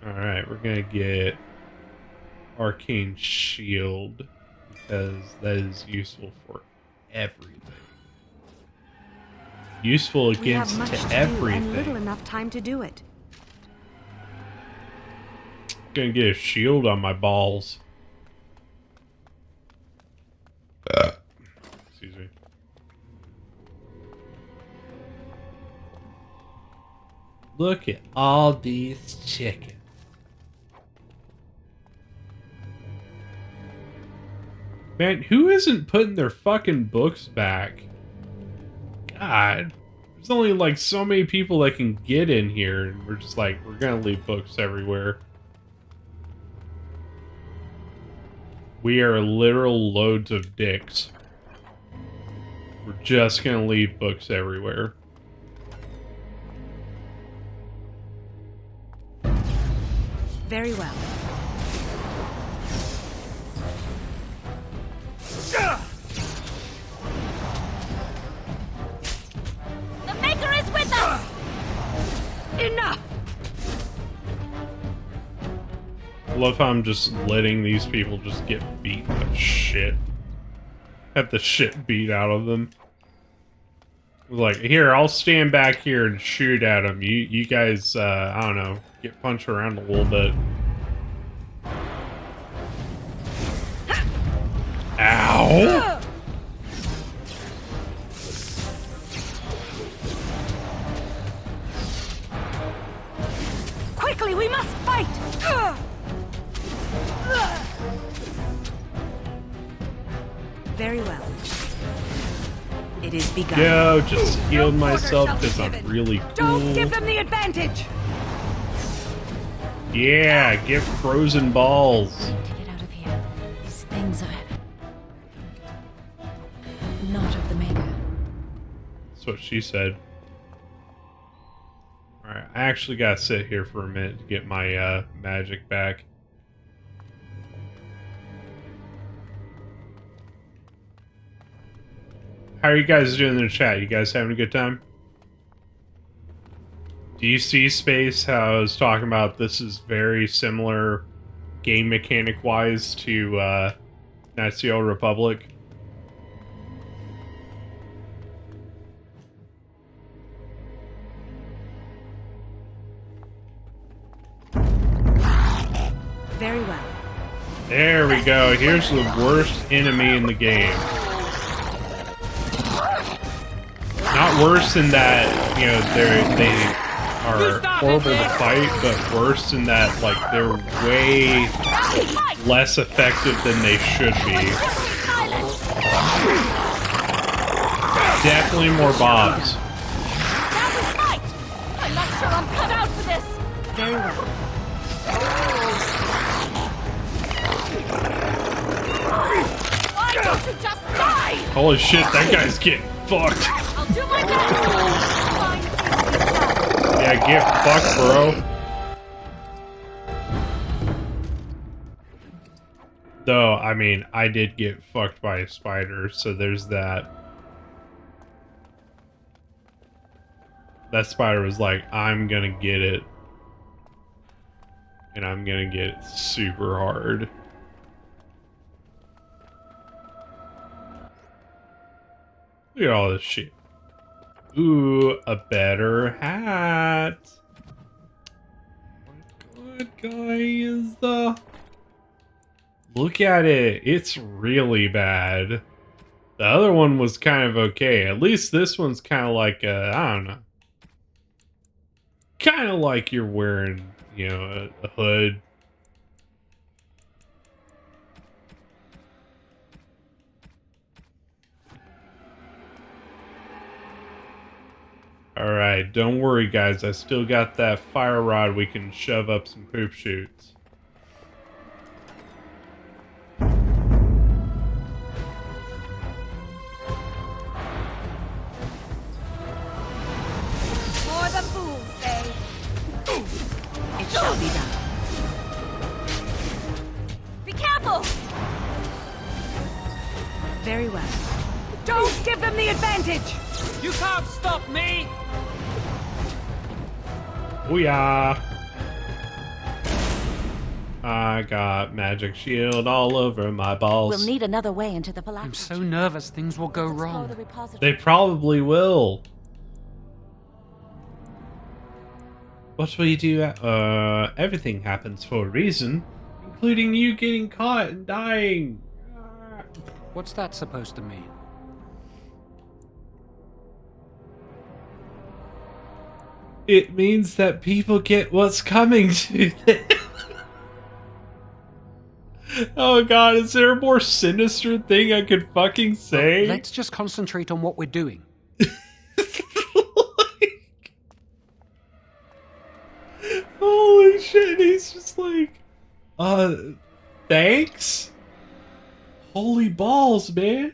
Alright, we're gonna get Arcane Shield because that is useful for everything. Useful We have against much to do everything. and little enough time to do it. Gonna get a shield on my balls. Excuse me. Look at all these chickens. Man, who isn't putting their fucking books back? God. There's only like so many people that can get in here, and we're just like, we're gonna leave books everywhere. We are literal loads of dicks. We're just gonna leave books everywhere. Very well. Enough! I love how I'm just letting these people just get beat to shit. Have the shit beat out of them. Like, here, I'll stand back here and shoot at them. You guys, I don't know, get punched around a little bit. Ow! Quickly, we must fight! Very well. It is begun. Yo, just healed myself because I'm really cool. Don't give them the advantage! Yeah, get frozen balls. To get out of here. These things are not of the Maker. That's what she said. Alright, I actually gotta sit here for a minute to get my magic back. How are you guys doing in the chat? You guys having a good time? Do you see, Space, how I was talking about this is very similar game mechanic wise to Knights of the Old Republic? Very well. There we go. Here's the worst enemy in the game. Not worse in that, you know, they are horrible to fight, but worse in that, like, they're way less effective than they should be. Definitely more bobs. I'm not sure I'm cut out for this! Very well. Why don't you just die? Holy shit, that guy's getting fucked. I'll do my best! Yeah, get fucked, bro. Though, I mean, I did get fucked by a spider, so there's that. That spider was like, I'm gonna get it. And I'm gonna get it super hard. Look at all this shit. Ooh, a better hat. What guy is the... Look at it. It's really bad. The other one was kind of okay. At least this one's kind of like, I don't know. Kind of like you're wearing, you know, a hood. Alright, don't worry guys, I still got that fire rod we can shove up some poop chutes. For the fools, they. It shall be done. Be careful! Very well. Don't give them the advantage! You can't stop me! Booyah! I got magic shield all over my balls. We'll need another way into the phylactery. I'm so nervous things will go wrong. They probably will. What will you do? Everything happens for a reason, including you getting caught and dying. What's that supposed to mean? It means that people get what's coming to them. Oh god, is there a more sinister thing I could fucking say? Well, let's just concentrate on what we're doing. Holy shit, he's just like, thanks? Holy balls, man.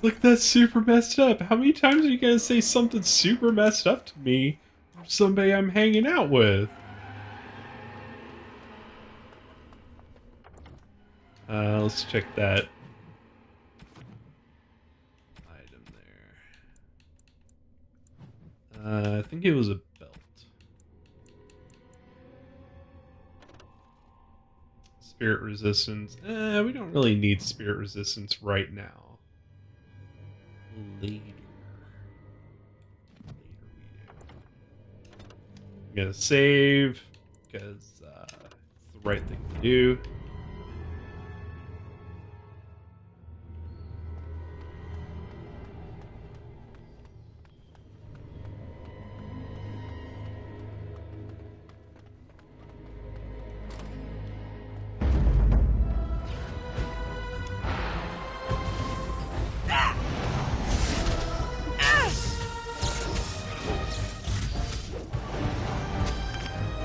Look, that's super messed up. How many times are you gonna say something super messed up to me from somebody I'm hanging out with? Let's check that item there. I think it was a belt. Spirit resistance. We don't really need spirit resistance right now. Later. I'm gonna save because it's the right thing to do.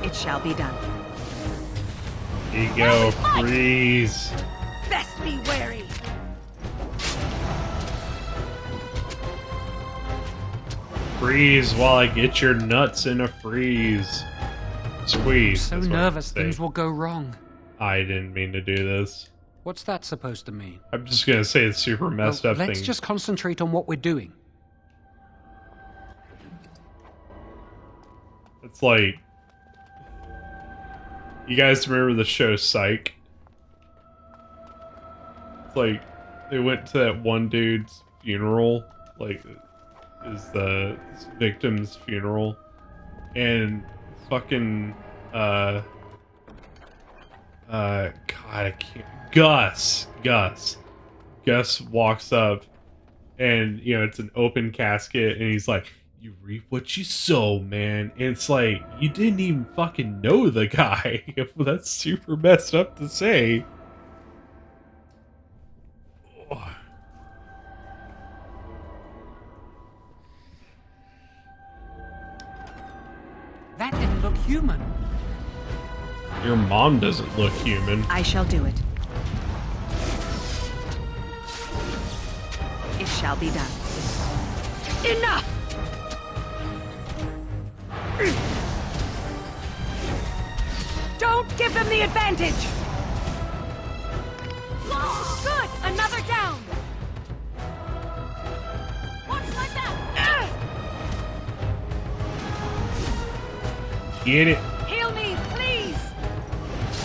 It shall be done. Here you go, freeze. Best be wary. Freeze while I get your nuts in a freeze. Squeeze. I'm so nervous things will go wrong. I didn't mean to do this. What's that supposed to mean? I'm just gonna say it's super messed up Let's thing. just concentrate on what we're doing. It's like, you guys remember the show Psych? It's like they went to that one dude's funeral, like is the victim's funeral, and fucking God, I can't. Gus walks up, and you know it's an open casket, and he's like, "You reap what you sow, man." And it's like, you didn't even fucking know the guy. That's super messed up to say. That didn't look human. Your mom doesn't look human. I shall do it. It shall be done. Enough! Don't give them the advantage! Good! Another down! Watch my back! Get it. Heal me, please!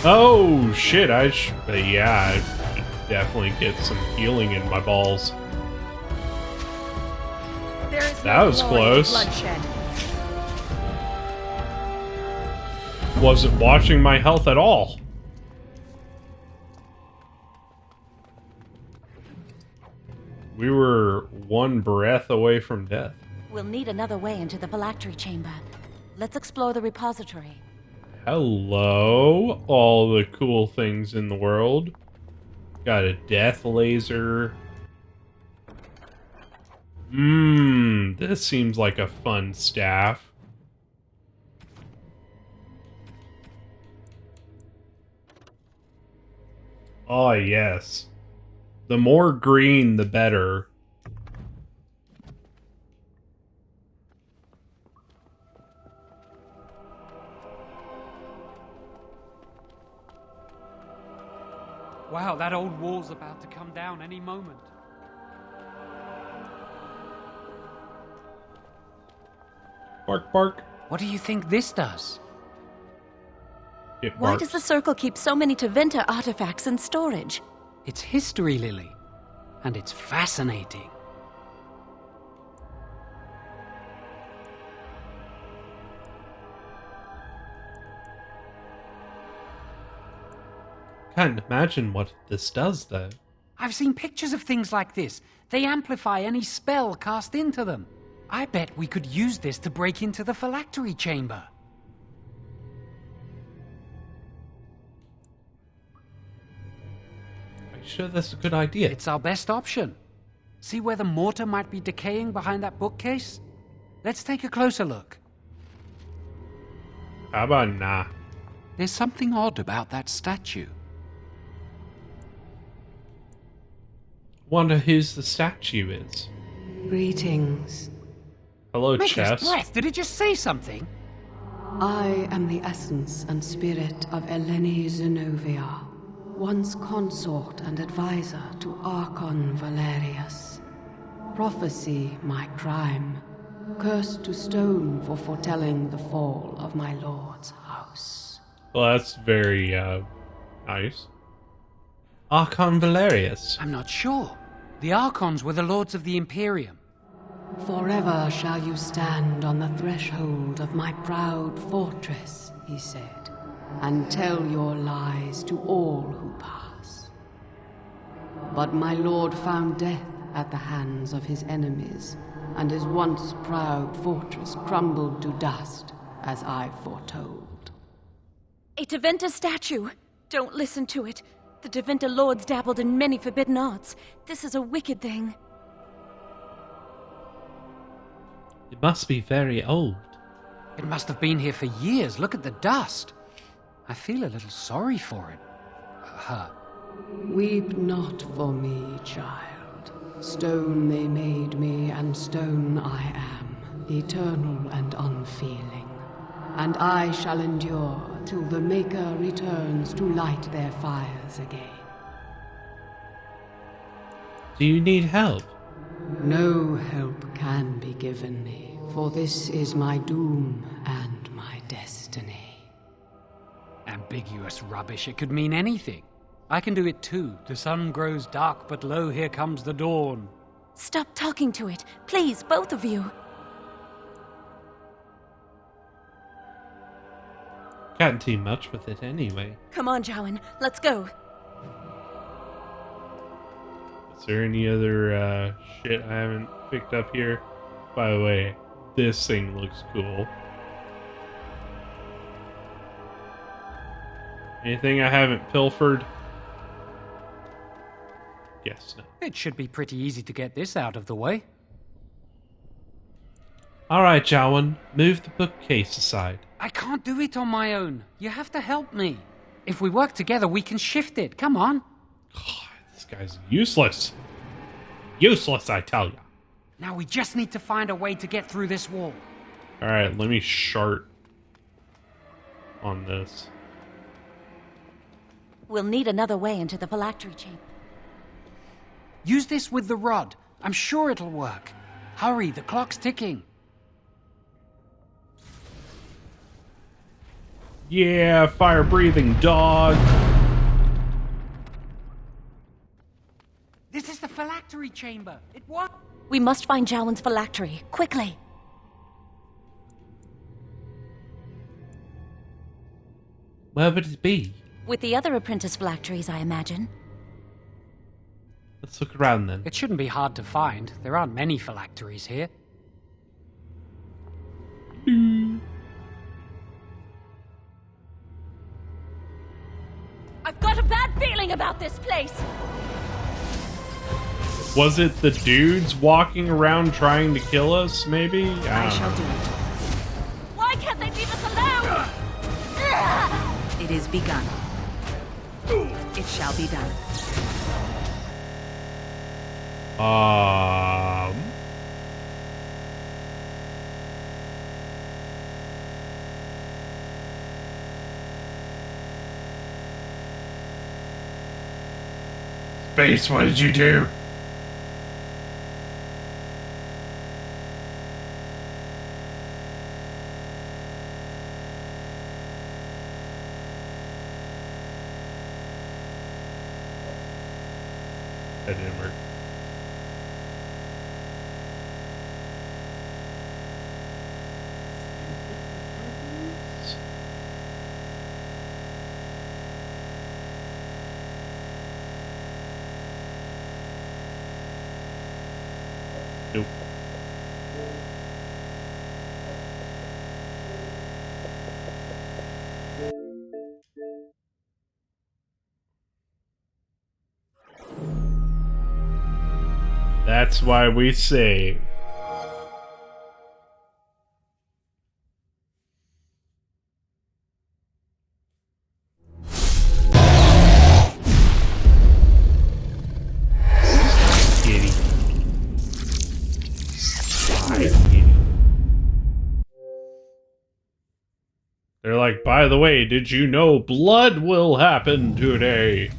Oh shit! Yeah, I should definitely get some healing in my balls. There is That no was glory to close. bloodshed. Wasn't watching my health at all. We were one breath away from death. We'll need another way into the phylactery chamber. Let's explore the repository. Hello, all the cool things in the world. Got a death laser. This seems like a fun staff. Oh, yes. The more green, the better. Wow, that old wall's about to come down any moment. Bark, bark. What do you think this does? It Why barks. does the Circle keep so many Tevinter artifacts in storage? It's history, Lily. And it's fascinating. Can't imagine what this does, though. I've seen pictures of things like this. They amplify any spell cast into them. I bet we could use this to break into the phylactery chamber. Are you sure that's a good idea? It's our best option. See where the mortar might be decaying behind that bookcase? Let's take a closer look. How about nah? There's something odd about that statue. Wonder whose the statue is. Greetings. Hello, Maker's chest. breath, did it just say something? I am the essence and spirit of Eleni Zenovia, once consort and advisor to Archon Valerius. Prophecy my crime, cursed to stone for foretelling the fall of my lord's house. Well, that's very, nice. Archon Valerius. I'm not sure. The Archons were the lords of the Imperium. Forever shall you stand on the threshold of my proud fortress, he said, and tell your lies to all who pass. But my lord found death at the hands of his enemies, and his once proud fortress crumbled to dust, as I foretold. A Tevinter statue! Don't listen to it. The Tevinter lords dabbled in many forbidden arts. This is a wicked thing. It must be very old. It must have been here for years. Look at the dust. I feel a little sorry for it. Her. Weep not for me, child. Stone they made me, and stone I am, eternal and unfeeling. And I shall endure till the Maker returns to light their fires again. Do you need help? No help can be given me, for this is my doom and my destiny. Ambiguous rubbish. It could mean anything. I can do it too. The sun grows dark, but lo, here comes the dawn. Stop talking to it. Please, both of you. Can't do much with it anyway. Come on, Jowan. Let's go. Is there any other shit I haven't picked up here? By the way, this thing looks cool. Anything I haven't pilfered? Yes, no. It should be pretty easy to get this out of the way. Alright, Jowan, move the bookcase aside. I can't do it on my own. You have to help me. If we work together, we can shift it. Come on. This guy's useless. Useless, I tell ya. Now we just need to find a way to get through this wall. Alright, let me shart on this. We'll need another way into the phylactery chamber. Use this with the rod. I'm sure it'll work. Hurry, the clock's ticking. Yeah, fire-breathing dog. This is the phylactery chamber. It what? We must find Jowan's phylactery. Quickly. Where would it be? With the other apprentice phylacteries, I imagine. Let's look around then. It shouldn't be hard to find. There aren't many phylacteries here. I've got a bad feeling about this place. Was it the dudes walking around trying to kill us, maybe? I shall do it. Why can't they leave us alone? It is begun. It shall be done. Space, what did you do? That didn't work. Nope. That's why we save. They're like, by the way, did you know blood will happen today?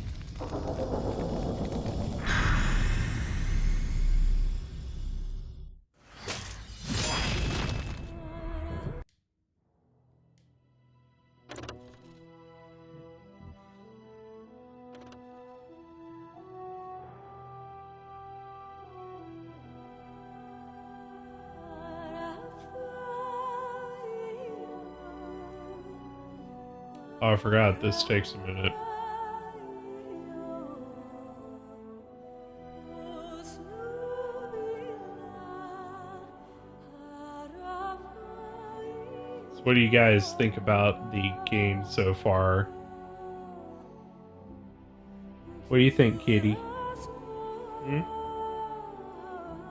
Oh, I forgot. This takes a minute. So what do you guys think about the game so far? What do you think, Kitty? Hmm?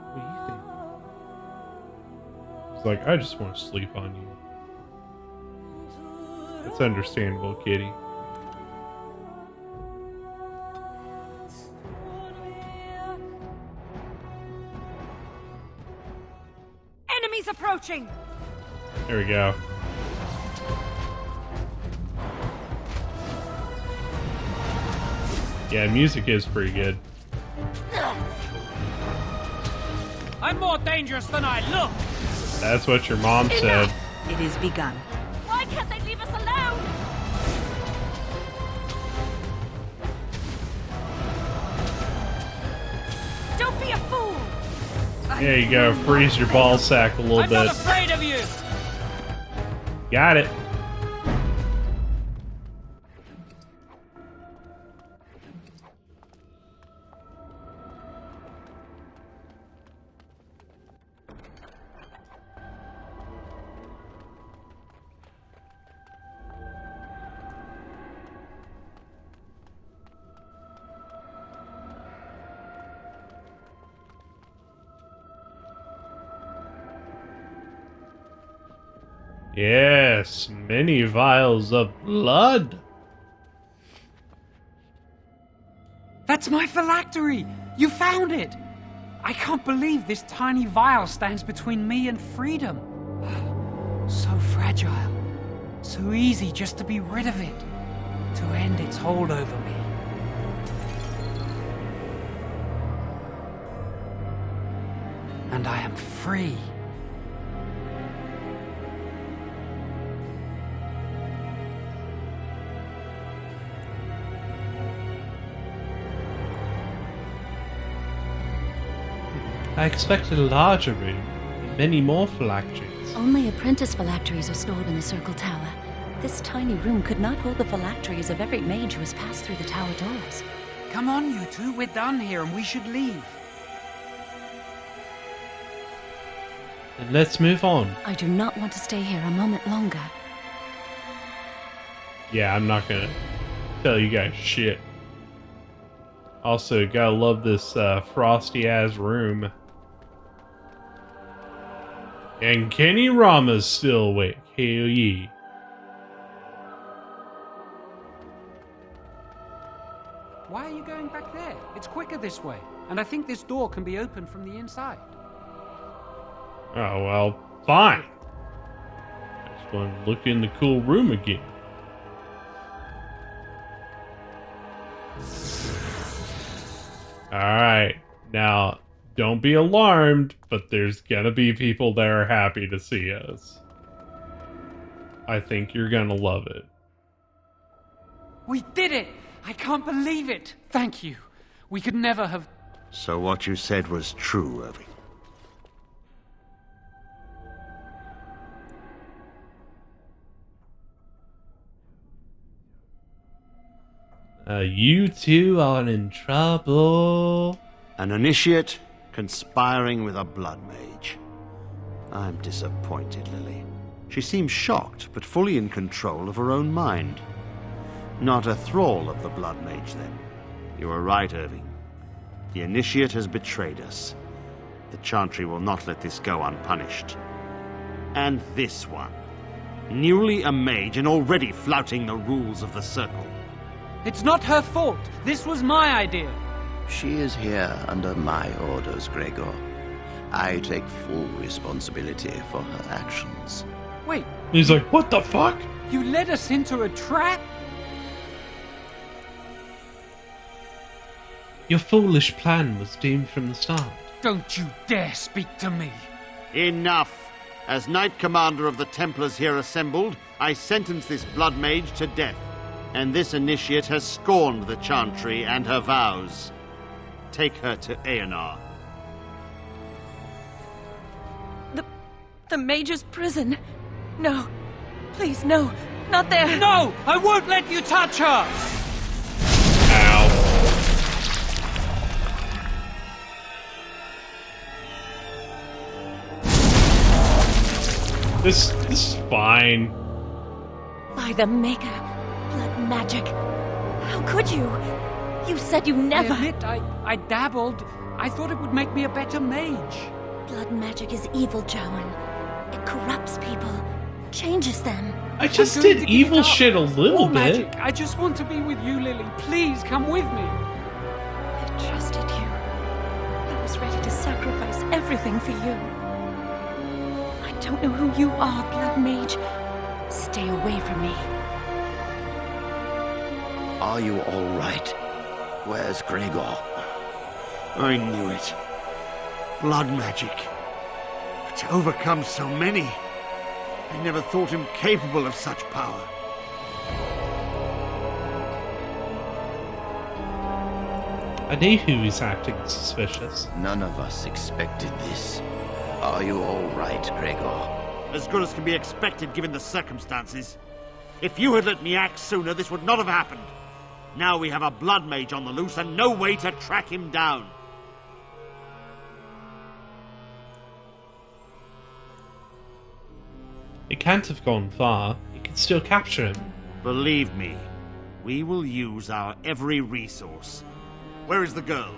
What do you think? It's like, I just want to sleep on you. That's understandable, Kitty. Enemies approaching! There we go. Yeah, music is pretty good. I'm more dangerous than I look! That's what your mom said. It is begun. Why can't they leave us alone? Don't be a fool! There you go. Freeze your ball sack a little I'm bit. not afraid of you! Got it. Yes, many vials of blood. That's my phylactery! You found it! I can't believe this tiny vial stands between me and freedom. So fragile. So easy just to be rid of it. To end its hold over me. And I am free. I expected a larger room, and many more phylacteries. Only apprentice phylacteries are stored in the Circle Tower. This tiny room could not hold the phylacteries of every mage who has passed through the tower doors. Come on, you two, we're done here and we should leave. Then let's move on. I do not want to stay here a moment longer. Yeah, I'm not gonna tell you guys shit. Also, gotta love this frosty-ass room. And Kenny Rama's still awake. Hell yeah. Why are you going back there? It's quicker this way. And I think this door can be opened from the inside. Oh, well, fine. I just want to look in the cool room again. Alright, now, don't be alarmed, but there's gonna be people that are happy to see us. I think you're gonna love it. We did it! I can't believe it! Thank you. We could never have... So what you said was true, Irving. You two are in trouble. An initiate conspiring with a blood mage. I'm disappointed, Lily. She seems shocked, but fully in control of her own mind. Not a thrall of the blood mage, then. You were right, Irving. The initiate has betrayed us. The Chantry will not let this go unpunished. And this one. Newly a mage and already flouting the rules of the Circle. It's not her fault. This was my idea. She is here under my orders, Gregor. I take full responsibility for her actions. Wait. He's like, what the fuck? You led us into a trap? Your foolish plan was doomed from the start. Don't you dare speak to me. Enough! As Knight Commander of the Templars here assembled, I sentence this blood mage to death. And this initiate has scorned the Chantry and her vows. Take her to Aenar. The Mage's prison. No. Please, no. Not there! No! I won't let you touch her! Ow. This is fine. By the Maker, blood magic. How could you? You said you never... I admit, I dabbled. I thought it would make me a better mage. Blood magic is evil, Jowan. It corrupts people, changes them. I just did evil shit a little bit. Magic. I just want to be with you, Lily. Please come with me. I trusted you. I was ready to sacrifice everything for you. I don't know who you are, Blood Mage. Stay away from me. Are you all right? Where's Gregor? I knew it. Blood magic. But to overcome so many, I never thought him capable of such power. I knew he was acting suspicious. None of us expected this. Are you all right, Gregor? As good as can be expected given the circumstances. If you had let me act sooner, this would not have happened. Now we have a blood mage on the loose and no way to track him down. It can't have gone far. You can still capture him. Believe me, we will use our every resource. Where is the girl?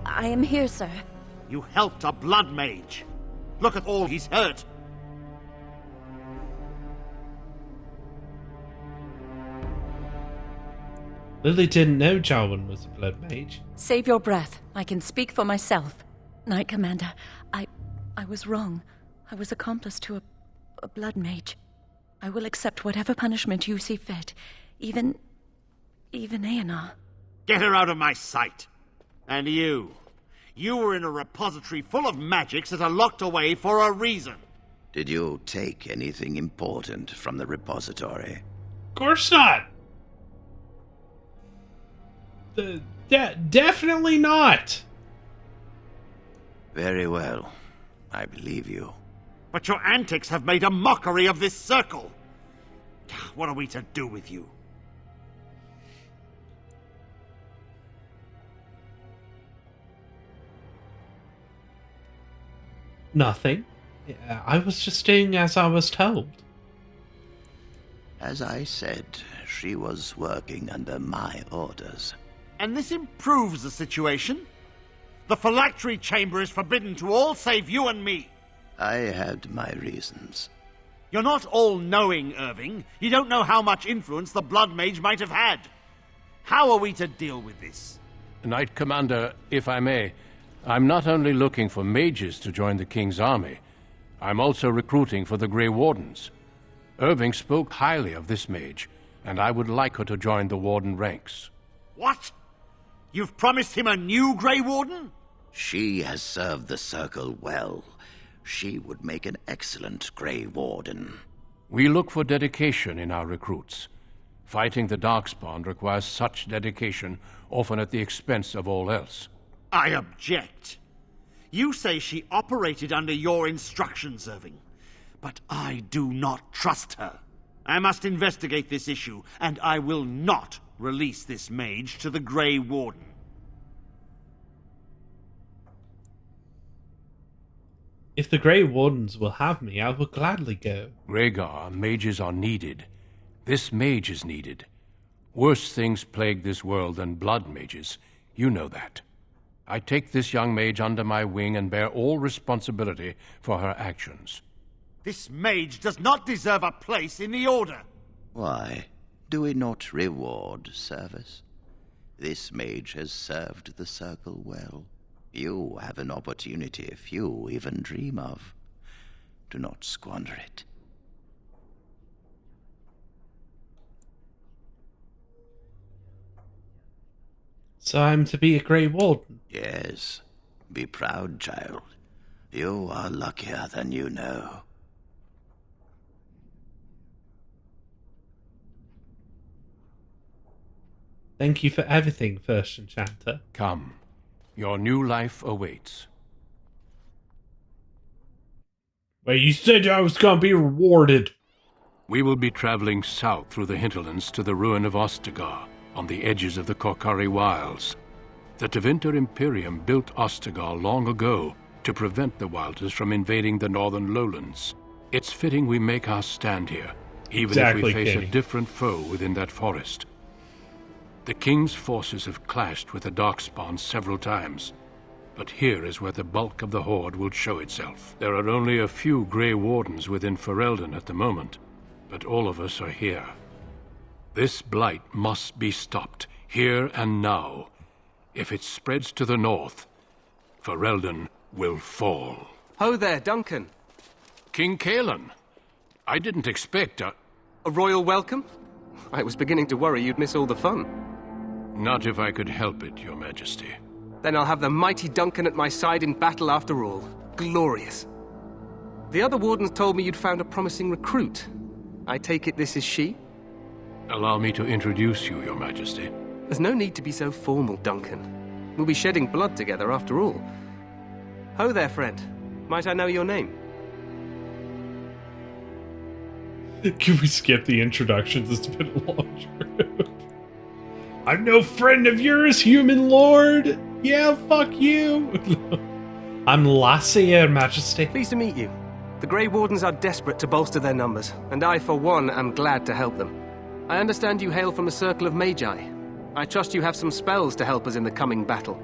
I am here, sir. You helped a blood mage. Look at all he's hurt. Lily didn't know Jarwin was a blood mage. Save your breath. I can speak for myself. Knight Commander, I was wrong. I was accomplice to a blood mage. I will accept whatever punishment you see fit. Even Aenar. Get her out of my sight. And you. You were in a repository full of magics that are locked away for a reason. Did you take anything important from the repository? Of course not. Definitely not. Very well. I believe you. But your antics have made a mockery of this circle. What are we to do with you? Nothing. I was just doing as I was told. As I said, she was working under my orders. And this improves the situation. The phylactery chamber is forbidden to all save you and me. I had my reasons. You're not all-knowing, Irving. You don't know how much influence the Blood Mage might have had. How are we to deal with this? Knight Commander, if I may, I'm not only looking for mages to join the King's army, I'm also recruiting for the Grey Wardens. Irving spoke highly of this mage, and I would like her to join the Warden ranks. What? You've promised him a new Grey Warden? She has served the Circle well. She would make an excellent Grey Warden. We look for dedication in our recruits. Fighting the Darkspawn requires such dedication, often at the expense of all else. I object. You say she operated under your instructions, Irving. But I do not trust her. I must investigate this issue, and I will not release this mage to the Grey Warden. If the Grey Wardens will have me, I will gladly go. Rhaegar, mages are needed. This mage is needed. Worse things plague this world than blood mages. You know that. I take this young mage under my wing and bear all responsibility for her actions. This mage does not deserve a place in the Order. Why? Do we not reward service? This mage has served the Circle well. You have an opportunity few even dream of. Do not squander it. So I'm to be a Grey Warden? Yes. Be proud, child. You are luckier than you know. Thank you for everything, First Enchanter. Come. Your new life awaits. Well, you said I was gonna be rewarded. We will be traveling south through the hinterlands to the ruin of Ostagar, on the edges of the Korkari Wilds. The Tevinter Imperium built Ostagar long ago to prevent the Wilders from invading the northern lowlands. It's fitting we make our stand here, even if we face a different foe within that forest. The King's forces have clashed with the Darkspawn several times, but here is where the bulk of the Horde will show itself. There are only a few Grey Wardens within Ferelden at the moment, but all of us are here. This blight must be stopped, here and now. If it spreads to the north, Ferelden will fall. Ho there, Duncan. King Kaelan. I didn't expect a royal welcome? I was beginning to worry you'd miss all the fun. Not if I could help it, Your Majesty. Then I'll have the mighty Duncan at my side in battle after all. Glorious. The other wardens told me you'd found a promising recruit. I take it this is she? Allow me to introduce you, Your Majesty. There's no need to be so formal, Duncan. We'll be shedding blood together after all. Ho there, friend. Might I know your name? Can we skip the introductions? It's been a long trip. I'm no friend of yours, human lord! Yeah, fuck you! I'm Lassie, Your Majesty. Pleased to meet you. The Grey Wardens are desperate to bolster their numbers, and I, for one, am glad to help them. I understand you hail from the Circle of Magi. I trust you have some spells to help us in the coming battle.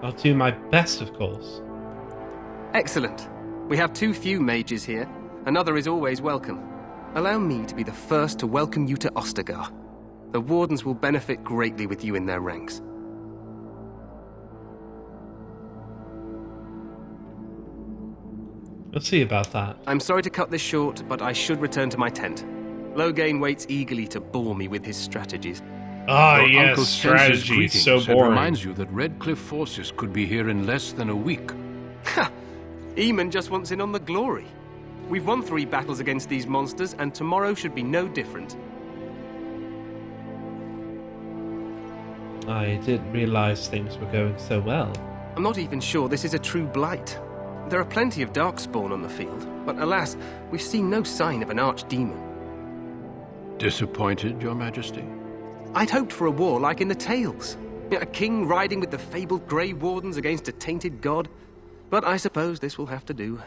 I'll do my best, of course. Excellent. We have too few mages here. Another is always welcome. Allow me to be the first to welcome you to Ostagar. The Wardens will benefit greatly with you in their ranks. Let's see about that. I'm sorry to cut this short, but I should return to my tent. Loghain waits eagerly to bore me with his strategies. Ah, yes, strategy. So boring. Reminds you that Redcliffe forces could be here in less than a week. Ha! Eamon just wants in on the glory. We've won 3 battles against these monsters, and tomorrow should be no different. I didn't realize things were going so well. I'm not even sure this is a true blight. There are plenty of Darkspawn on the field, but alas, we've seen no sign of an archdemon. Disappointed, Your Majesty? I'd hoped for a war like in the tales. A king riding with the fabled Grey Wardens against a tainted god. But I suppose this will have to do.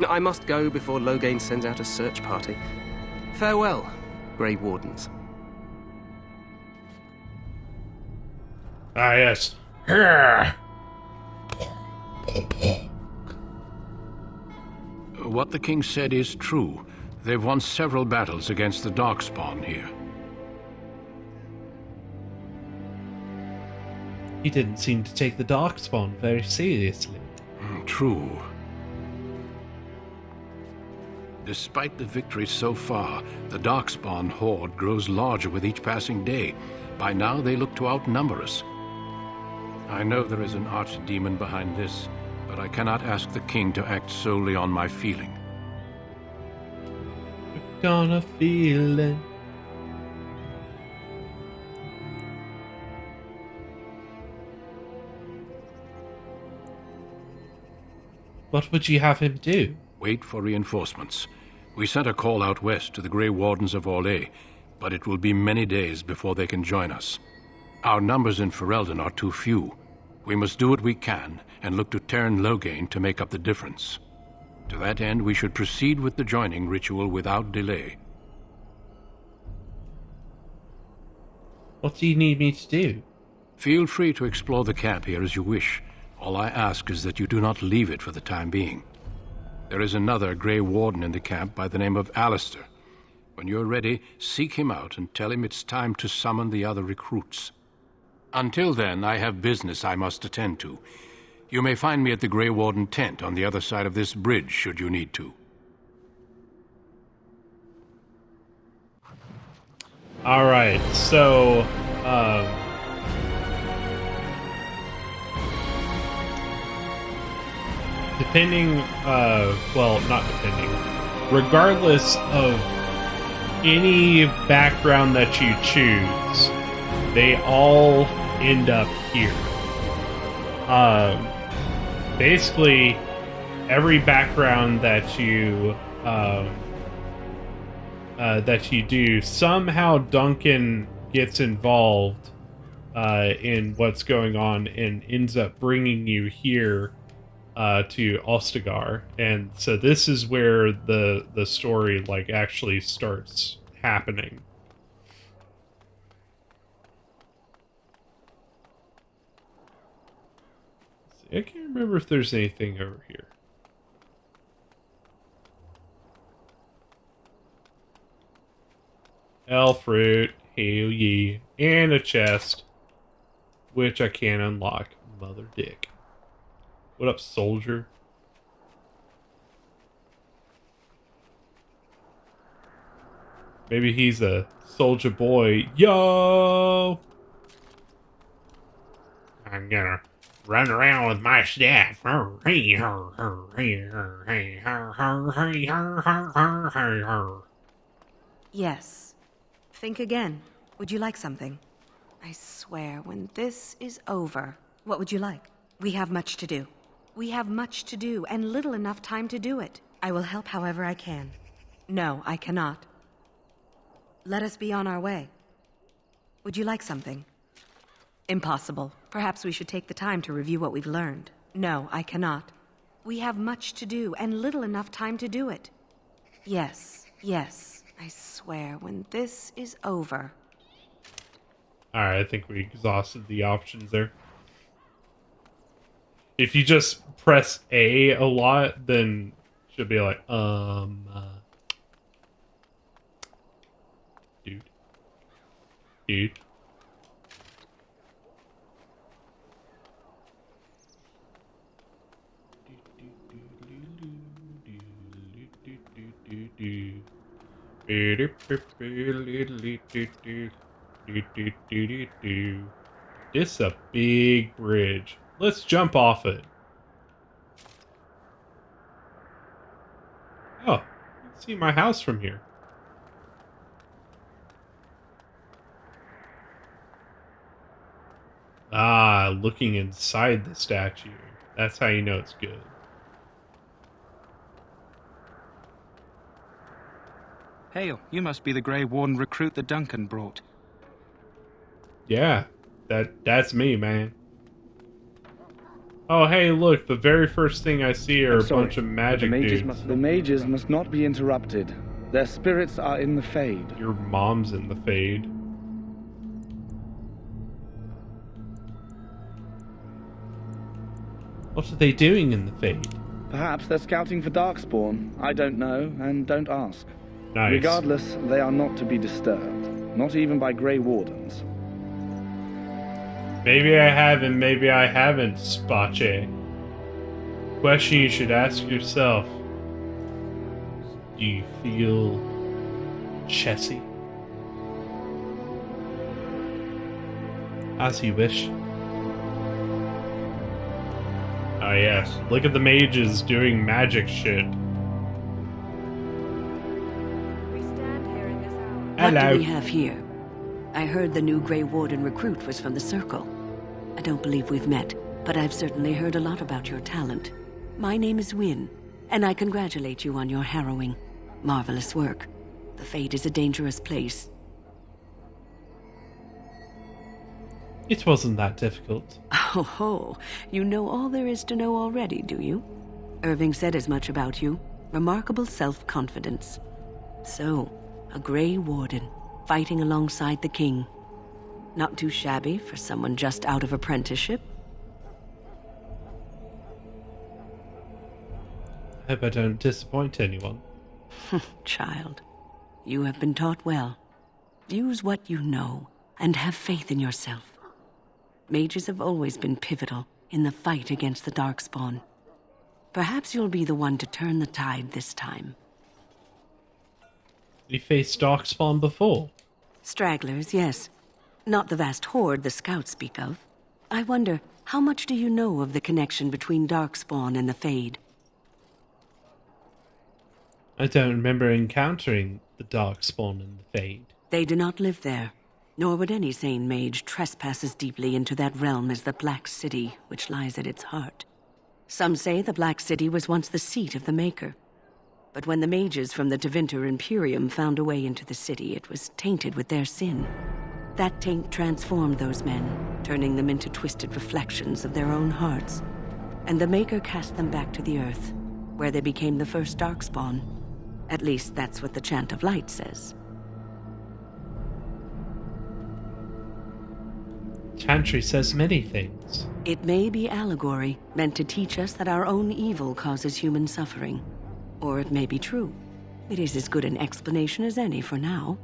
I must go before Loghain sends out a search party. Farewell, Grey Wardens. Ah, yes. What the king said is true. They've won several battles against the Darkspawn here. He didn't seem to take the Darkspawn very seriously. True. Despite the victories so far, the Darkspawn horde grows larger with each passing day. By now, they look to outnumber us. I know there is an archdemon behind this, but I cannot ask the king to act solely on my feeling. Got a feeling. What would you have him do? Wait for reinforcements. We sent a call out west to the Grey Wardens of Orlais, but it will be many days before they can join us. Our numbers in Ferelden are too few. We must do what we can and look to Teyrn Loghain to make up the difference. To that end, we should proceed with the joining ritual without delay. What do you need me to do? Feel free to explore the camp here as you wish. All I ask is that you do not leave it for the time being. There is another Grey Warden in the camp by the name of Alistair. When you're ready, seek him out and tell him it's time to summon the other recruits. Until then, I have business I must attend to. You may find me at the Grey Warden tent on the other side of this bridge, should you need to. Alright, so, depending, well, not depending, regardless of any background that you choose, they all end up here. Basically, every background that you do, somehow Duncan gets involved in what's going on and ends up bringing you here to Ostagar. And so this is where the story like actually starts happening. I can't remember if there's anything over here. Fruit, hell yeah, and a chest, which I can't unlock. Mother dick. What up, soldier? Maybe he's a soldier boy. Yo! I'm gonna run around with my staff. Yes. Think again. Would you like something? I swear, when this is over... What would you like? We have much to do. We have much to do, and little enough time to do it. I will help however I can. No, I cannot. Let us be on our way. Would you like something? Impossible. Perhaps we should take the time to review what we've learned. No, I cannot. We have much to do, and little enough time to do it. Yes, yes. I swear, when this is over... Alright, I think we exhausted the options there. If you just press A lot, then she'll be like, Dude. This a big bridge. Let's jump off it. Oh, you can see my house from here. Ah, looking inside the statue. That's how you know it's good. Hail, you must be the Grey Warden recruit that Duncan brought. Yeah, that's me, man. Oh, hey, look, the very first thing I see are a bunch of magic dudes. The mages must not be interrupted. Their spirits are in the Fade. Your mom's in the Fade. What are they doing in the Fade? Perhaps they're scouting for Darkspawn. I don't know, and don't ask. Nice. Regardless, they are not to be disturbed. Not even by Grey Wardens. Maybe I have and maybe I haven't, Spache. Question you should ask yourself. Do you feel chessy? As you wish. Oh yes, look at the mages doing magic shit. What do we have here? I heard the new Grey Warden recruit was from the Circle. I don't believe we've met, but I've certainly heard a lot about your talent. My name is Wynne, and I congratulate you on your harrowing, marvelous work. The Fade is a dangerous place. It wasn't that difficult. Oh ho, you know all there is to know already, do you? Irving said as much about you. Remarkable self-confidence. So, a Grey Warden, fighting alongside the King. Not too shabby for someone just out of apprenticeship. I hope I don't disappoint anyone. Child, you have been taught well. Use what you know, and have faith in yourself. Mages have always been pivotal in the fight against the Darkspawn. Perhaps you'll be the one to turn the tide this time. You faced Darkspawn before? Stragglers, yes. Not the vast horde the scouts speak of. I wonder, how much do you know of the connection between Darkspawn and the Fade? I don't remember encountering the Darkspawn and the Fade. They do not live there, nor would any sane mage trespass as deeply into that realm as the Black City, which lies at its heart. Some say the Black City was once the seat of the Maker. But when the mages from the Tevinter Imperium found a way into the city, it was tainted with their sin. That taint transformed those men, turning them into twisted reflections of their own hearts. And the Maker cast them back to the Earth, where they became the first Darkspawn. At least that's what the Chant of Light says. Chantry says many things. It may be allegory, meant to teach us that our own evil causes human suffering. Or it may be true. It is as good an explanation as any for now.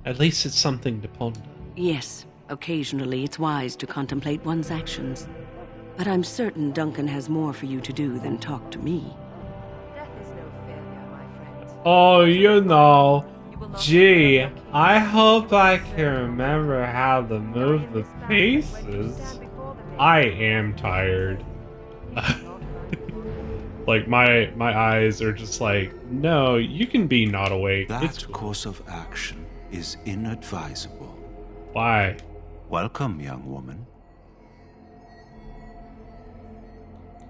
At least it's something to ponder. Yes, occasionally it's wise to contemplate one's actions. But I'm certain Duncan has more for you to do than talk to me. Oh, you know. Gee, I hope I can remember how to move the pieces. I am tired. Like, my eyes are just like, no, you can be not awake. That course of action is inadvisable. Why? Welcome, young woman.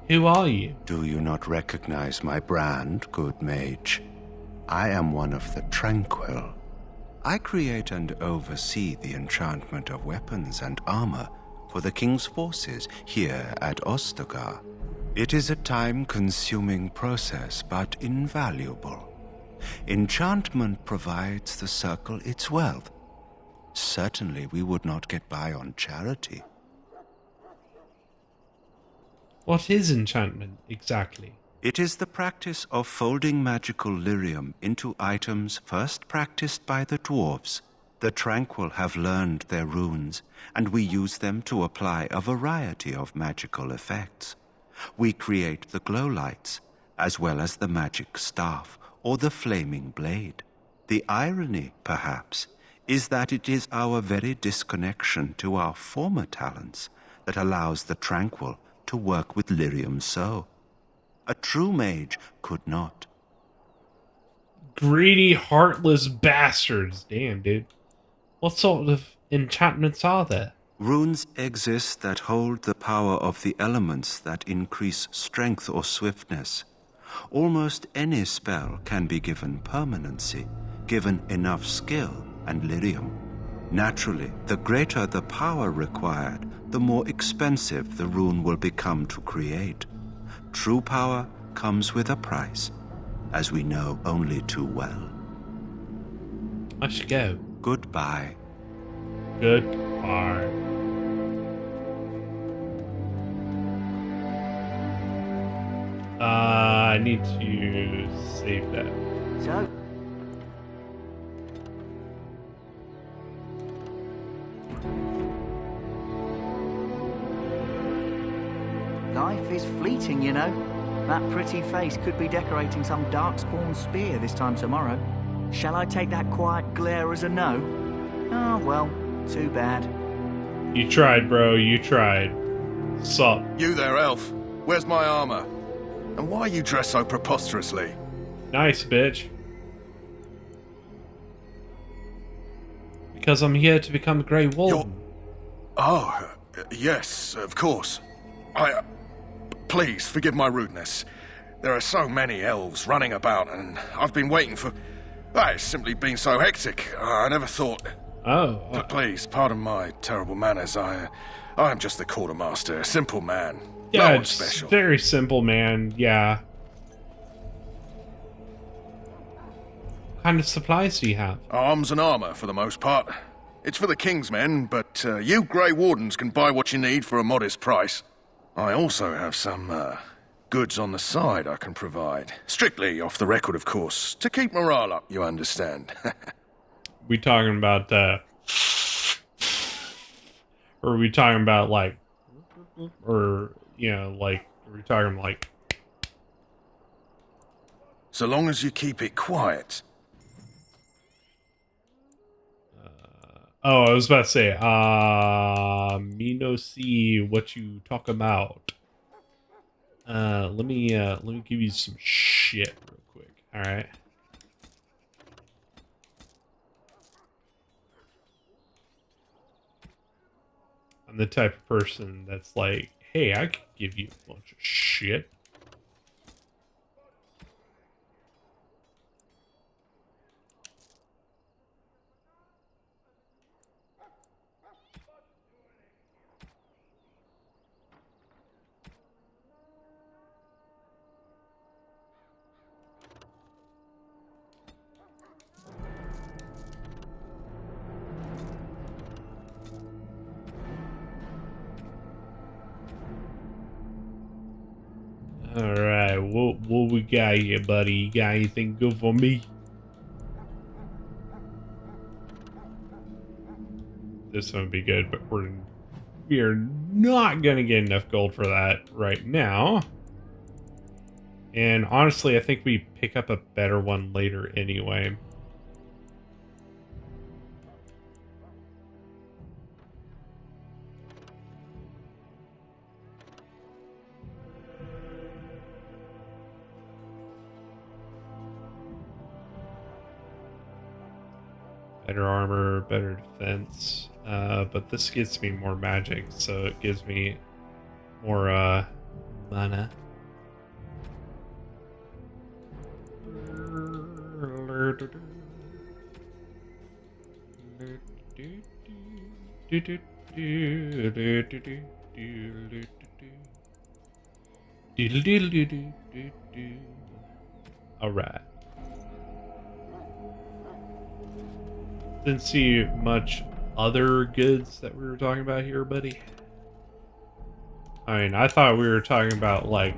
Who are you? Do you not recognize my brand, good mage? I am one of the Tranquil. I create and oversee the enchantment of weapons and armor for the King's forces here at Ostagar. It is a time-consuming process, but invaluable. Enchantment provides the Circle its wealth. Certainly we would not get by on charity. What is enchantment, exactly? It is the practice of folding magical lyrium into items first practiced by the dwarves. The Tranquil have learned their runes, and we use them to apply a variety of magical effects. We create the glow lights, as well as the magic staff or the flaming blade. The irony, perhaps, is that it is our very disconnection to our former talents that allows the Tranquil to work with lyrium so. A true mage could not. Greedy, heartless bastards. Damn, dude. What sort of enchantments are there? Runes exist that hold the power of the elements that increase strength or swiftness. Almost any spell can be given permanency, given enough skill and lyrium. Naturally, the greater the power required, the more expensive the rune will become to create. True power comes with a price, as we know only too well. I should go. Goodbye. Goodbye. I need to save that. So? Life is fleeting, you know. That pretty face could be decorating some darkspawn spear this time tomorrow. Shall I take that quiet glare as a no? Oh, well, too bad. You tried, bro. You tried. Sup? You there, elf. Where's my armor? And why are you dressed so preposterously? Nice, bitch. Because I'm here to become a Grey Warden. Oh, yes, of course. Please, forgive my rudeness. There are so many elves running about, and I've been waiting for... It's simply been so hectic. I never thought... But please, pardon my terrible manners. I am just the quartermaster, a simple man. Yeah, no one special. Very simple, man. Yeah. What kind of supplies do you have? Arms and armor, for the most part. It's for the King's men, but you Grey Wardens can buy what you need for a modest price. I also have some goods on the side I can provide. Strictly off the record, of course. To keep morale up, you understand. We talking about, or are we talking about, like, or, you know, like, are we talking, like... So long as you keep it quiet. Oh, I was about to say, me no see what you talk about. Let me give you some shit real quick. All right. I'm the type of person that's like, hey, I could give you a bunch of shit. Alright, what we got here, buddy? You got anything good for me? This one would be good, but we are not gonna get enough gold for that right now. And honestly, I think we pick up a better one later anyway. Better armor, better defense. But this gets me more magic, so it gives me more mana. Alright. Didn't see much other goods that we were talking about here, buddy. I mean, I thought we were talking about like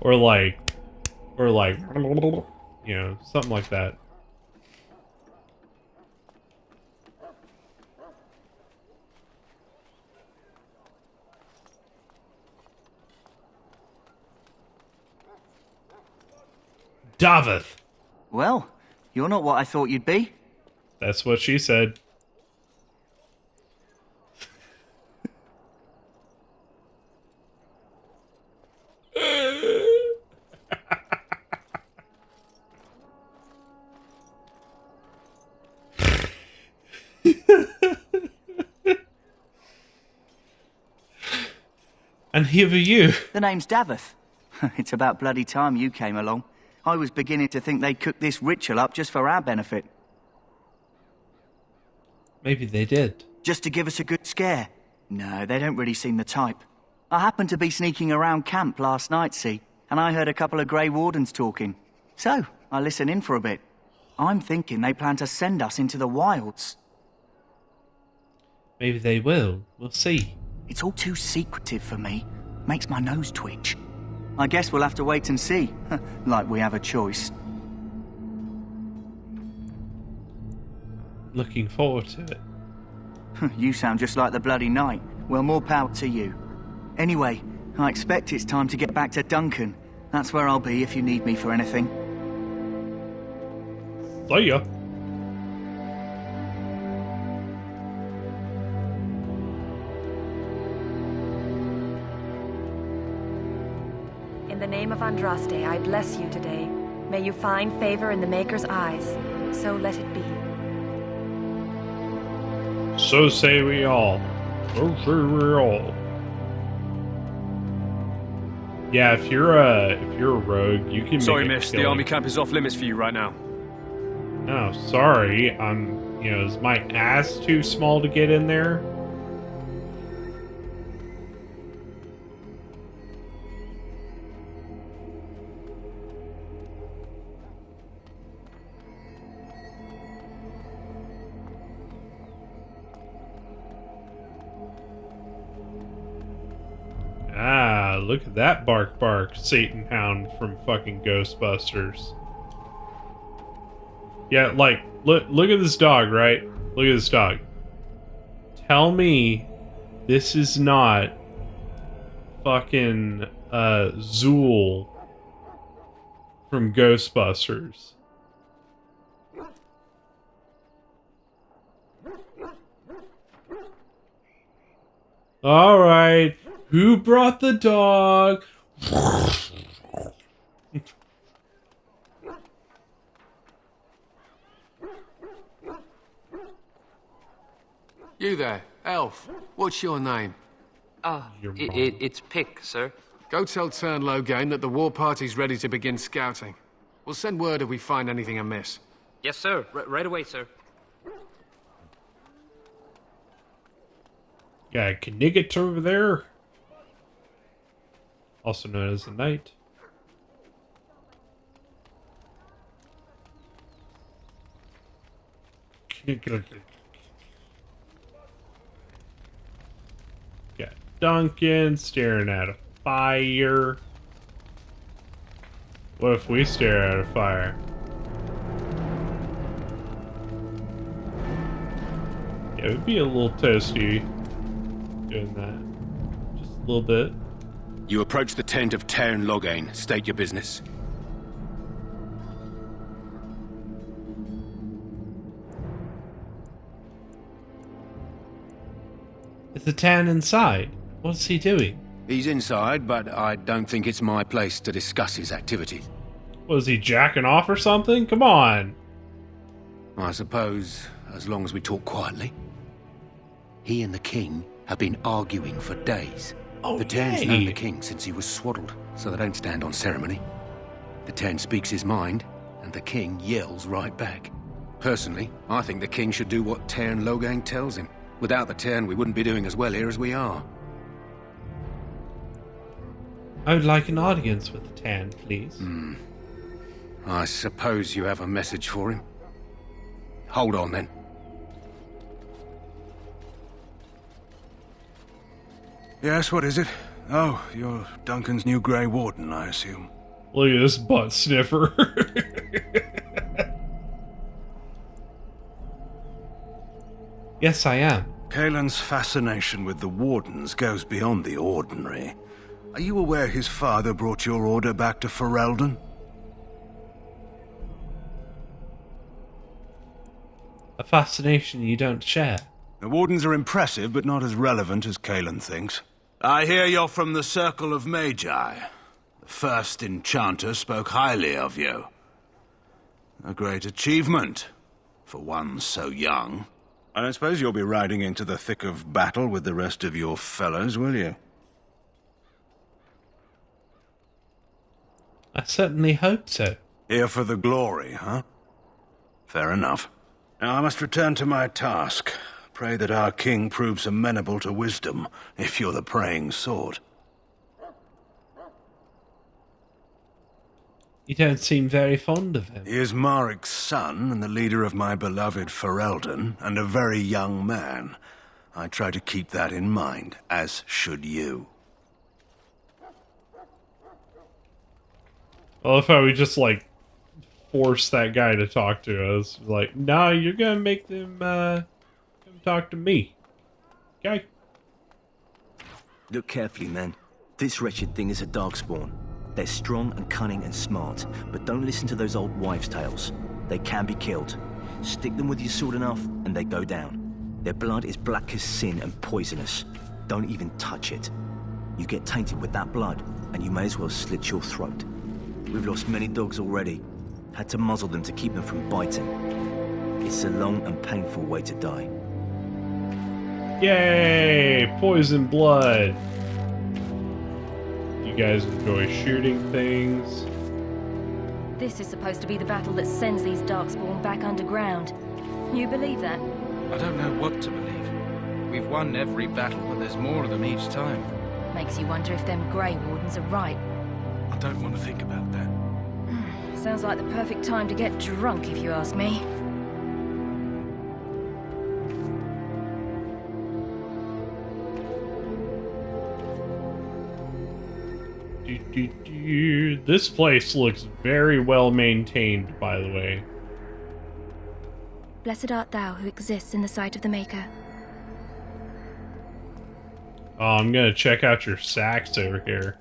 or like you know, something like that. Davith. Well, you're not what I thought you'd be. That's what she said. And here are you. The name's Davith. It's about bloody time you came along. I was beginning to think they cooked this ritual up just for our benefit. Maybe they did. Just to give us a good scare. No, they don't really seem the type. I happened to be sneaking around camp last night, see, and I heard a couple of Grey Wardens talking. So, I listened in for a bit. I'm thinking they plan to send us into the wilds. Maybe they will. We'll see. It's all too secretive for me. Makes my nose twitch. I guess we'll have to wait and see. Like we have a choice. Looking forward to it. You sound just like the bloody knight. Well, more power to you. Anyway, I expect it's time to get back to Duncan. That's where I'll be if you need me for anything. See ya. In the name of Andraste, I bless you today. May you find favor in the Maker's eyes. So let it be. So say we all. So say we all. Yeah, if you're a rogue, you can. Sorry, miss. The army camp is off limits for you right now. No, sorry. You know, is my ass too small to get in there? Ah, look at that bark, Satan Hound from fucking Ghostbusters. Yeah, like, look at this dog, right? Look at this dog. Tell me this is not fucking Zool from Ghostbusters. Alright. Who brought the dog? You there, elf. What's your name? It's Pick, sir. Go tell Tern Logain that the war party's ready to begin scouting. We'll send word if we find anything amiss. Yes, sir. Right away, sir. Got a Knigget over there. Also known as the Knight. Got Duncan staring at a fire. What if we stare at a fire? Yeah, it would be a little toasty doing that. Just a little bit. You approach the tent of Tern Logain. State your business. Is the Tan inside? What's he doing? He's inside, but I don't think it's my place to discuss his activity. Was he jacking off or something? Come on. I suppose, as long as we talk quietly. He and the king have been arguing for days. Oh, the Tern's known the king since he was swaddled, so they don't stand on ceremony. The Tern speaks his mind, and the king yells right back. Personally, I think the king should do what Tern Logain tells him. Without the Tern, we wouldn't be doing as well here as we are. I would like an audience with the Tan, please. I suppose you have a message for him. Hold on, then. Yes, what is it? Oh, you're Duncan's new Grey Warden, I assume. Look at this butt sniffer. Yes, I am. Kaelin's fascination with the Wardens goes beyond the ordinary. Are you aware his father brought your order back to Ferelden? A fascination you don't share. The Wardens are impressive, but not as relevant as Kaelin thinks. I hear you're from the Circle of Magi. The first enchanter spoke highly of you. A great achievement, for one so young. I don't suppose you'll be riding into the thick of battle with the rest of your fellows, will you? I certainly hope so. Here for the glory, huh? Fair enough. Now I must return to my task. Pray that our king proves amenable to wisdom, if you're the praying sort. You don't seem very fond of him. He is Marik's son, and the leader of my beloved Ferelden, and a very young man. I try to keep that in mind, as should you. I love how we just, like, force that guy to talk to us. Like, nah, you're gonna make them, come talk to me. Okay? Look carefully, man. This wretched thing is a darkspawn. They're strong and cunning and smart, but don't listen to those old wives' tales. They can be killed. Stick them with your sword enough, and they go down. Their blood is black as sin and poisonous. Don't even touch it. You get tainted with that blood, and you may as well slit your throat. We've lost many dogs already. Had to muzzle them to keep them from biting. It's a long and painful way to die. Yay! Poison blood. You guys enjoy shooting things. This is supposed to be the battle that sends these Darkspawn back underground. You believe that? I don't know what to believe. We've won every battle, but there's more of them each time. Makes you wonder if them Grey Wardens are right. I don't want to think about that. Sounds like the perfect time to get drunk, if you ask me. This place looks very well maintained, by the way. Blessed art thou who exists in the sight of the Maker. Oh, I'm gonna check out your sacks over here.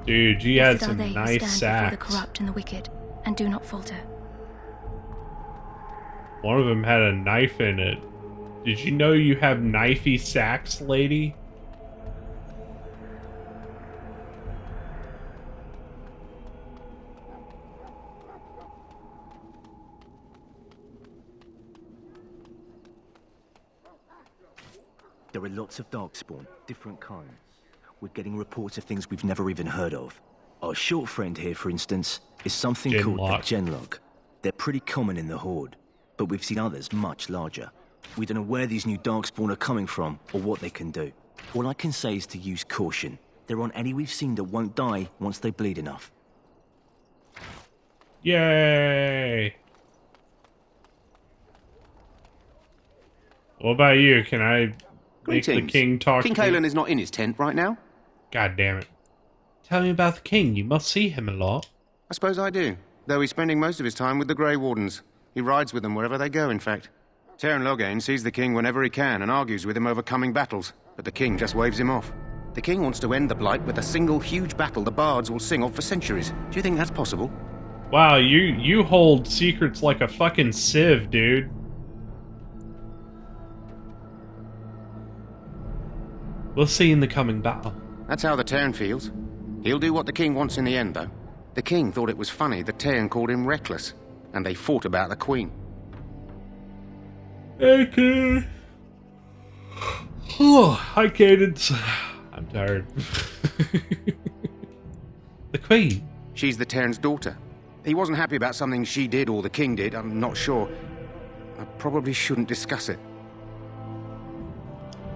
Dude, you had some nice sacks. The corrupt and the wicked, and do not falter. One of them had a knife in it. Did you know you have knifey sacks, lady? There are lots of darkspawn, different kinds. We're getting reports of things we've never even heard of. Our short friend here, for instance, is something called the Genlock. They're pretty common in the Horde, but we've seen others much larger. We don't know where these new darkspawn are coming from or what they can do. All I can say is to use caution. There aren't any we've seen that won't die once they bleed enough. Yay! What about you? Can I make the king talk King to me? Kalen is not in his tent right now. God damn it. Tell me about the king. You must see him a lot. I suppose I do, though he's spending most of his time with the Grey Wardens. He rides with them wherever they go, in fact. Teyrn Loghain sees the king whenever he can and argues with him over coming battles, but the king just waves him off. The king wants to end the Blight with a single huge battle the bards will sing of for centuries. Do you think that's possible? Wow, you hold secrets like a fucking sieve, dude. We'll see in the coming battle. That's how the Teyrn feels. He'll do what the king wants in the end, though. The king thought it was funny that Teyrn called him reckless, and they fought about the queen. Okay. Oh, hi, Cadence. I'm tired. The queen? She's the Teyrn's daughter. He wasn't happy about something she did or the king did, I'm not sure. I probably shouldn't discuss it.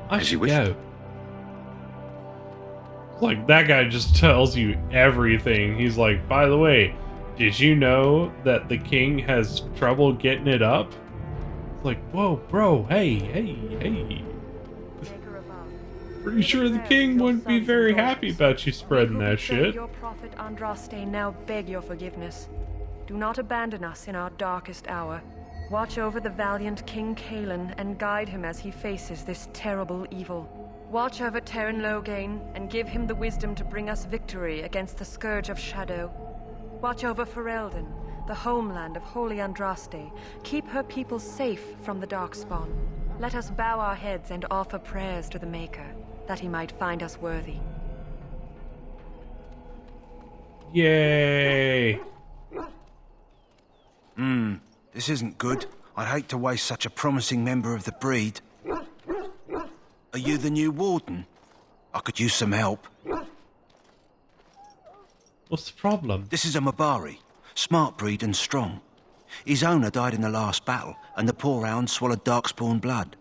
I should go. Like, that guy just tells you everything. He's like, by the way, did you know that the king has trouble getting it up? It's like, whoa, bro, hey. Pretty sure the king wouldn't be very happy about you spreading that shit. Your prophet Andraste now beg your forgiveness. Do not abandon us in our darkest hour. Watch over the valiant King Kalen and guide him as he faces this terrible evil. Watch over Teyrn Loghain and give him the wisdom to bring us victory against the Scourge of Shadow. Watch over Ferelden, the homeland of Holy Andraste. Keep her people safe from the Darkspawn. Let us bow our heads and offer prayers to the Maker, that he might find us worthy. Yay! This isn't good. I'd hate to waste such a promising member of the breed. Are you the new warden? I could use some help. What's the problem? This is a Mabari. Smart breed and strong. His owner died in the last battle, and the poor hound swallowed darkspawn blood.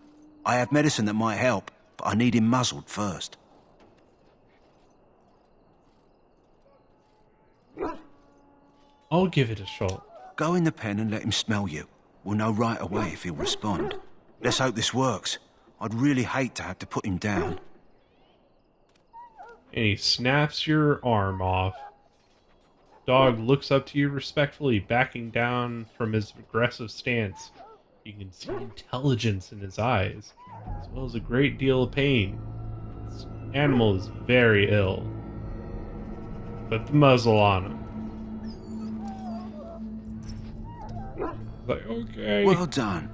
I have medicine that might help, but I need him muzzled first. I'll give it a shot. Go in the pen and let him smell you. We'll know right away if he'll respond. Let's hope this works. I'd really hate to have to put him down. And he snaps your arm off. Dog looks up to you respectfully, backing down from his aggressive stance. You can see intelligence in his eyes, as well as a great deal of pain. This animal is very ill. Put the muzzle on him. Like, okay. Well done.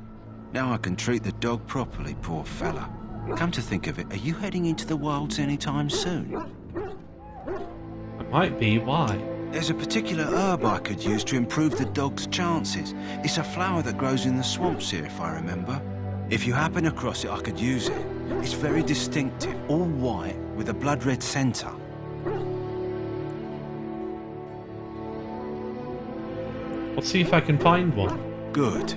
Now I can treat the dog properly, poor fella. Come to think of it, are you heading into the wilds anytime soon? I might be. Why? There's a particular herb I could use to improve the dog's chances. It's a flower that grows in the swamps here, if I remember. If you happen across it, I could use it. It's very distinctive, all white, with a blood-red centre. I'll see if I can find one. Good.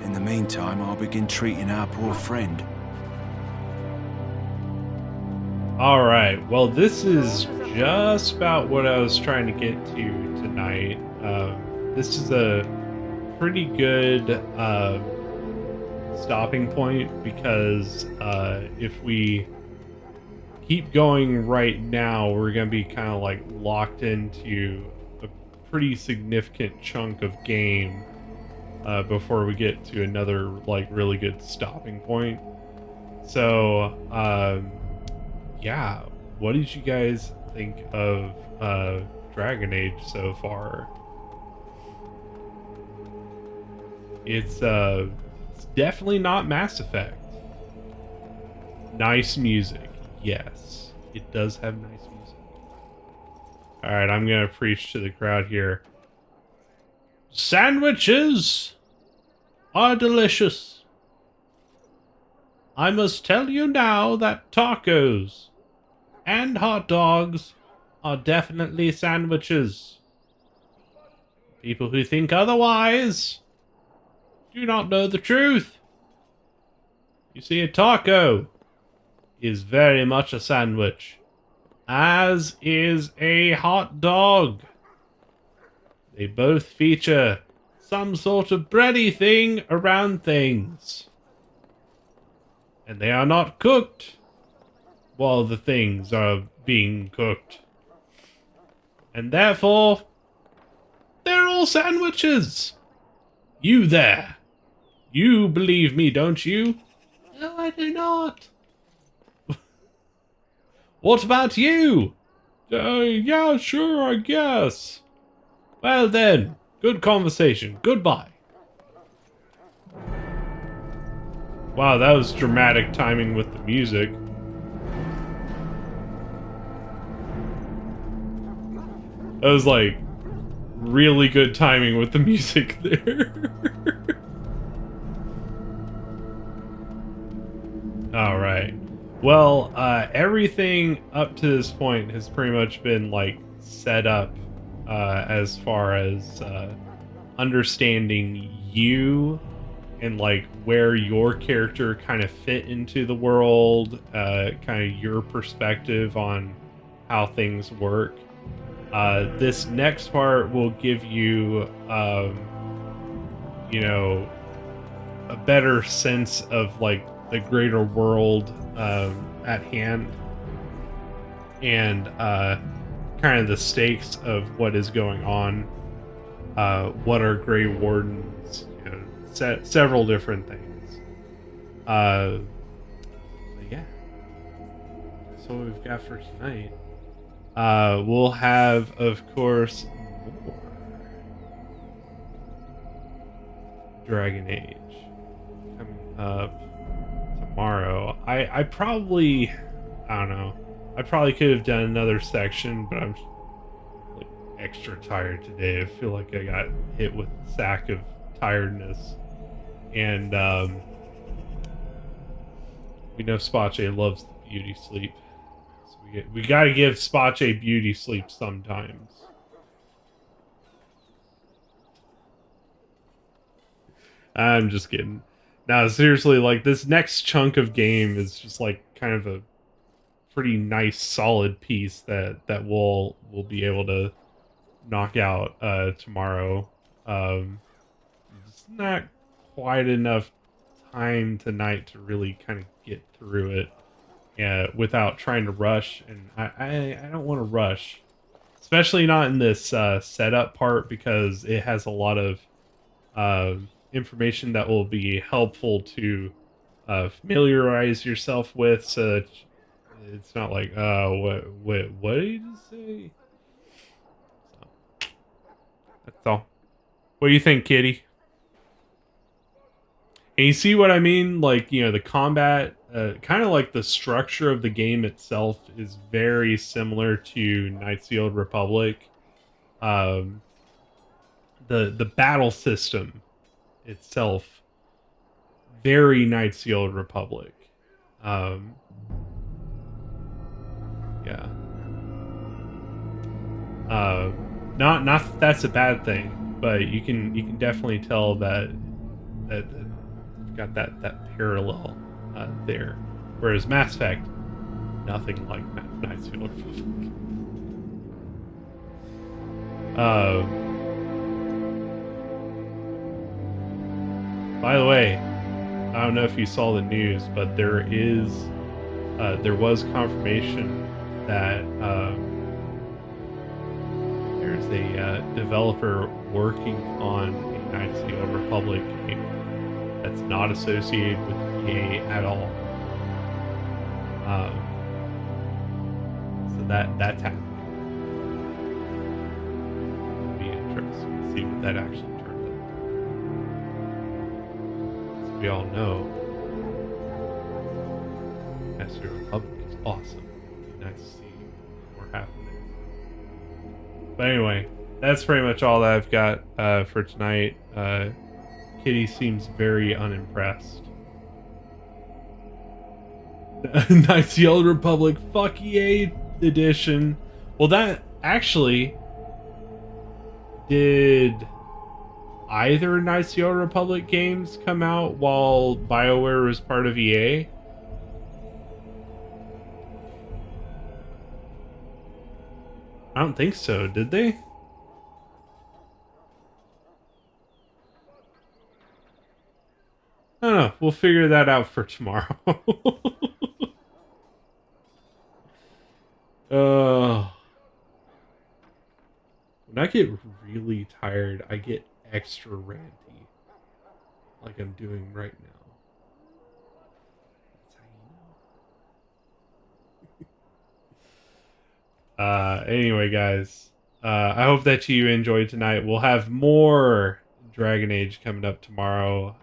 In the meantime, I'll begin treating our poor friend. Alright, well this is just about what I was trying to get to tonight. This is a pretty good stopping point because if we keep going right now, we're going to be kind of like locked into a pretty significant chunk of game before we get to another like really good stopping point. So, yeah, what did you guys think of Dragon Age so far? It's definitely not Mass Effect. Nice music, yes, it does have nice music. All right, I'm gonna preach to the crowd here. Sandwiches are delicious. I must tell you now that tacos and hot dogs are definitely sandwiches. People who think otherwise do not know the truth. You see, a taco is very much a sandwich, as is a hot dog. They both feature some sort of bready thing around things. And they are not cooked while the things are being cooked. And therefore, they're all sandwiches. You there. You believe me, don't you? No, I do not. What about you? Yeah, sure, I guess. Well then, good conversation. Goodbye. Wow, that was dramatic timing with the music. That was like really good timing with the music there. Alright. Well, everything up to this point has pretty much been like set up as far as understanding you and like where your character kind of fit into the world, kind of your perspective on how things work. This next part will give you, you know, a better sense of like the greater world at hand and kind of the stakes of what is going on. What are Grey Wardens? You know, several different things. But yeah, that's what we've got for tonight. We'll have, of course, more Dragon Age coming up tomorrow. I probably, I don't know. I probably could have done another section, but I'm like extra tired today. I feel like I got hit with a sack of tiredness. And we know Spache loves the beauty sleep. So we got to give Spache beauty sleep sometimes. I'm just kidding. Now, seriously, like this next chunk of game is just like kind of a pretty nice, solid piece that we'll be able to knock out tomorrow. It's not quite enough time tonight to really kind of get through it without trying to rush, and I don't want to rush, especially not in this setup part, because it has a lot of information that will be helpful to familiarize yourself with, so that it's not like, what did you just say? So, that's all. What do you think, Kitty? And you see what I mean? Like, you know, the combat, kind of like the structure of the game itself is very similar to Knights of the Old Republic. The battle system itself, very Knights of the Old Republic. Yeah. Not that that's a bad thing, but you can definitely tell that got that parallel there. Whereas Mass Effect, nothing like Knights of the Old Republic. By the way, I don't know if you saw the news, but there was confirmation that there's a developer working on a Knights of the Old Republic game that's not associated with EA at all. So that's happening. It'll be interesting to see what that actually turns out. As we all know, Knights of the Republic is awesome. It'd be nice to see more happening. But anyway, that's pretty much all that I've got for tonight. Kitty seems very unimpressed. Knights of the Old Republic, fuck EA edition. Well, that actually did either Knights of the Old Republic games come out while BioWare was part of EA? I don't think so, did they? I don't know. We'll figure that out for tomorrow. When I get really tired, I get extra ranty, like I'm doing right now. Anyway, guys, I hope that you enjoyed tonight. We'll have more Dragon Age coming up tomorrow.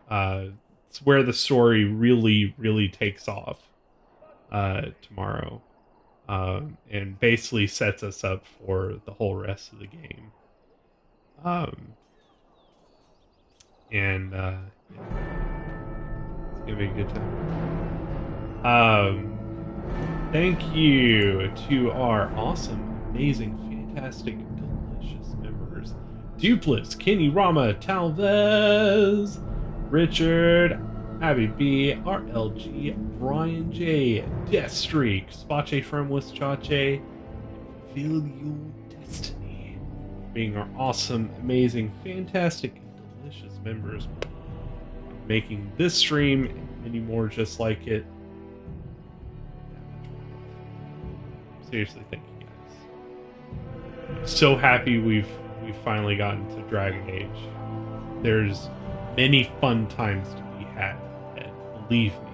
It's where the story really takes off tomorrow. And basically sets us up for the whole rest of the game. It's gonna be a good time. Thank you to our awesome, amazing, fantastic, delicious members: Dupless, Kenny Rama, Talvez, Richard, Abby B, RLG, Brian J, Deathstreak, Spache from Wischache, Feel Your Destiny, being our awesome, amazing, fantastic, and delicious members, making this stream and many more just like it. Seriously, thank you guys. So happy we've finally gotten to Dragon Age. There's many fun times to be had. Believe me.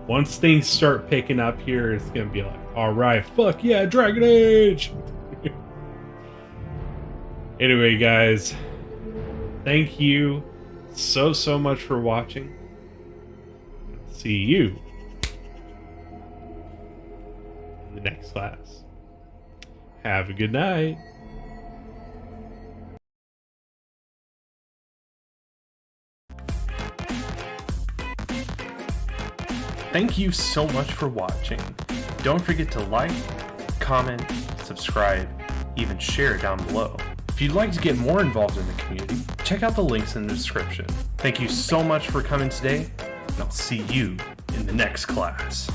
Once things start picking up here, it's gonna be like, alright, fuck yeah, Dragon Age! Anyway, guys, thank you so much for watching. See you in the next class. Have a good night. Thank you so much for watching. Don't forget to like, comment, subscribe, even share down below. If you'd like to get more involved in the community, check out the links in the description. Thank you so much for coming today, and I'll see you in the next class.